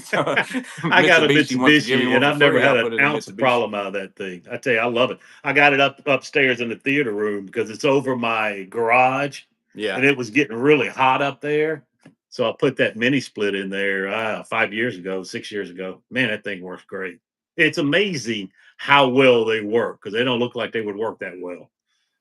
So I got a Mitsubishi wants to give me Mitsubishi, one and for I've never free. I'll had an put it in ounce of Mitsubishi. problem out of that thing. I tell you, I love it. I got it upstairs in the theater room because it's over my garage, Yeah, and it was getting really hot up there. So I put that mini split in there 5 years ago, 6 years ago. Man, that thing works great. It's amazing how well they work because they don't look like they would work that well,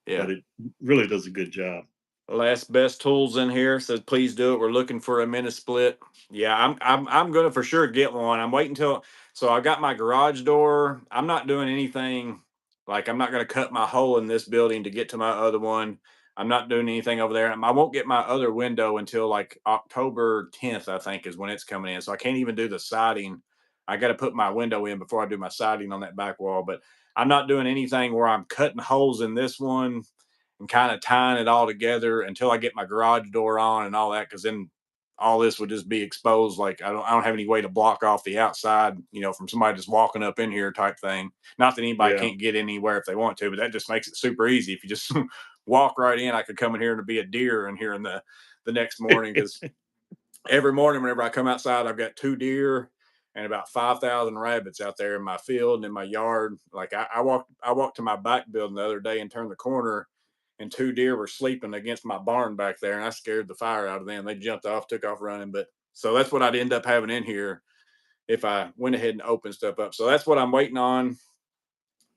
yeah. but it really does a good job. Last best tools in here says please do it. We're looking for a mini split. Yeah, I'm gonna for sure get one. I'm waiting till so I got my garage door. I'm not doing anything like I'm not gonna cut my hole in this building to get to my other one. I'm not doing anything over there. I won't get my other window until like October 10th, I think, is when it's coming in. So I can't even do the siding. I got to put my window in before I do my siding on that back wall. But I'm not doing anything where I'm cutting holes in this one and kind of tying it all together until I get my garage door on and all that. Cause then all this would just be exposed. Like I don't have any way to block off the outside, you know, from somebody just walking up in here type thing. Not that anybody Yeah. can't get anywhere if they want to, but that just makes it super easy. If you just walk right in, I could come in here and be a deer in here in the next morning. Cause every morning whenever I come outside, I've got two deer and about 5,000 rabbits out there in my field and in my yard. Like I walked to my back building the other day and turned the corner, and two deer were sleeping against my barn back there, and I scared the fire out of them. They jumped off, took off running. But so that's what I'd end up having in here if I went ahead and opened stuff up. So that's what I'm waiting on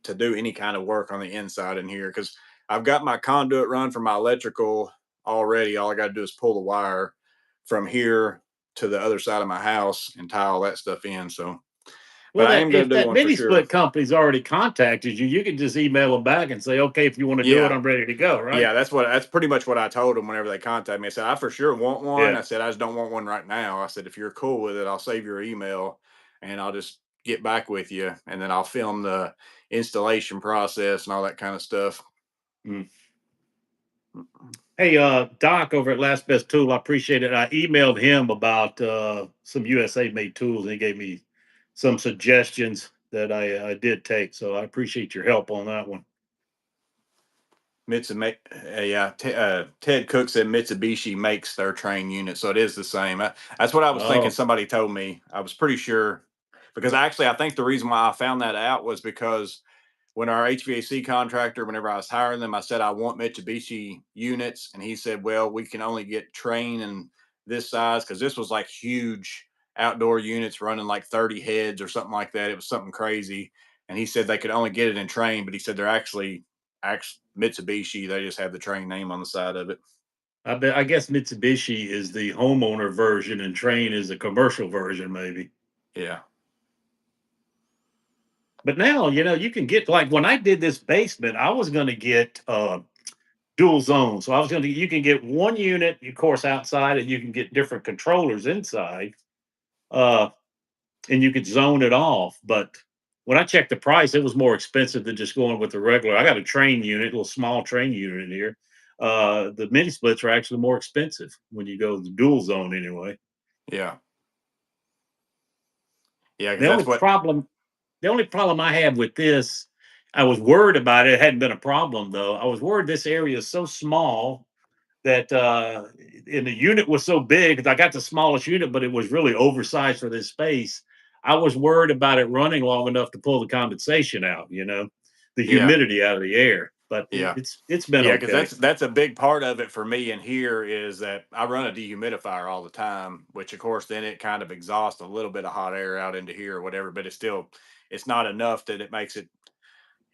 to do any kind of work on the inside in here because I've got my conduit run for my electrical already. All I got to do is pull the wire from here to the other side of my house and tie all that stuff in. So, but Well, I that am going if to do that one for mini sure. split company's already contacted you, you can just email them back and say, okay, if you want to do it, Yeah. I'm ready to go. Right? Yeah, that's pretty much what I told them whenever they contacted me. I said, I for sure want one. Yeah. I said, I just don't want one right now. I said, if you're cool with it, I'll save your email and I'll just get back with you. And then I'll film the installation process and all that kind of stuff. Mm. Hey, Doc over at Last Best Tool, I appreciate it. I emailed him about some USA made tools, and he gave me some suggestions that I did take. So I appreciate your help on that one. Mitsubishi, yeah, Ted Cook said Mitsubishi makes their train unit, so it is the same. That's what I was thinking. Oh, Somebody told me. I was pretty sure because actually, I think the reason why I found that out was because when our HVAC contractor, whenever I was hiring them, I said I want Mitsubishi units, and he said, "Well, we can only get train and this size because this was like huge outdoor units running like 30 heads or something like that. It was something crazy." And he said they could only get it in train, but he said they're actually Mitsubishi. They just have the train name on the side of it. I bet. I guess Mitsubishi is the homeowner version, and Train is the commercial version, maybe. Yeah, But now, you can get like when I did this basement, I was going to get dual zone. So I was going to, you can get one unit, of course, outside, and you can get different controllers inside. Uh, and you could zone it off. But when I checked the price, it was more expensive than just going with the regular. I got a train unit, a little small train unit in here. The mini splits are actually more expensive when you go the dual zone anyway. yeah, yeah. Because The only that's what. problem, the only problem I had with this, I was worried about it. It hadn't been a problem though. I was worried this area is so small that and the unit was so big because I got the smallest unit, but it was really oversized for this space. I was worried about it running long enough to pull the condensation out, the Yeah, humidity out of the air. But yeah. it's been Yeah, because okay. that's a big part of it for me in here is that I run a dehumidifier all the time, which of course then it kind of exhausts a little bit of hot air out into here or whatever, but it's not enough that it makes it.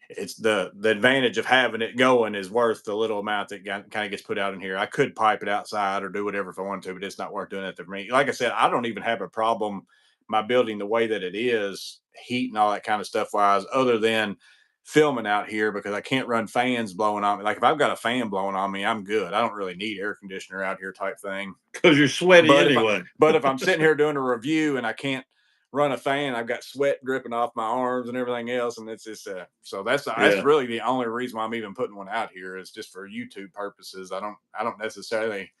It's the advantage of having it going is worth the little amount that kind of gets put out in here. I could pipe it outside or do whatever if I wanted to, but it's not worth doing it for me. Like I said, I don't even have a problem my building the way that it is, heat and all that kind of stuff wise, other than filming out here because I can't run fans blowing on me. Like if I've got a fan blowing on me, I'm good. I don't really need air conditioner out here type thing. Because you're sweaty But anyway. if I'm sitting here doing a review and I can't run a fan, I've got sweat dripping off my arms and everything else, and it's just so that's Yeah. really the only reason why I'm even putting one out here is just for YouTube purposes. I don't necessarily.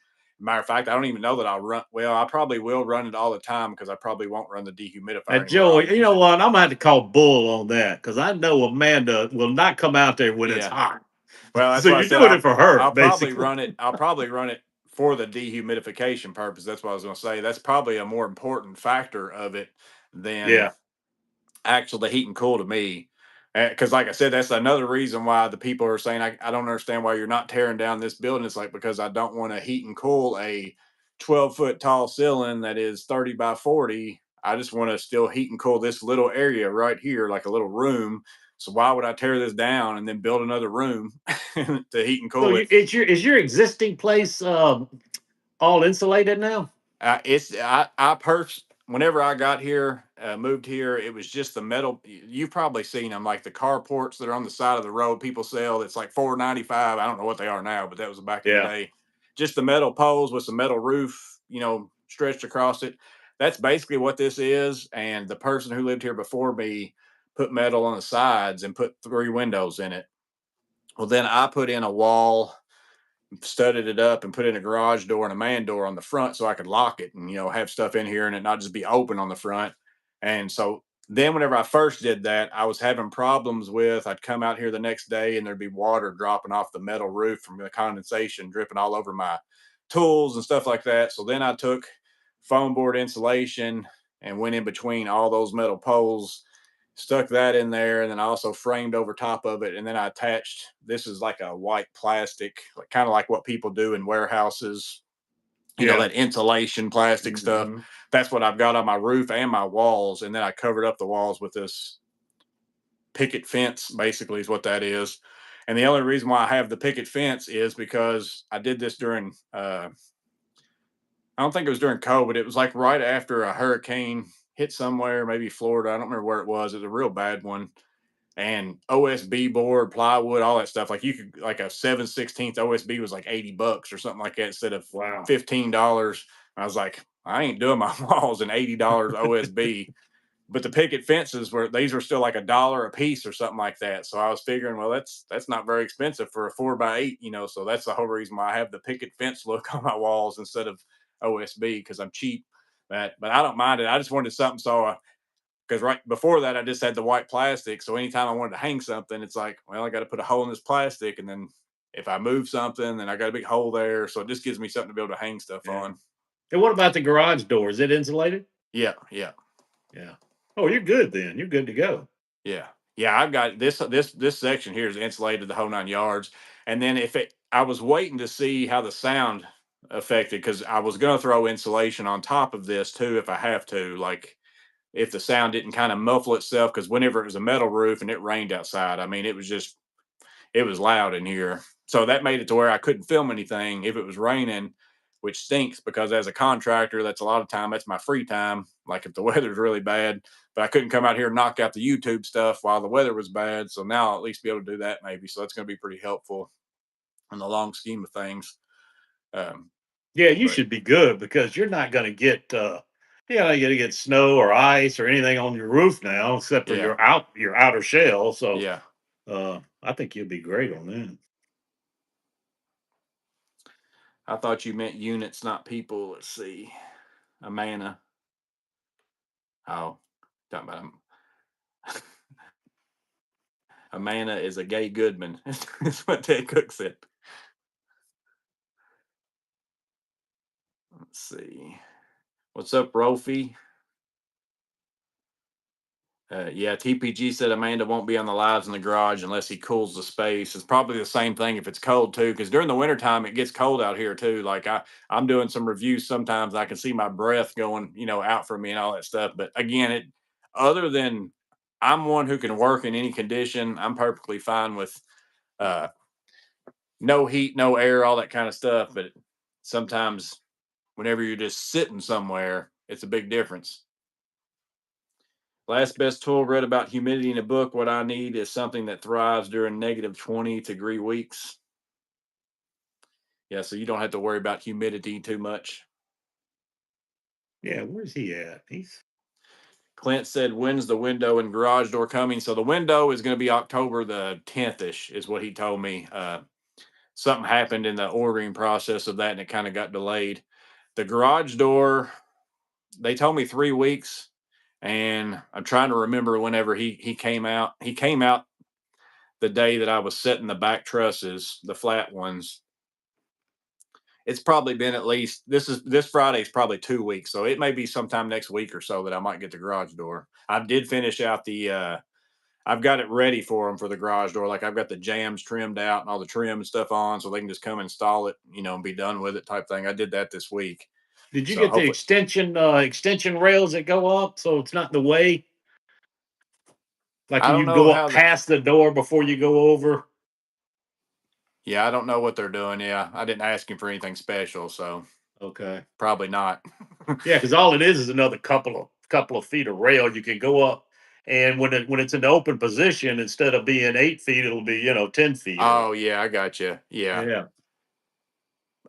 Matter of fact, I don't even know that I'll run. Well, I probably will run it all the time because I probably won't run the dehumidifier anywhere. Joe, I'll you use know it. what? I'm gonna have to call bull on that because I know Amanda will not come out there when it's Yeah. hot. Well, that's So why I you're said doing it for her, I'll probably basically. run it. I'll probably run it for the dehumidification purpose. That's what I was going to say. That's probably a more important factor of it than Yeah. actual the heat and cool to me. Because, like I said, that's another reason why the people are saying, I don't understand why you're not tearing down this building. It's like, because I don't want to heat and cool a 12-foot tall ceiling that is 30 by 40. I just want to still heat and cool this little area right here, like a little room. So, why would I tear this down and then build another room to heat and So cool it? is your existing place all insulated now? It's whenever I got here, moved here, it was just the metal. You've probably seen them, like the carports that are on the side of the road. People sell. It's like 4.95. I don't know what they are now, but that was back in the Yeah. day. Just the metal poles with some metal roof, stretched across it. That's basically what this is. And the person who lived here before me put metal on the sides and put 3 windows in it. Well, then I put in a wall, studded it up and put in a garage door and a man door on the front so I could lock it and have stuff in here and it not just be open on the front. And so then whenever I first did that, I was having problems with I'd come out here the next day and there'd be water dropping off the metal roof from the condensation dripping all over my tools and stuff like that. So then I took foam board insulation and went in between all those metal poles, stuck that in there, and then I also framed over top of it. And then I attached this is like a white plastic, like kind of like what people do in warehouses, Yeah. that insulation plastic stuff. Mhm. That's what I've got on my roof and my walls. And then I covered up the walls with this picket fence, basically, is what that is. And the only reason why I have the picket fence is because I did this during I don't think it was during COVID. It was like right after a hurricane hit somewhere, maybe Florida. I don't remember where it was. It was a real bad one. And OSB board, plywood, all that stuff. Like you could like a 7/16 OSB was like $80 or something like that instead of Wow. $15. I was like, I ain't doing my walls and $80 OSB. But the picket fences were these were still like $1 a piece or something like that. So I was figuring, well, that's not very expensive for a 4x8, So that's the whole reason why I have the picket fence look on my walls instead of OSB because I'm cheap. But I don't mind it. I just wanted something so because right before that I just had the white plastic. So anytime I wanted to hang something, it's like, well, I got to put a hole in this plastic, and then if I move something, then I got a big hole there. So it just gives me something to be able to hang stuff Yeah. on. And what about the garage door? Is it insulated? Yeah, yeah. Yeah. Oh, you're good then. You're good to go. Yeah. Yeah, I've got this section here is insulated the whole 9 yards. And then if it I was waiting to see how the sound affected because I was gonna throw insulation on top of this too if I have to, like if the sound didn't kind of muffle itself, because whenever it was a metal roof and it rained outside, I mean it was loud in here. So that made it to where I couldn't film anything if it was raining, which stinks because as a contractor, that's a lot of time. That's my free time. Like if the weather's really bad, but I couldn't come out here and knock out the YouTube stuff while the weather was bad. So now I'll at least be able to do that maybe. So that's going to be pretty helpful in the long scheme of things. Um, Yeah, you but should be good because you're not going to get, you're going to get snow or ice or anything on your roof now, except for yeah, your outer shell. So, yeah. I think you'll be great on that. I thought you meant units, not people. Let's see. Amana. Oh, talking about Amana is a gay Goodman. That's what Ted Cook said. Let's see. What's up, Rofi? Yeah, TPG said Amanda won't be on the lives in the garage unless he cools the space. It's probably the same thing if it's cold too, because during the wintertime it gets cold out here too. Like I'm doing some reviews sometimes, I can see my breath going, out from me and all that stuff. But again, it other than I'm one who can work in any condition, I'm perfectly fine with uh, no heat, no air, all that kind of stuff. But sometimes whenever you're just sitting somewhere, it's a big difference. Last best tool read about humidity in a book. What I need is something that thrives during negative 20-degree weeks. Yeah, so you don't have to worry about humidity too much. Yeah, where's he at? He's Clint said, when's the window and garage door coming? So the window is going to be October the 10th ish, is what he told me. Something happened in the ordering process of that and it kind of got delayed. The garage door, they told me 3 weeks. And I'm trying to remember whenever he came out. He came out the day that I was setting the back trusses, the flat ones. It's probably been at least this Friday's probably 2 weeks, so it may be sometime next week or so that I might get the garage door. I did finish out the I've got it ready for them for the garage door. Like I've got the jams trimmed out and all the trim and stuff on, so they can just come install it, and be done with it type thing. I did that this week, Did you so get the hopefully. extension rails that go up so it's not in the way? Like I can don't you know go up how the past the door before you go over? Yeah, I don't know what they're doing. Yeah, I didn't ask him for anything special, so Okay. probably not. Yeah, because all it is another couple of feet of rail you can go up, and when it's in the open position, instead of being 8 feet, it'll be 10 feet or Oh yeah, I got you. Yeah, yeah,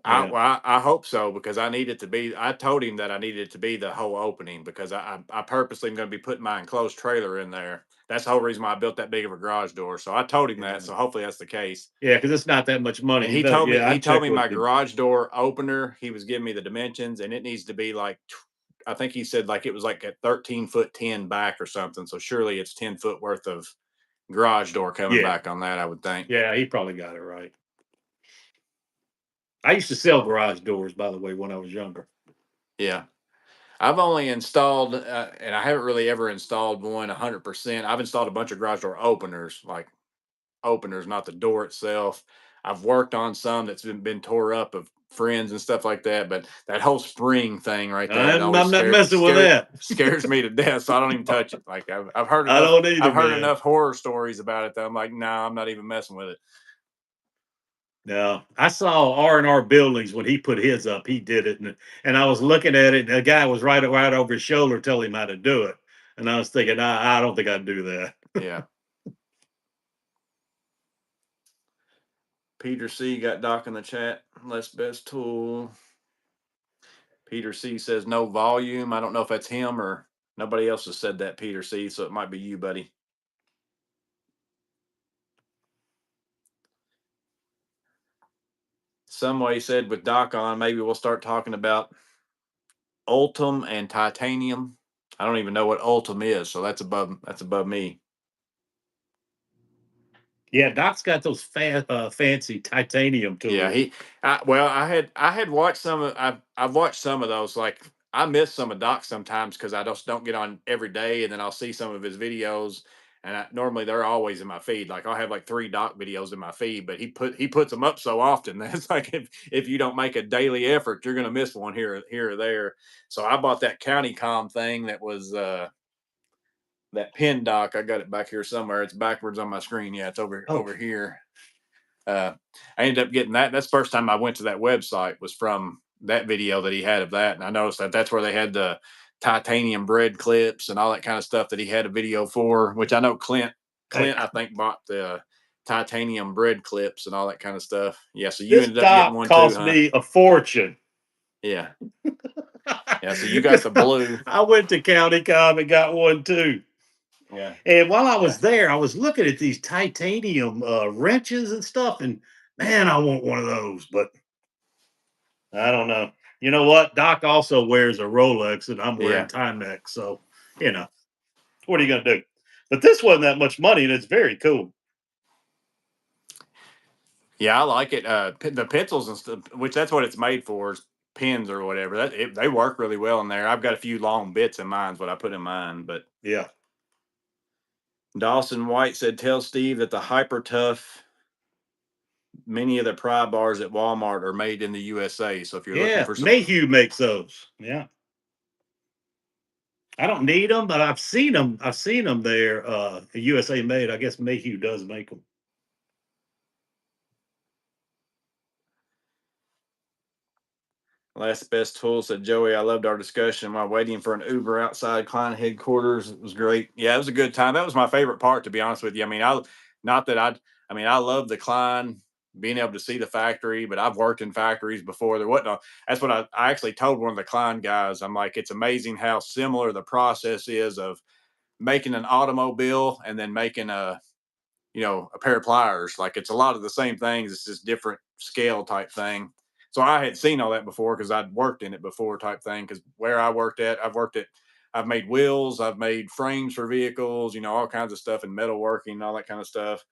I yeah, well, I hope so because I need it to be. I told him that I needed it to be the whole opening because I purposely am going to be putting my enclosed trailer in there. That's the whole reason why I built that big of a garage door. So I told him that. yeah, So hopefully that's the case. yeah. Because it's not that much money. And You better, yeah. he I'd told check me with my the garage door opener. He was giving me the dimensions, and it needs to be like I think he said like it was like at 13 foot 10 back or something. So surely it's 10 foot worth of garage door coming yeah, back on that. I would think. yeah. He probably got it right. I used to sell garage doors, by the way, when I was younger. Yeah. I've only installed, and I haven't really ever installed one 100%. I've installed a bunch of garage door openers, like openers, not the door itself. I've worked on some that's been tore up of friends and stuff like that. But that whole spring thing right there, that I'm always not messing with that. scares me to death. So I don't even touch it. Like I don't either, I've heard man. enough horror stories about it that I'm like, no, nah, I'm not even messing with it. No, I saw R&R Buildings when he put his up. He did it, and I was looking at it, and a guy was right over his shoulder telling him how to do it, and I was thinking, I don't think I'd do that. Yeah. Peter C got Doc in the chat. Less best tool. Peter C says no volume. I don't know if that's him or nobody else has said that, Peter C. So it might be you, buddy. Some way said with Doc on, maybe we'll start talking about Ultim and titanium. I don't even know what Ultim is, so that's above me. Yeah, Doc's got those fancy titanium Yeah, tools. well, I had watched some of I've watched some of those. Like I miss some of Doc sometimes because I just don't get on every day, and then I'll see some of his videos, and normally they're always in my feed. Like I'll have like 3 Doc videos in my feed, but he puts them up so often that's like if you don't make a daily effort, you're gonna miss one here or there. So I bought that County Com thing that was that pin Doc. I got it back here somewhere. It's backwards on my screen. Yeah, it's Oh, over here. uh, I ended up getting that. That's the first time I went to that website was from that video that he had of that, and I noticed that that's where they had the titanium bread clips and all that kind of stuff that he had a video for. Which I know hey, Clint I think bought the titanium bread clips and all that kind of stuff. Yeah, so you this ended up getting Doc one too, cost huh? me a fortune. Yeah, yeah. So you got Because the blue. I went to County Com and got one too. Yeah, And while I yeah, was there, I was looking at these titanium wrenches and stuff, and man, I want one of those, but I don't know. You know what? Doc also wears a Rolex, and I'm wearing yeah. Timex, so you know what are you gonna do? But this wasn't that much money, and it's very cool. Yeah, I like it. The pencils and stuff, which that's what it's made for, is pins or whatever. They work really well in there. I've got a few long bits in mine, is what I put in mine. But Yeah, Dawson White said, "Tell Steve that the Hyper Tough, many of the pry bars at Walmart are made in the USA. So if you're looking yeah. for some, Mayhew makes those. Yeah, I don't need them, but I've seen them. I've seen them there. USA made. I guess Mayhew does make them. last best tool," said Joey, "I loved our discussion while waiting for an Uber outside Klein headquarters. It was great. Yeah, it was a good time. That was my favorite part, to be honest with you. I mean, not that I mean, I love the Klein, being able to see the factory, but I've worked in factories before. There wasn't. That's what I actually told one of the Klein guys. I'm like, it's amazing how similar the process is of making an automobile and then making a pair of pliers. Like it's a lot of the same things. It's just different scale type thing. So I had seen all that before because I'd worked in it before type thing. Because where I worked at, I've made wheels, I've made frames for vehicles, all kinds of stuff and metalworking, all that kind of stuff.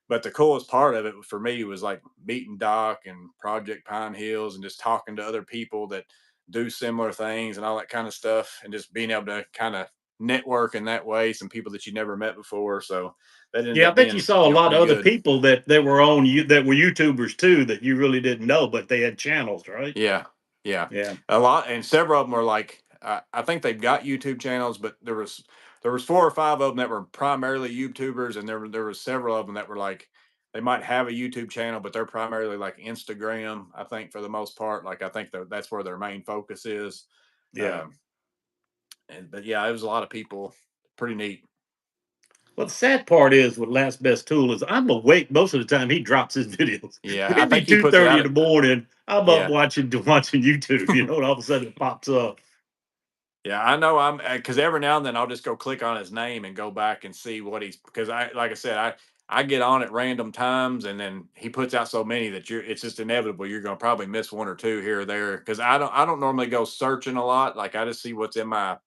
But the coolest part of it for me was like meeting Doc and Project Pine Hills and just talking to other people that do similar things and all that kind of stuff, and just being able to kind of network in that way, some people that you never met before. So that ended Yeah, I up bet you being saw a lot of pretty other good. people that were on you that were YouTubers too that you really didn't know, but they had channels, right? Yeah, yeah, Yeah, a lot, and several of them were like, I think they've got YouTube channels, but there was 4 or 5 of them that were primarily YouTubers, and there was several of them that were like they might have a YouTube channel, but they're primarily like Instagram. I think for the most part, like I think that's where their main focus is. yeah. Um, but yeah, it was a lot of people. Pretty neat. Well, the sad part is with Last Best Tool is I'm awake most of the time he drops his videos. Yeah, I Maybe think he two puts it thirty out in the at morning. I'm up yeah. watching YouTube, and all of a sudden it pops up. Yeah, I know I'm because every now and then I'll just go click on his name and go back and see what he's because like I said I get on at random times and then he puts out so many that it's just inevitable you're gonna probably miss one or two here or there because I don't normally go searching a lot, like I just see what's in my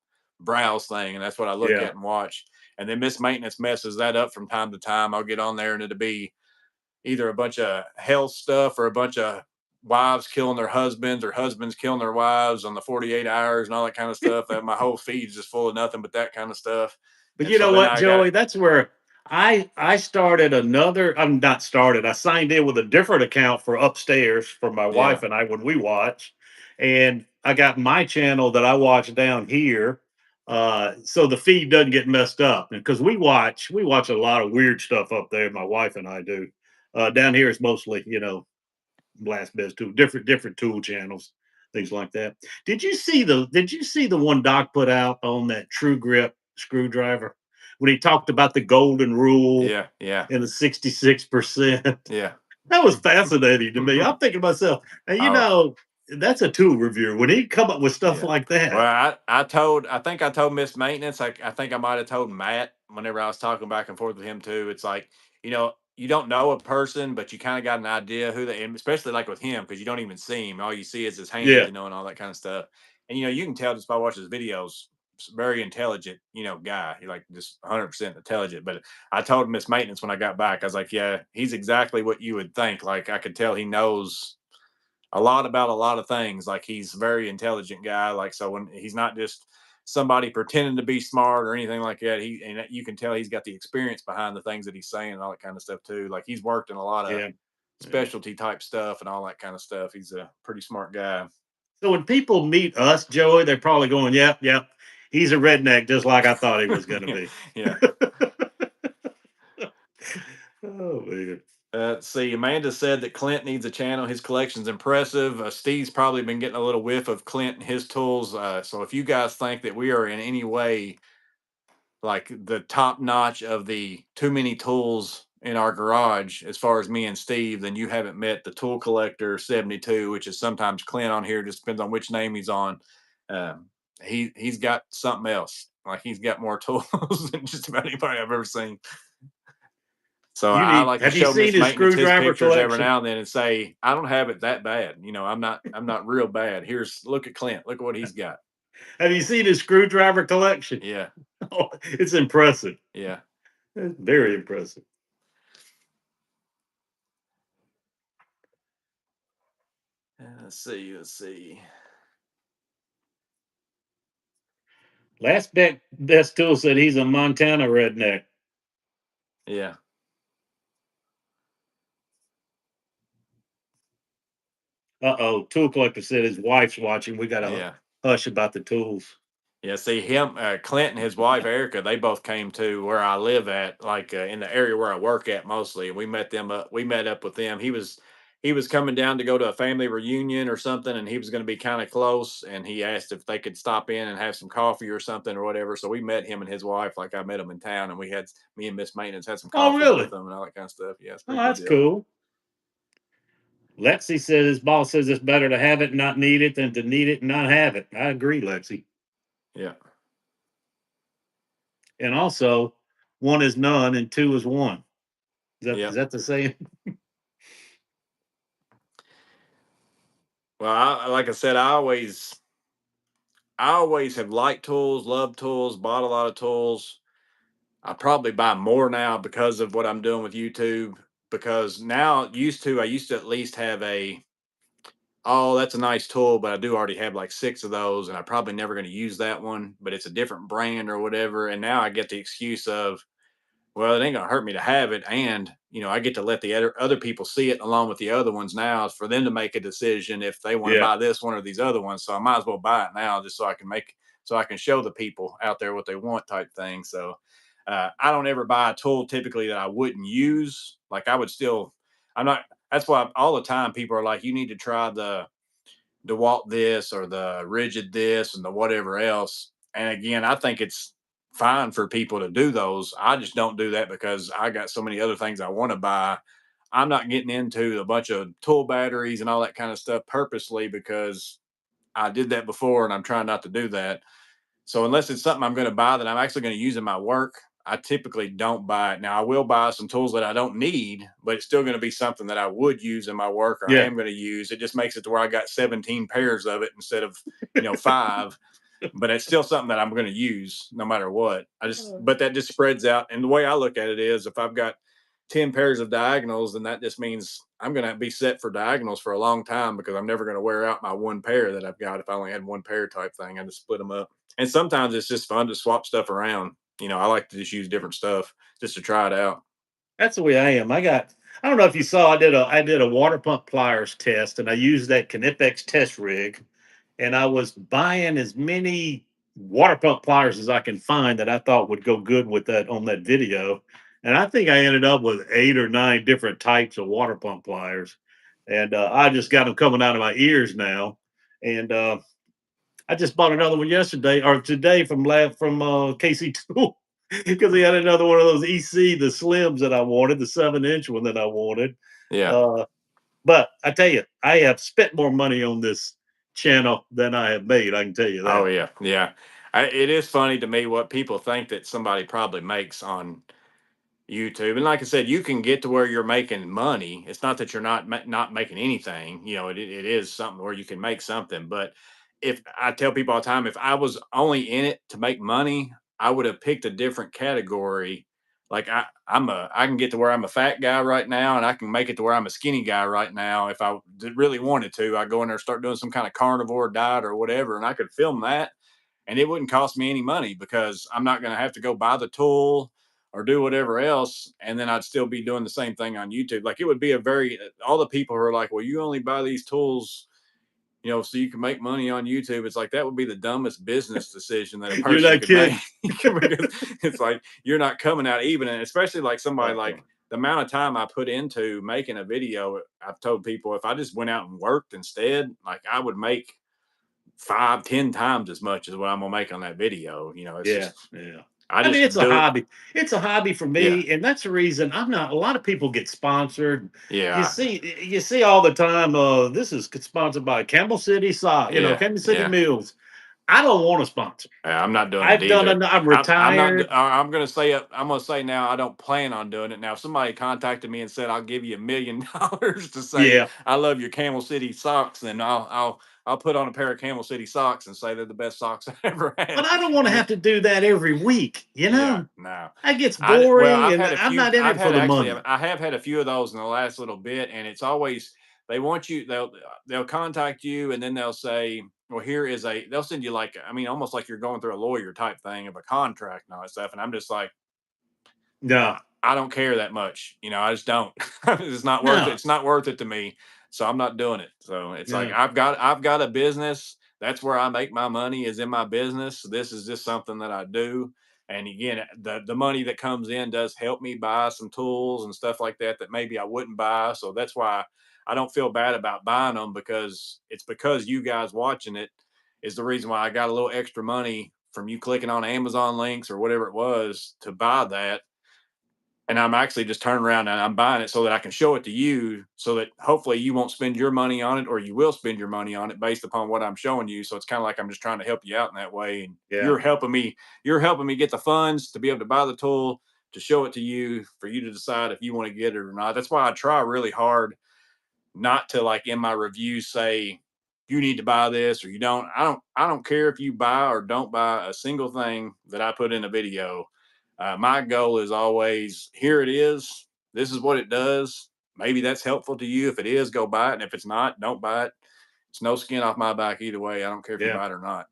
browse thing and that's what I look Yeah, at and watch, and then Miss Maintenance messes that up from time to time. I'll get on there and it'll be either a bunch of health stuff or a bunch of wives killing their husbands or husbands killing their wives on the 48 hours and all that kind of stuff. That my whole feed's just full of nothing but that kind of stuff. but And you so know then what, I got Joey? it. That's where I started another. I'm not started. I signed in with a different account for upstairs for my Yeah, wife and I when we watch, and I got my channel that I watch down here, so the feed doesn't get messed up. Because we watch a lot of weird stuff up there. My wife and I do. Down here it's mostly blast biz tool, different tool channels, things like that. Did you see the one Doc put out on that True Grip screwdriver when he talked about the golden rule yeah, yeah, and the 66%? yeah. That was fascinating to me. I'm thinking to myself, and I that's a tool reviewer. When he come up with stuff Yeah. like Well, that. I think I told Miss Maintenance. I think I might have told Matt whenever I was talking back and forth with him too. It's like, you don't know a person, but you kind of got an idea who they, and especially like with him, because you don't even see him. All you see is his hands, Yeah. and all that kind of stuff. And, you can tell just by watching his videos, very intelligent, guy. He like just 100% intelligent. But I told Miss Maintenance when I got back, I was like, yeah, he's exactly what you would think. Like I could tell he knows a lot about a lot of things. Like he's a very intelligent guy. Like so when he's not just somebody pretending to be smart or anything like that. You can tell he's got the experience behind the things that he's saying and all that kind of stuff too. Like he's worked in a lot of Yeah. Yeah. specialty type stuff and all that kind of stuff. He's a pretty smart guy. So when people meet us, Joey, they're probably going, "Yep, yep, he's a redneck, just like I thought he was going to Yeah, be." yeah. Oh man. See, Amanda said that Clint needs a channel. His collection's impressive. Steve's probably been getting a little whiff of Clint and his tools. So if you guys think that we are in any way like the top notch of the too many tools in our garage as far as me and Steve, then you haven't met the tool collector 72, which is sometimes Clint on here, just depends on which name he's on. Um, he's got something else. Like he's got more tools than just about anybody I've ever seen. So I like to Have you show seen Miss his Maintenance his screwdriver pictures every collection? now and then and say, I don't have it that bad. I'm not real bad. Here's look at Clint. Look at what he's got. Have you seen his screwdriver collection? Yeah. Oh, it's impressive. Yeah. It's very impressive. Let's see. Last best tool said he's a Montana redneck. Yeah. Uh-oh. Tool collector said his wife's watching. We gotta Yeah. hush about the tools. Yeah, see him, Clint and his wife Erica. They both came to where I live at, like in the area where I work at mostly. And we met them up. We met up with them. He was coming down to go to a family reunion or something, and he was going to be kind of close. And he asked if they could stop in and have some coffee or something or whatever. So we met him and his wife, like I met him in town, and me and Miss Maintenance had some Oh, coffee with really? them and all that kind of stuff. Yeah, it's a Oh, pretty good that's deal. cool. Lexi says his boss says it's better to have it and not need it than to need it and not have it. I agree, Lexi. Yeah, And also, one is none and two is one. Is yeah. that the same? Well, like I said, I always have liked tools, loved tools, bought a lot of tools. I probably buy more now because of what I'm doing with YouTube. Because now, I used to at least have oh, that's a nice tool, but I do already have like six of those, and I'm probably never going to use that one, but it's a different brand or whatever. And now I get the excuse of, well, it ain't gonna hurt me to have it, and I get to let the other people see it along with the other ones now, for them to make a decision if they want to Yeah. buy this one or these other ones. So I might as well buy it now, just so I can show the people out there what they want, type thing. So I don't ever buy a tool typically that I wouldn't use. Like I would still, I'm not. That's why all the time people are like, you need to try the DeWalt this or the rigid this and the whatever else. And again, I think it's fine for people to do those. I just don't do that because I got so many other things I want to buy. I'm not getting into a bunch of tool batteries and all that kind of stuff purposely because I did that before and I'm trying not to do that. So unless it's something I'm going to buy that I'm actually going to use in my work, I typically don't buy it. Now I will buy some tools that I don't need, but it's still going to be something that I would use in my work or I Yeah. am going to use. It just makes it to where I got 17 pairs of it instead of, five. But it's still something that I'm going to use no matter what. But that just spreads out. And the way I look at it is if I've got 10 pairs of diagonals, then that just means I'm going to be set for diagonals for a long time because I'm never going to wear out my one pair that I've got. If I only had one pair type thing, I just split them up. And sometimes it's just fun to swap stuff around. I like to just use different stuff just to try it out. That's the way I am. I don't know if you saw I did a water pump pliers test and I used that Knipex test rig and I was buying as many water pump pliers as I can find that I thought would go good with that on that video. And I think I ended up with 8 or 9 different types of water pump pliers. And I just got them coming out of my ears now. And I just bought another one yesterday or today from KC Tool because he had another one of those EC, the slims that I wanted, the 7-inch one that I wanted. Yeah. Uh, but I tell you, I have spent more money on this channel than I have made. I can tell you Oh that. yeah. Yeah. It is funny to me what people think that somebody probably makes on YouTube. And like I said, you can get to where you're making money. It's not that you're not making anything. It is something where you can make something. But if I tell people all the time, if I was only in it to make money, I would have picked a different category. Like I can get to where I'm a fat guy right now, and I can make it to where I'm a skinny guy right now. If I really wanted to, I go in there and start doing some kind of carnivore diet or whatever, and I could film that and it wouldn't cost me any money because I'm not going to have to go buy the tool or do whatever else, and then I'd still be doing the same thing on YouTube. Like it would be a very all the people who are like, well, you only buy these tools, so you can make money on YouTube. It's like that would be the dumbest business decision that a You're person not could make kidding. because it's like you're not coming out even, and especially like somebody like the amount of time I put into making a video. I've told people if I just went out and worked instead, like I would make 5, 10 times as much as what I'm gonna make on that video. It's Yeah, just yeah. I I mean, just it's a do it. hobby. It's a hobby for Yeah, me, and that's the reason I'm not. A lot of people get sponsored. yeah, You see all the time. This is sponsored by Campbell City Sock. yeah, Campbell City yeah. Mills. I don't want a sponsor. I'm not doing it I've done. either. I'm I'm not. retired. I'm gonna say it. I'm gonna say now. I don't plan on doing it. Now, if somebody contacted me and said I'll give you $1 million to say Yeah, I love your Camel City socks, then I'll put on a pair of Camel City socks and say they're the best socks I ever but had. I don't want to And have to do that every week. yeah, no. That gets Well, boring, I've and had a I'm few. not in I've it for had the actually. money. I have had a few of those in the last little bit, and it's always they want you. They'll contact you, and then they'll say, "Well, here is a." They'll send you like I mean, almost like you're going through a lawyer type thing of a contract and all that stuff. And I'm just like, No, I don't care that much. I just don't. It's not worth it. no, It's not worth it to me. So I'm not doing it. So it's like no. I've got a business. That's where I make my money is in my business. This is just something that I do. And again, the money that comes in does help me buy some tools and stuff like that that maybe I wouldn't buy. So that's why I don't feel bad about buying them because you guys watching it is the reason why I got a little extra money from you clicking on Amazon links or whatever it was to buy that, and I'm actually just turning around and I'm buying it so that I can show it to you so that hopefully you won't spend your money on it or you will spend your money on it based upon what I'm showing you. So it's kind of like I'm just trying to help you out in that way. And Yeah, you're helping me get the funds to be able to buy the tool, to show it to you, for you to decide if you want to get it or not. That's why I try really hard not to like in my reviews say you need to buy this or you don't. I don't care if you buy or don't buy a single thing that I put in a video. My goal is always here it is. This is what it does. Maybe that's helpful to you. If it is, go buy it. And if it's not, don't buy it. It's no skin off my back either way. I don't care if you yeah. buy it or not.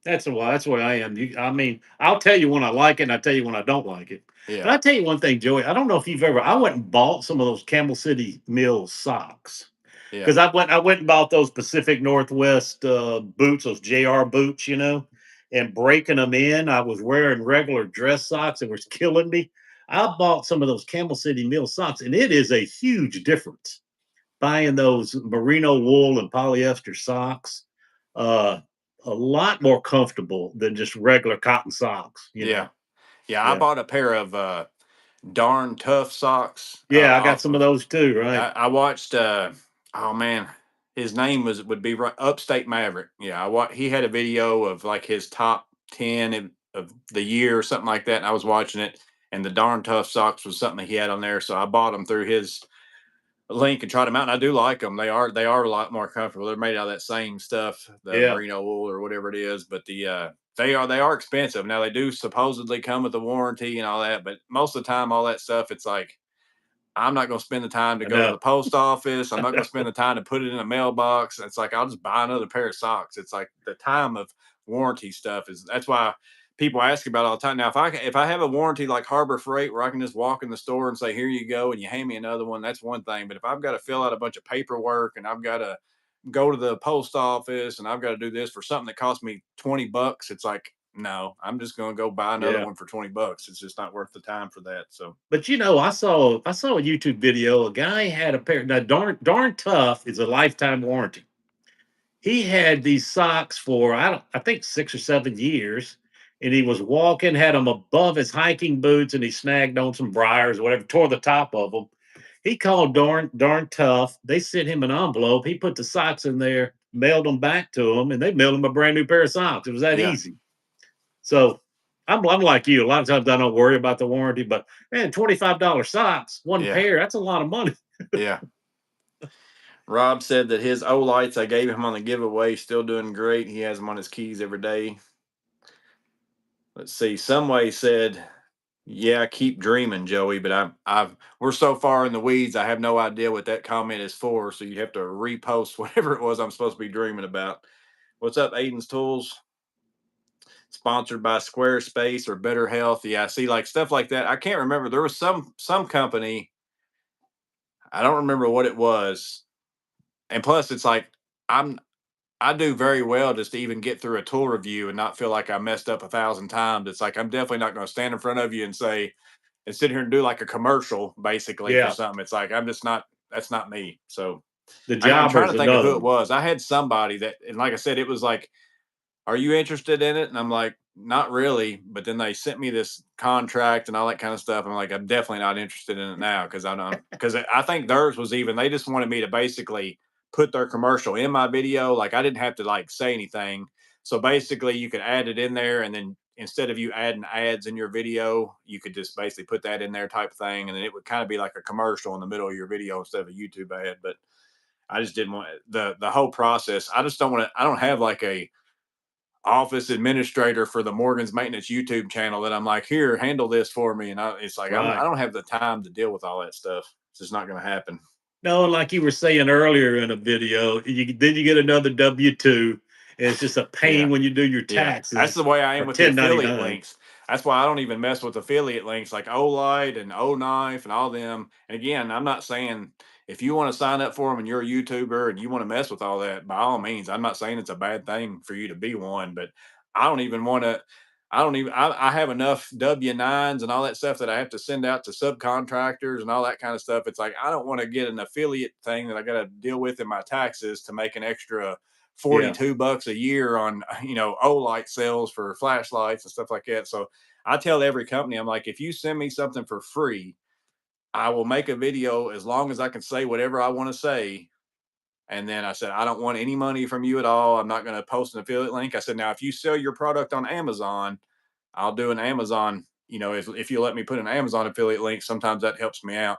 That's what I am. I mean, I'll tell you when I like it, and I tell you when I don't like it. But Yeah. I tell you one thing, Joey. I don't know if you've ever. I went and bought some of those Camel City Mills socks Yeah. because I went and bought those Pacific Northwest boots, those JR boots, and breaking them in. I was wearing regular dress socks. It was killing me. I bought some of those Camel City Mill socks, and it is a huge difference buying those merino wool and polyester socks. Uh, a lot more comfortable than just regular cotton socks. Yeah. Yeah. I Yeah. bought a pair of darn tough socks Yeah, I got off some of of those too, right? I watched. Oh man, his name would be right, Upstate Maverick. Yeah, he had a video of like his top 10 of the year or something like that. And I was watching it, and the darn tough socks was something that he had on there. So I bought them through his link and tried them out, and I do like them. They are a lot more comfortable. They're made out of that same stuff, the Yeah. merino wool or whatever it is. But they are expensive. Now they do supposedly come with a warranty and all that, but most of the time, all that stuff, it's like I'm not going to spend the time to I go to know. the post office. I'm not going to spend the time to put it in a mailbox. It's like I'll just buy another pair of socks. It's like the time of warranty stuff is that's why people ask about it all the time. Now, if I have a warranty like Harbor Freight, where I can just walk in the store and say, "Here you go," and you hand me another one, that's one thing. But if I've got to fill out a bunch of paperwork and I've got to go to the post office and I've got to do this for something that costs me $20, it's like, no, I'm just going to go buy another Yeah. one for $20. It's just not worth the time for that. So But you know, I saw a YouTube video. A guy had a pair. Now, darn tough is a lifetime warranty. He had these socks for I think 6 or 7 years, and he was walking, had them above his hiking boots, and he snagged on some briars or whatever, tore the top of them. He called darn tough. They sent him an envelope. He put the socks in there, mailed them back to him, and they mailed him a brand new pair of socks. It was that yeah, easy. So I'm like you. A lot of times I don't worry about the warranty, but man, $25 socks, one yeah, pair, that's a lot of money. yeah. Rob said that his O lights I gave him on the giveaway still doing great. He has them on his keys every day. Let's see. Someway said, "Yeah, keep dreaming, Joey." But we're so far in the weeds. I have no idea what that comment is for. So you have to repost whatever it was I'm supposed to be dreaming about. What's up, Aiden's Tools? Sponsored by Squarespace or Better Health. Yeah, I see like stuff like that. I can't remember. There was some company. I don't remember what it was. And plus, it's like I'm I do very well just to even get through a tool review and not feel like I messed up 1,000 times. It's like I'm definitely not going to stand in front of you and say and sit here and do like a commercial basically for Yeah. something. It's like I'm just not. That's not me. So The I'm trying jobber's to think of another who it one. was. I had somebody that, and like I said, it was like, "Are you interested in it?" And I'm like, "Not really." But then they sent me this contract and all that kind of stuff. I'm like, "I'm definitely not interested in it now," because I don't, because I think theirs was even, they just wanted me to basically put their commercial in my video. Like I didn't have to like say anything. So basically you could add it in there, and then instead of you adding ads in your video, you could just basically put that in there type thing. And then it would kind of be like a commercial in the middle of your video instead of a YouTube ad. But I just didn't want the whole process. I just don't want to, I don't have like a office administrator for the Morgan's Maintenance YouTube channel that I'm like, here, handle this for me. And it's like, I Right. don't have the time to deal with all that stuff. It's just not going to happen. No, like you were saying earlier in a video, then you get another W-2, and it's just a pain Yeah. when you do your Yeah. That's taxes the way I am or with the affiliate 1099. links. That's why I don't even mess with affiliate links like Olight and O Knife and all them. And again, I'm not saying if you want to sign up for them and you're a YouTuber and you want to mess with all that, by all means, I'm not saying it's a bad thing for you to be one, but I don't even want to. I don't even. I have enough W-9s and all that stuff that I have to send out to subcontractors and all that kind of stuff. It's like I don't want to get an affiliate thing that I got to deal with in my taxes to make an extra Yeah. $42 a year on, Olight sales for flashlights and stuff like that. So I tell every company, I'm like, if you send me something for free, I will make a video as long as I can say whatever I want to say. And then I said, I don't want any money from you at all. I'm not going to post an affiliate link. I said, now if you sell your product on Amazon, I'll do an Amazon. If you let me put an Amazon affiliate link, sometimes that helps me out.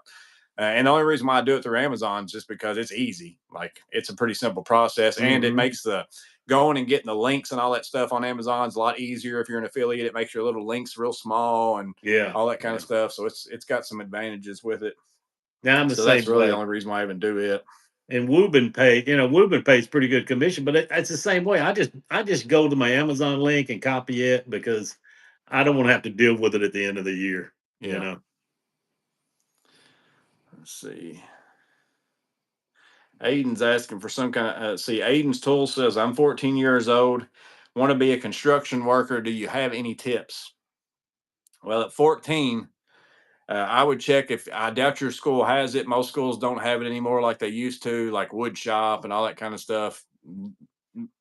And the only reason why I do it through Amazon is just because it's easy. Like it's a pretty simple process, and it Mhm. makes the going and getting the links and all that stuff on Amazon is a lot easier. If you're an affiliate, it makes your little links real small and Yeah. all that kind of Yeah. stuff. So it's got some advantages with it. Now I'm the So that's same really the way. only reason why I even do it. And Woobin pays pretty good commission, but it's the same way. I just go to my Amazon link and copy it because I don't want to have to deal with it at the end of the year. You Yeah. know. Let's see. Aiden's asking for some kind of. See, Aiden's tool says, "I'm 14 years old, want to be a construction worker. Do you have any tips?" Well, at 14, I would check if I doubt your school has it. Most schools don't have it anymore like they used to, like Woodshop and all that kind of stuff.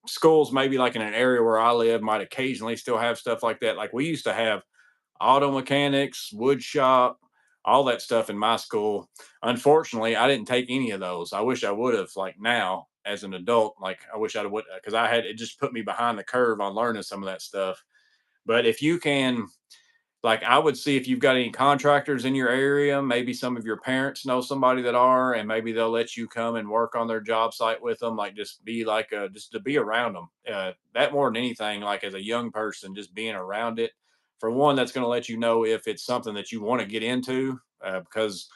Schools, maybe like in an area where I live, might occasionally still have stuff like that. Like we used to have auto mechanics, wood shop, all that stuff in my school. Unfortunately, I didn't take any of those. I wish I would have, like now as an adult, like I wish I would, because I had, it just put me behind the curve on learning some of that stuff. But if you can, like I would see if you've got any contractors in your area, maybe some of your parents know somebody that are, and maybe they'll let you come and work on their job site with them. Like just be like just to be around them. That more than anything, like as a young person, just being around it. For one, that's going to let you know if it's something that you want to get into, because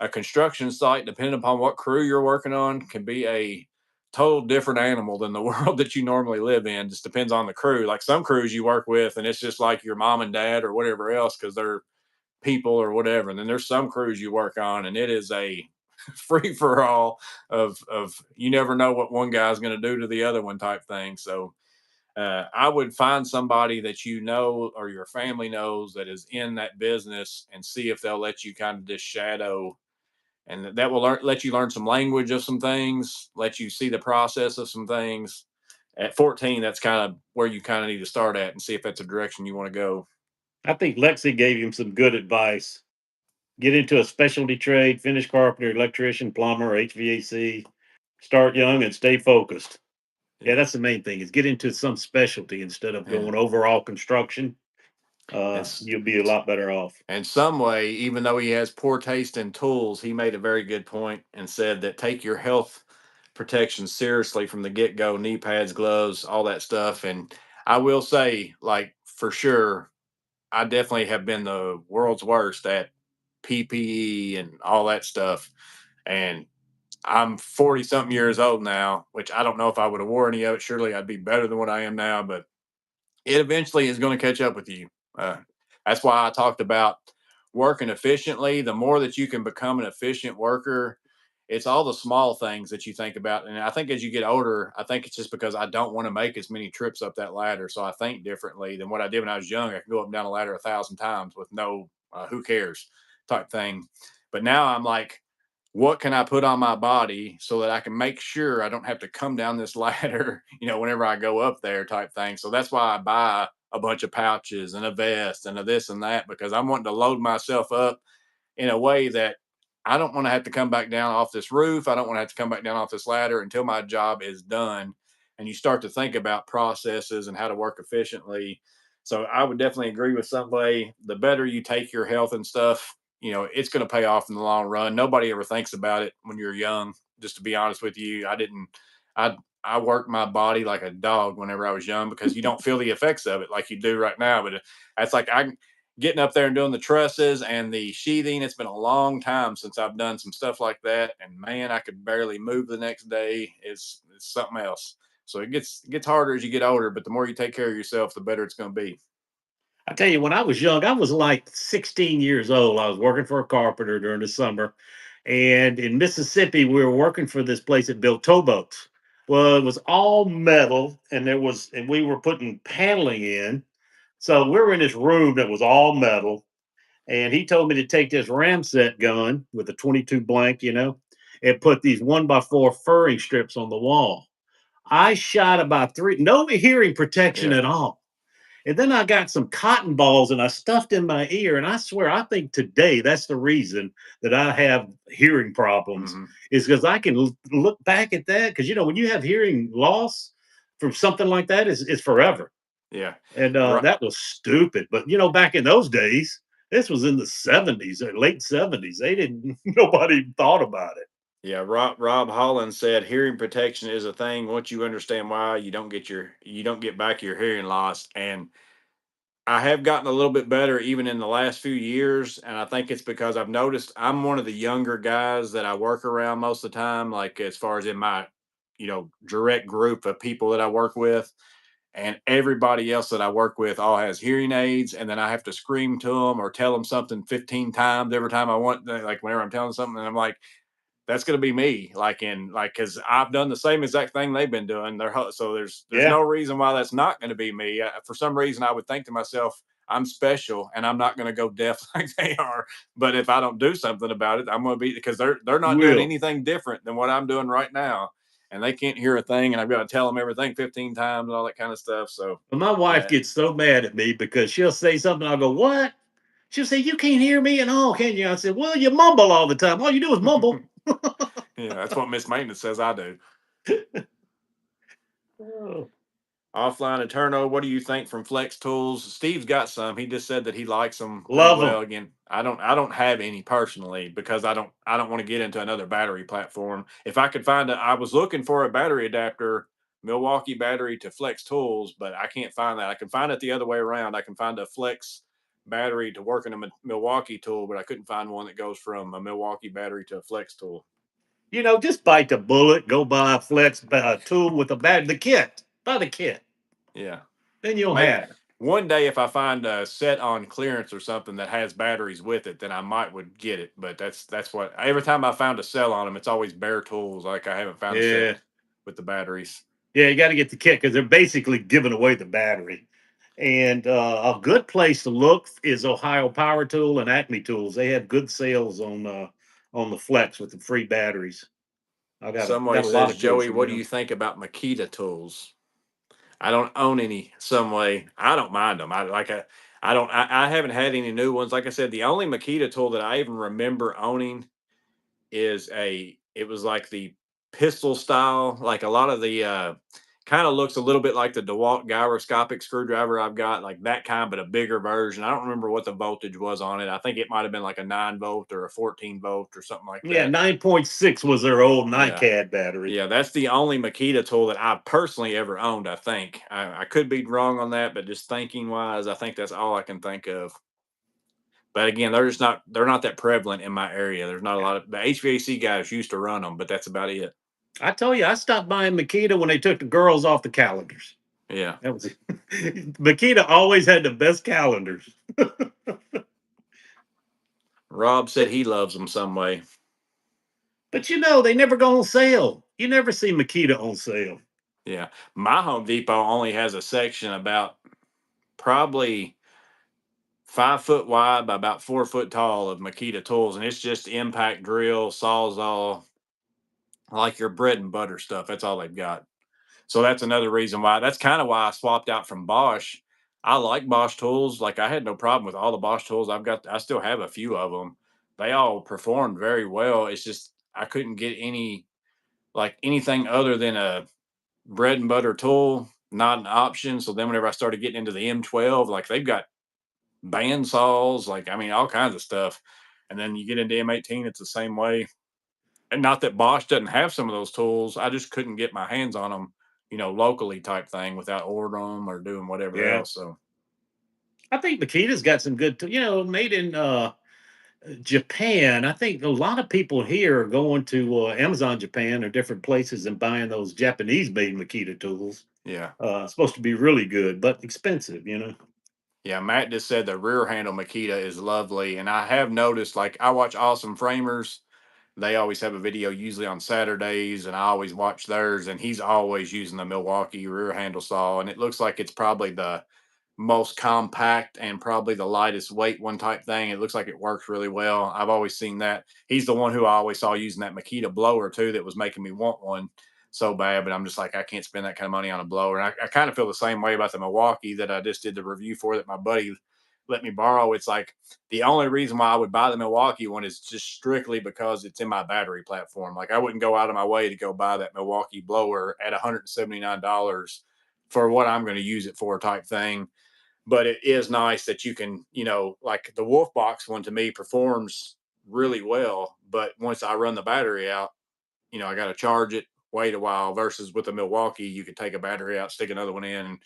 a construction site, depending upon what crew you're working on, can be a total different animal than the world that you normally live in. Just depends on the crew. Like some crews you work with, and it's just like your mom and dad or whatever else because they're people or whatever. And then there's some crews you work on, and it is a free for all of you never know what one guy's going to do to the other one type thing. So I would find somebody that you know or your family knows that is in that business and see if they'll let you kind of just shadow, and that will let you learn some language of some things, let you see the process of some things. At 14, that's kind of where you kind of need to start at and see if that's a direction you want to go. I think Lexi gave him some good advice. Get into a specialty trade, finish carpenter, electrician, plumber, HVAC. Start young and stay focused. Yeah, Yeah, that's the main thing is get into some specialty instead of and going overall construction. and You'll be a lot better off. and some way, even though he has poor taste in tools, he made a very good point and said that take your health protection seriously from the get go, knee pads, gloves, all that stuff. And I will say, like for sure, I definitely have been the world's worst at PPE and all that stuff. And I'm 40 something years old now, which I don't know if I would have wore any of it. Surely I'd be better than what I am now, but it eventually is going to catch up with you. Uh, that's why I talked about working efficiently. The more that you can become an efficient worker, it's all the small things that you think about. And I think as you get older, I think it's just because I don't want to make as many trips up that ladder. So I think differently than what I did when I was young. I could go up and down a ladder 1,000 times with no who cares type thing. But now I'm like, what can I put on my body so that I can make sure I don't have to come down this ladder, whenever I go up there type thing. So that's why I buy a bunch of pouches and a vest and a this and that because I'm wanting to load myself up in a way that I don't want to have to come back down off this roof. I don't want to have to come back down off this ladder until my job is done. And you start to think about processes and how to work efficiently. So I would definitely agree with somebody. The better you take your health and stuff, it's going to pay off in the long run. Nobody ever thinks about it when you're young. Just to be honest with you, I didn't. I I worked my body like a dog whenever I was young because you don't feel the effects of it like you do right now. But that's like I getting up there and doing the trusses and the sheathing. It's been a long time since I've done some stuff like that, and man, I could barely move the next day. It's something else. So it gets harder as you get older, but the more you take care of yourself, the better it's going to be. I tell you, when I was young, I was like 16 years old. I was working for a carpenter during the summer. And in Mississippi, we were working for this place that built towboats. Well, it was all metal, and we were putting paneling in. So we were in this room that was all metal. And he told me to take this Ramset gun with a 22 blank, and put these 1x4 furring strips on the wall. I shot about three, no hearing protection Yeah. at all. And then I got some cotton balls and I stuffed in my ear. And I swear, I think today that's the reason that I have hearing problems Hmm. is because I can look back at that. Because, when you have hearing loss from something like that, it's forever. Yeah. And Right. that was stupid. But, back in those days, this was in the 70s or late 70s. They didn't, nobody thought about it. Yeah, Rob Holland said hearing protection is a thing. Once you understand why, you don't get back your hearing loss. And I have gotten a little bit better even in the last few years, and I think it's because I've noticed I'm one of the younger guys that I work around most of the time, like as far as in my, direct group of people that I work with, and everybody else that I work with all has hearing aids, and then I have to scream to them or tell them something 15 times every time I want, like whenever I'm telling something, and I'm like, that's going to be me, because I've done the same exact thing they've been doing. So there's Yeah, no reason why that's not going to be me. For some reason, I would think to myself, I'm special and I'm not going to go deaf like they are. But if I don't do something about it, I'm going to be, because they're you not doing will. anything different than what I'm doing right now, and they can't hear a thing, and I've got to tell them everything 15 times and all that kind of stuff. So But my wife yeah. gets so mad at me because she'll say something. I'll go, "What?" She'll say, "You can't hear me at all, can you?" I said, "Well, you mumble all the time. All you do is mumble." Yeah, that's what Miss Maintenance says I do. Oh, Offline and turnover, what do you think from Flex Tools? Steve's got some. He just said that he likes them as love them. well. Again, I don't have any personally because I don't want to get into another battery platform. If I could find I was looking for a battery adapter, Milwaukee battery to Flex Tools, but I can't find that. I can find it the other way around. I can find a Flex battery to work in a Milwaukee tool, but I couldn't find one that goes from a Milwaukee battery to a Flex tool. Just bite the bullet, go buy a flex tool with a the kit. Buy the kit. Yeah. Then you'll Maybe have it. one day if I find a set on clearance or something that has batteries with it, then I might would get it. But that's what every time I found a sell on them, it's always bare tools. Like I haven't found a set Yeah. with the batteries. Yeah, you got to get the kit because they're basically giving away the battery. And a good place to look is Ohio Power Tool and Acme Tools. They have good sales on the Flex with the free batteries. Somebody Got a lot says, of tools Joey, from what do them. you think about Makita tools? I don't own any. Some way I don't mind them. I don't. I haven't had any new ones. Like I said, the only Makita tool that I even remember owning is it was like the pistol style, like a lot of the kind of looks a little bit like the DeWalt gyroscopic screwdriver I've got, like that kind, but a bigger version. I don't remember what the voltage was on it. I think it might have been like a 9 volt or a 14 volt or something like Yeah, that. 9.6 was their old Yeah. NiCad battery. Yeah, that's the only Makita tool that I personally ever owned, I think. I could be wrong on that, but just thinking wise, I think that's all I can think of. But again, they're not that prevalent in my area. There's not a lot of the HVAC guys used to run them, but that's about it. I tell you, I stopped buying Makita when they took the girls off the calendars. Yeah. That was it. Makita always had the best calendars. Rob said he loves them some way. But they never go on sale. You never see Makita on sale. Yeah. My Home Depot only has a section about probably 5 foot wide by about 4 foot tall of Makita tools, and it's just impact drill, sawzall, like your bread and butter stuff. That's all they've got. So that's another reason why. That's kind of why I swapped out from Bosch. I like Bosch tools. Like I had no problem with all the Bosch tools I've got. I still have a few of them. They all performed very well. It's just I couldn't get anything other than a bread and butter tool, not an option. So then whenever I started getting into the M12, like they've got band saws, like I mean all kinds of stuff. And then you get into M18, it's the same way. And not that Bosch doesn't have some of those tools. I just couldn't get my hands on them, locally type thing without ordering them or doing whatever Yeah. else. So I think Makita's got some good, made in Japan. I think a lot of people here are going to Amazon Japan or different places and buying those Japanese made Makita tools. yeah. Supposed to be really good, but expensive. Yeah, Matt just said the rear handle Makita is lovely. And I have noticed, like, I watch Awesome Framers. They always have a video, usually on Saturdays, and I always watch theirs. And he's always using the Milwaukee rear handle saw. And it looks like it's probably the most compact and probably the lightest weight one type thing. It looks like it works really well. I've always seen that. He's the one who I always saw using that Makita blower too, that was making me want one so bad. But I'm just like, I can't spend that kind of money on a blower. And I kind of feel the same way about the Milwaukee that I just did the review for that my buddy let me borrow. It's like the only reason why I would buy the Milwaukee one is just strictly because it's in my battery platform. Like I wouldn't go out of my way to go buy that Milwaukee blower at $179 for what I'm going to use it for type thing. But it is nice that you can, like the Wolf Box one to me performs really well. But once I run the battery out, I got to charge it, wait a while. Versus with the Milwaukee, you could take a battery out, stick another one in, and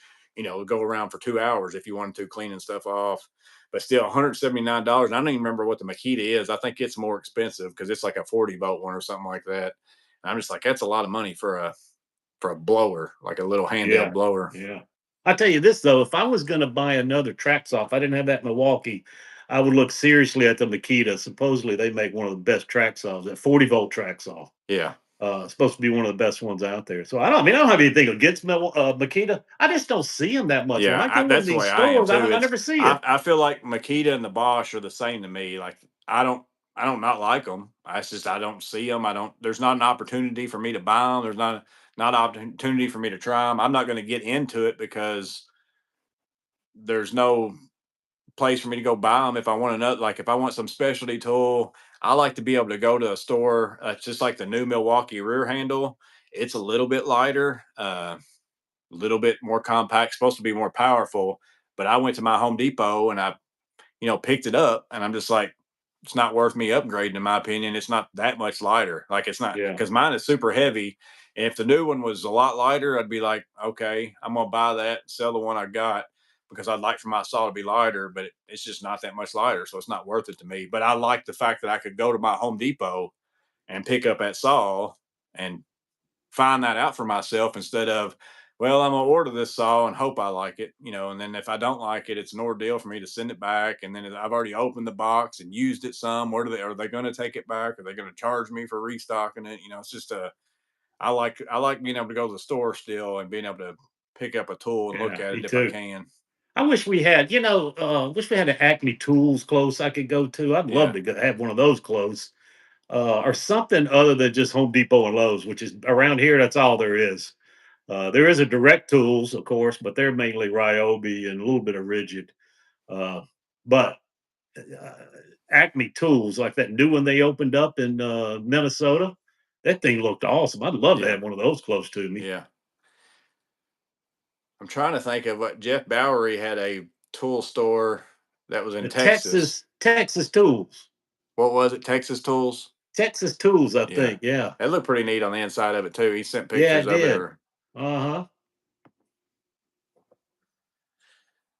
go around for 2 hours if you wanted to, cleaning stuff off. But still, $179. I don't even remember what the Makita is. I think it's more expensive because it's like a 40 volt one or something like that. And I'm just like, that's a lot of money for a blower, like a little handheld Yeah, blower. yeah. I tell you this though, if I was going to buy another track saw, if I didn't have that Milwaukee, I would look seriously at the Makita. Supposedly, they make one of the best track saws, that 40-volt track saw. Yeah. Supposed to be one of the best ones out there. So I mean, I don't have anything against Makita. I just don't see them that much. When Yeah, I go in that's the these way I am stores, too. I never see I feel like Makita and the Bosch are the same to me. Like I don't not like them. It's just I don't see them. I don't. There's not an opportunity for me to buy them. There's not an opportunity for me to try them. I'm not going to get into it because there's no place for me to go buy them. If I want another, like if I want some specialty tool, I like to be able to go to a store. Just like the new Milwaukee rear handle. It's a little bit lighter. Little bit more compact, supposed to be more powerful. But I went to my Home Depot and I, picked it up and I'm just like, it's not worth me upgrading, in my opinion. It's not that much lighter. Like it's not you. because mine is super heavy. And if the new one was a lot lighter, I'd be like, okay, I'm gonna buy that, sell the one I got because I'd like for my saw to be lighter, but it's just not that much lighter. So it's not worth it to me. But I like the fact that I could go to my Home Depot and pick up that saw and find that out for myself instead of, well, I'm gonna order this saw and hope I like it, and then if I don't like it, it's an ordeal for me to send it back. And then I've already opened the box and used it some. Where are they going to take it back? Are they going to charge me for restocking it? It's just I like being able to go to the store still and being able to pick up a tool and look Yeah, at me it if I too. can. I wish we had, wish we had an Acme Tools close I could go to. I'd love Yeah, to have one of those close, or something other than just Home Depot and Lowe's, which is around here. That's all there is. There is a Direct Tools, of course, but they're mainly Ryobi and a little bit of Rigid. Uh, but uh, Acme Tools, like that new one they opened up in Minnesota, that thing looked awesome. I'd love to yeah, have one of those close to me. yeah. I'm trying to think of what Jeff Bowery had a tool store that was in The Texas. Texas Tools, What was it? Texas Tools? Texas Tools, I Yeah. think. Yeah, It looked pretty neat on the inside of it too. He sent yeah, pictures it of it did. or Uh huh.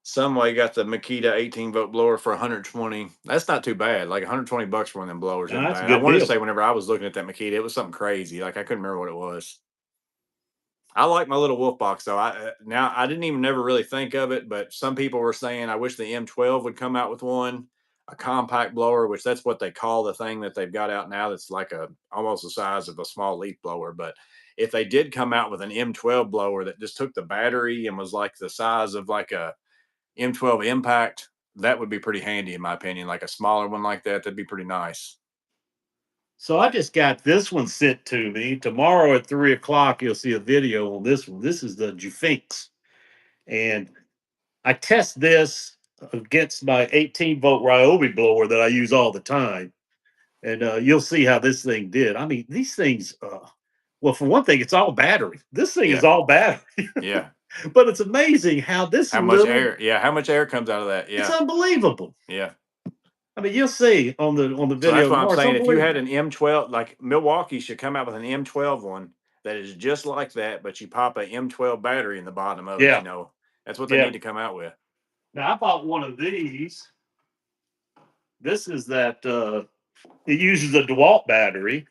some way got the Makita 18-volt blower for 120. That's not too bad. Like 120 bucks for one of them blowers Nah, isn't that's a bad. I good wanted to deal. say whenever I was looking at that Makita, it was something crazy. Like I couldn't remember what it was. I like my little wolf box though. Now I didn't even never really think of it, but some people were saying I wish the M12 would come out with one, a compact blower, which that's what they call the thing that they've got out now. That's like a almost the size of a small leaf blower. But if they did come out with an M12 blower that just took the battery and was like the size of like a M12 Impact, that would be pretty handy in my opinion. Like a smaller one like that, that'd be pretty nice. So I just got this one sent to me. Tomorrow at 3 o'clock, you'll see a video on this one. This is the Jufinx. And I test this against my 18-volt Ryobi blower that I use all the time. And you'll see how this thing did. I mean, these things, well, for one thing, it's all battery. This thing is Yeah. all battery. Yeah. But it's amazing how this How much little, air? Yeah. How much air comes out of that? it's Yeah. unbelievable. Yeah. I mean, you'll see on the So that's video why I'm tomorrow. It's saying if you had unbelievable. an M12, like Milwaukee should come out with an M12 one that is just like that, but you pop a M12 battery in the bottom of it. Yeah. That's what they Yeah. need to come out with. Now I bought one of these. This is that it uses a DeWalt battery,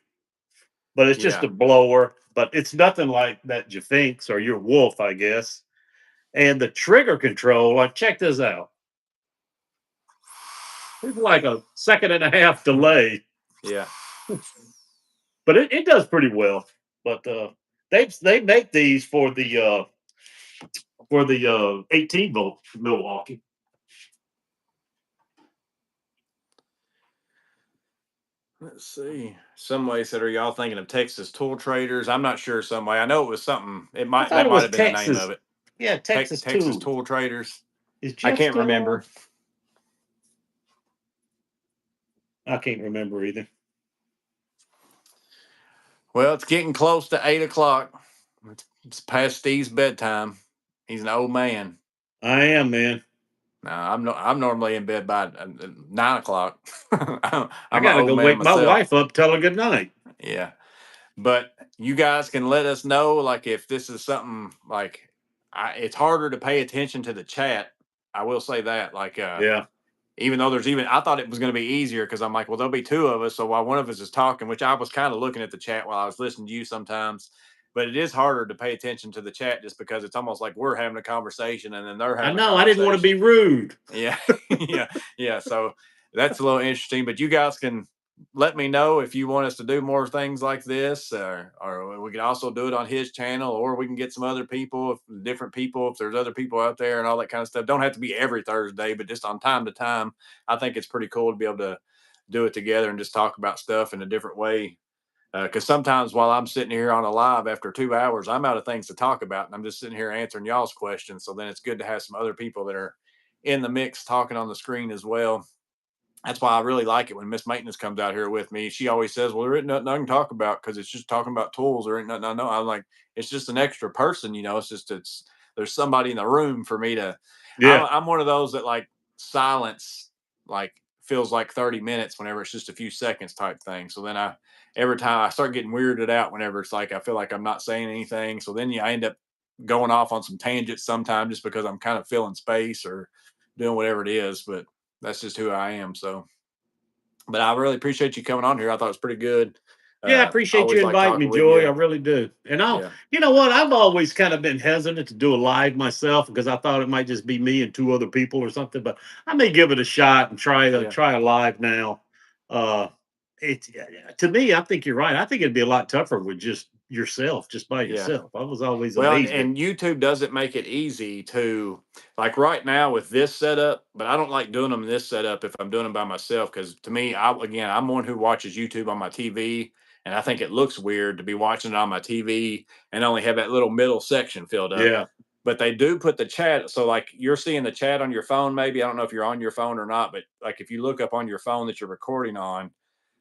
but it's just Yeah. a blower. But it's nothing like that Jafinx or your Wolf, I guess. And the trigger control, like check this out. It's like a second and a half delay, Yeah. but it does pretty well. But they make these for the 18-volt Milwaukee. Let's see. Some way said, "Are y'all thinking of Texas Tool Traders?" I'm not sure. Some way. I know it was something. It I might thought that it might was have been the name of Texas. it. Yeah, Texas Texas Tools. Tool Traders. Is I Jeff can't still on? remember. I can't remember either. Well, it's getting close to 8 o'clock. It's past Steve's bedtime. He's an old man. I am, man. No, I'm normally in bed by 9 o'clock. I'm I an gotta old go man wake my myself. wife up, tell her good night. Yeah, but you guys can let us know, like if this is something like it's harder to pay attention to the chat. I will say that, like, Yeah. even though I thought it was going to be easier because I'm like, well, there'll be two of us, so while one of us is talking, which I was kind of looking at the chat while I was listening to you sometimes. But it is harder to pay attention to the chat just because it's almost like we're having a conversation and then they're I having a know I didn't want to be conversation. rude. Yeah, yeah, yeah. So that's a little interesting. But you guys can let me know if you want us to do more things like this, or we can also do it on his channel, or we can get some other people, different people, if there's other people out there and all that kind of stuff. Don't have to be every Thursday, but just on time to time. I think it's pretty cool to be able to do it together and just talk about stuff in a different way. Because sometimes while I'm sitting here on a live after 2 hours, I'm out of things to talk about, and I'm just sitting here answering y'all's questions. So then it's good to have some other people that are in the mix talking on the screen as well. That's why I really like it when Miss Maintenance comes out here with me. She always says, "Well, there ain't nothing I can talk about because it's just talking about tools. There ain't nothing I know." I'm like, it's just an extra person, It's just there's somebody in the room for me to. I'm Yeah. I'm one of those that like silence like feels like 30 minutes whenever it's just a few seconds type thing. So then every time I start getting weirded out whenever it's like I feel like I'm not saying anything. So then I end up going off on some tangents sometimes just because I'm kind of filling space or doing whatever it is. But that's just who I am. So, but I really appreciate you coming on here. I thought it was pretty good. Yeah, I appreciate you Always like inviting me, talking with Joy. you. I really do. And I'll, Yeah, you know what? I've always kind of been hesitant to do a live myself because I thought it might just be me and two other people or something. But I may give it a shot and yeah, try a live now. Uh, to me, I think you're right. I think it'd be a lot tougher with just yourself, just by yeah. yourself. I was always Well, amazed at. and YouTube doesn't make it easy to, like right now with this setup, but I don't like doing them in this setup if I'm doing them by myself. Because to me, again, I'm one who watches YouTube on my TV, and I think it looks weird to be watching it on my TV and only have that little middle section filled up. Yeah, But they do put the chat. So like you're seeing the chat on your phone, maybe. I don't know if you're on your phone or not, but like if you look up on your phone that you're recording on,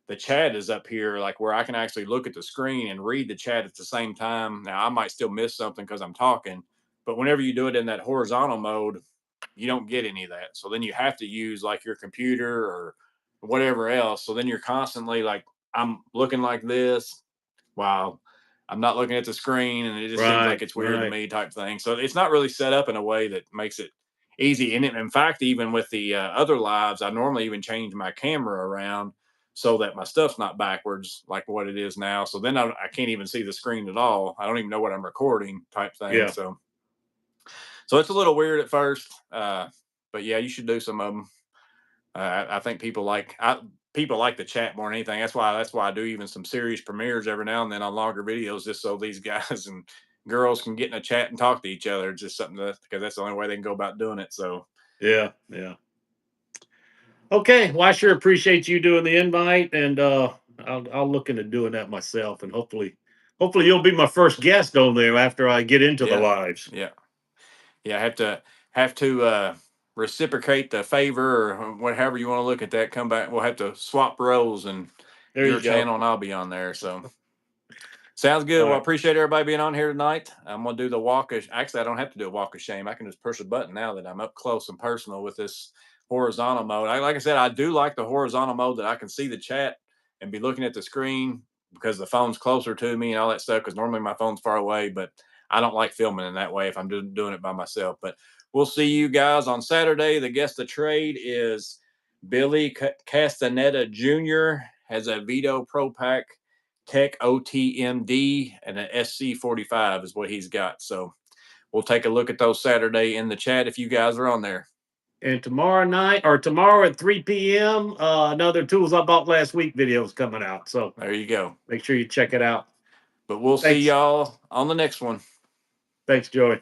the chat is up here, like where I can actually look at the screen and read the chat at the same time. Now I might still miss something because I'm talking, but whenever you do it in that horizontal mode, you don't get any of that. So then you have to use like your computer or whatever else. So then you're constantly like, I'm looking like this while I'm not looking at the screen, and it just seems like right, it's weird to right. me type thing. So it's not really set up in a way that makes it easy. And in fact, even with the other lives, I normally even change my camera around so that my stuff's not backwards like what it is now. So then I can't even see the screen at all. I don't even know what I'm recording type thing. Yeah, So it's a little weird at first, but yeah, you should do some of them. I think people like the chat more than anything. That's why I do even some series premieres every now and then on longer videos, just so these guys and girls can get in a chat and talk to each other. It's just something that because that's the only way they can go about doing it. So yeah, yeah. Okay, well, I sure appreciate you doing the invite, and I'll look into doing that myself, and hopefully you'll be my first guest on there after I get into the yeah, lives. yeah, yeah. Have to reciprocate the favor or whatever you want to look at that. Come back. We'll have to swap roles and There your you go. channel and I'll be on there. So sounds good. All Well, I right. appreciate everybody being on here tonight. I'm gonna do the walk of. Actually, I don't have to do a walk of shame. I can just push a button now that I'm up close and personal with this horizontal mode. Like I said, I do like the horizontal mode that I can see the chat and be looking at the screen because the phone's closer to me and all that stuff. Because normally my phone's far away, but I don't like filming in that way if I'm doing it by myself. But we'll see you guys on Saturday. The guest of trade is Billy Castaneda Jr. Has a Vito Pro Pack Tech OTMD and an SC45 is what he's got. So we'll take a look at those Saturday in the chat if you guys are on there. And tomorrow night or tomorrow at 3 p.m., another tools I bought last week video is coming out. So There you go. make sure you check it out. But we'll see Thanks. y'all on the next one. Thanks, Joey.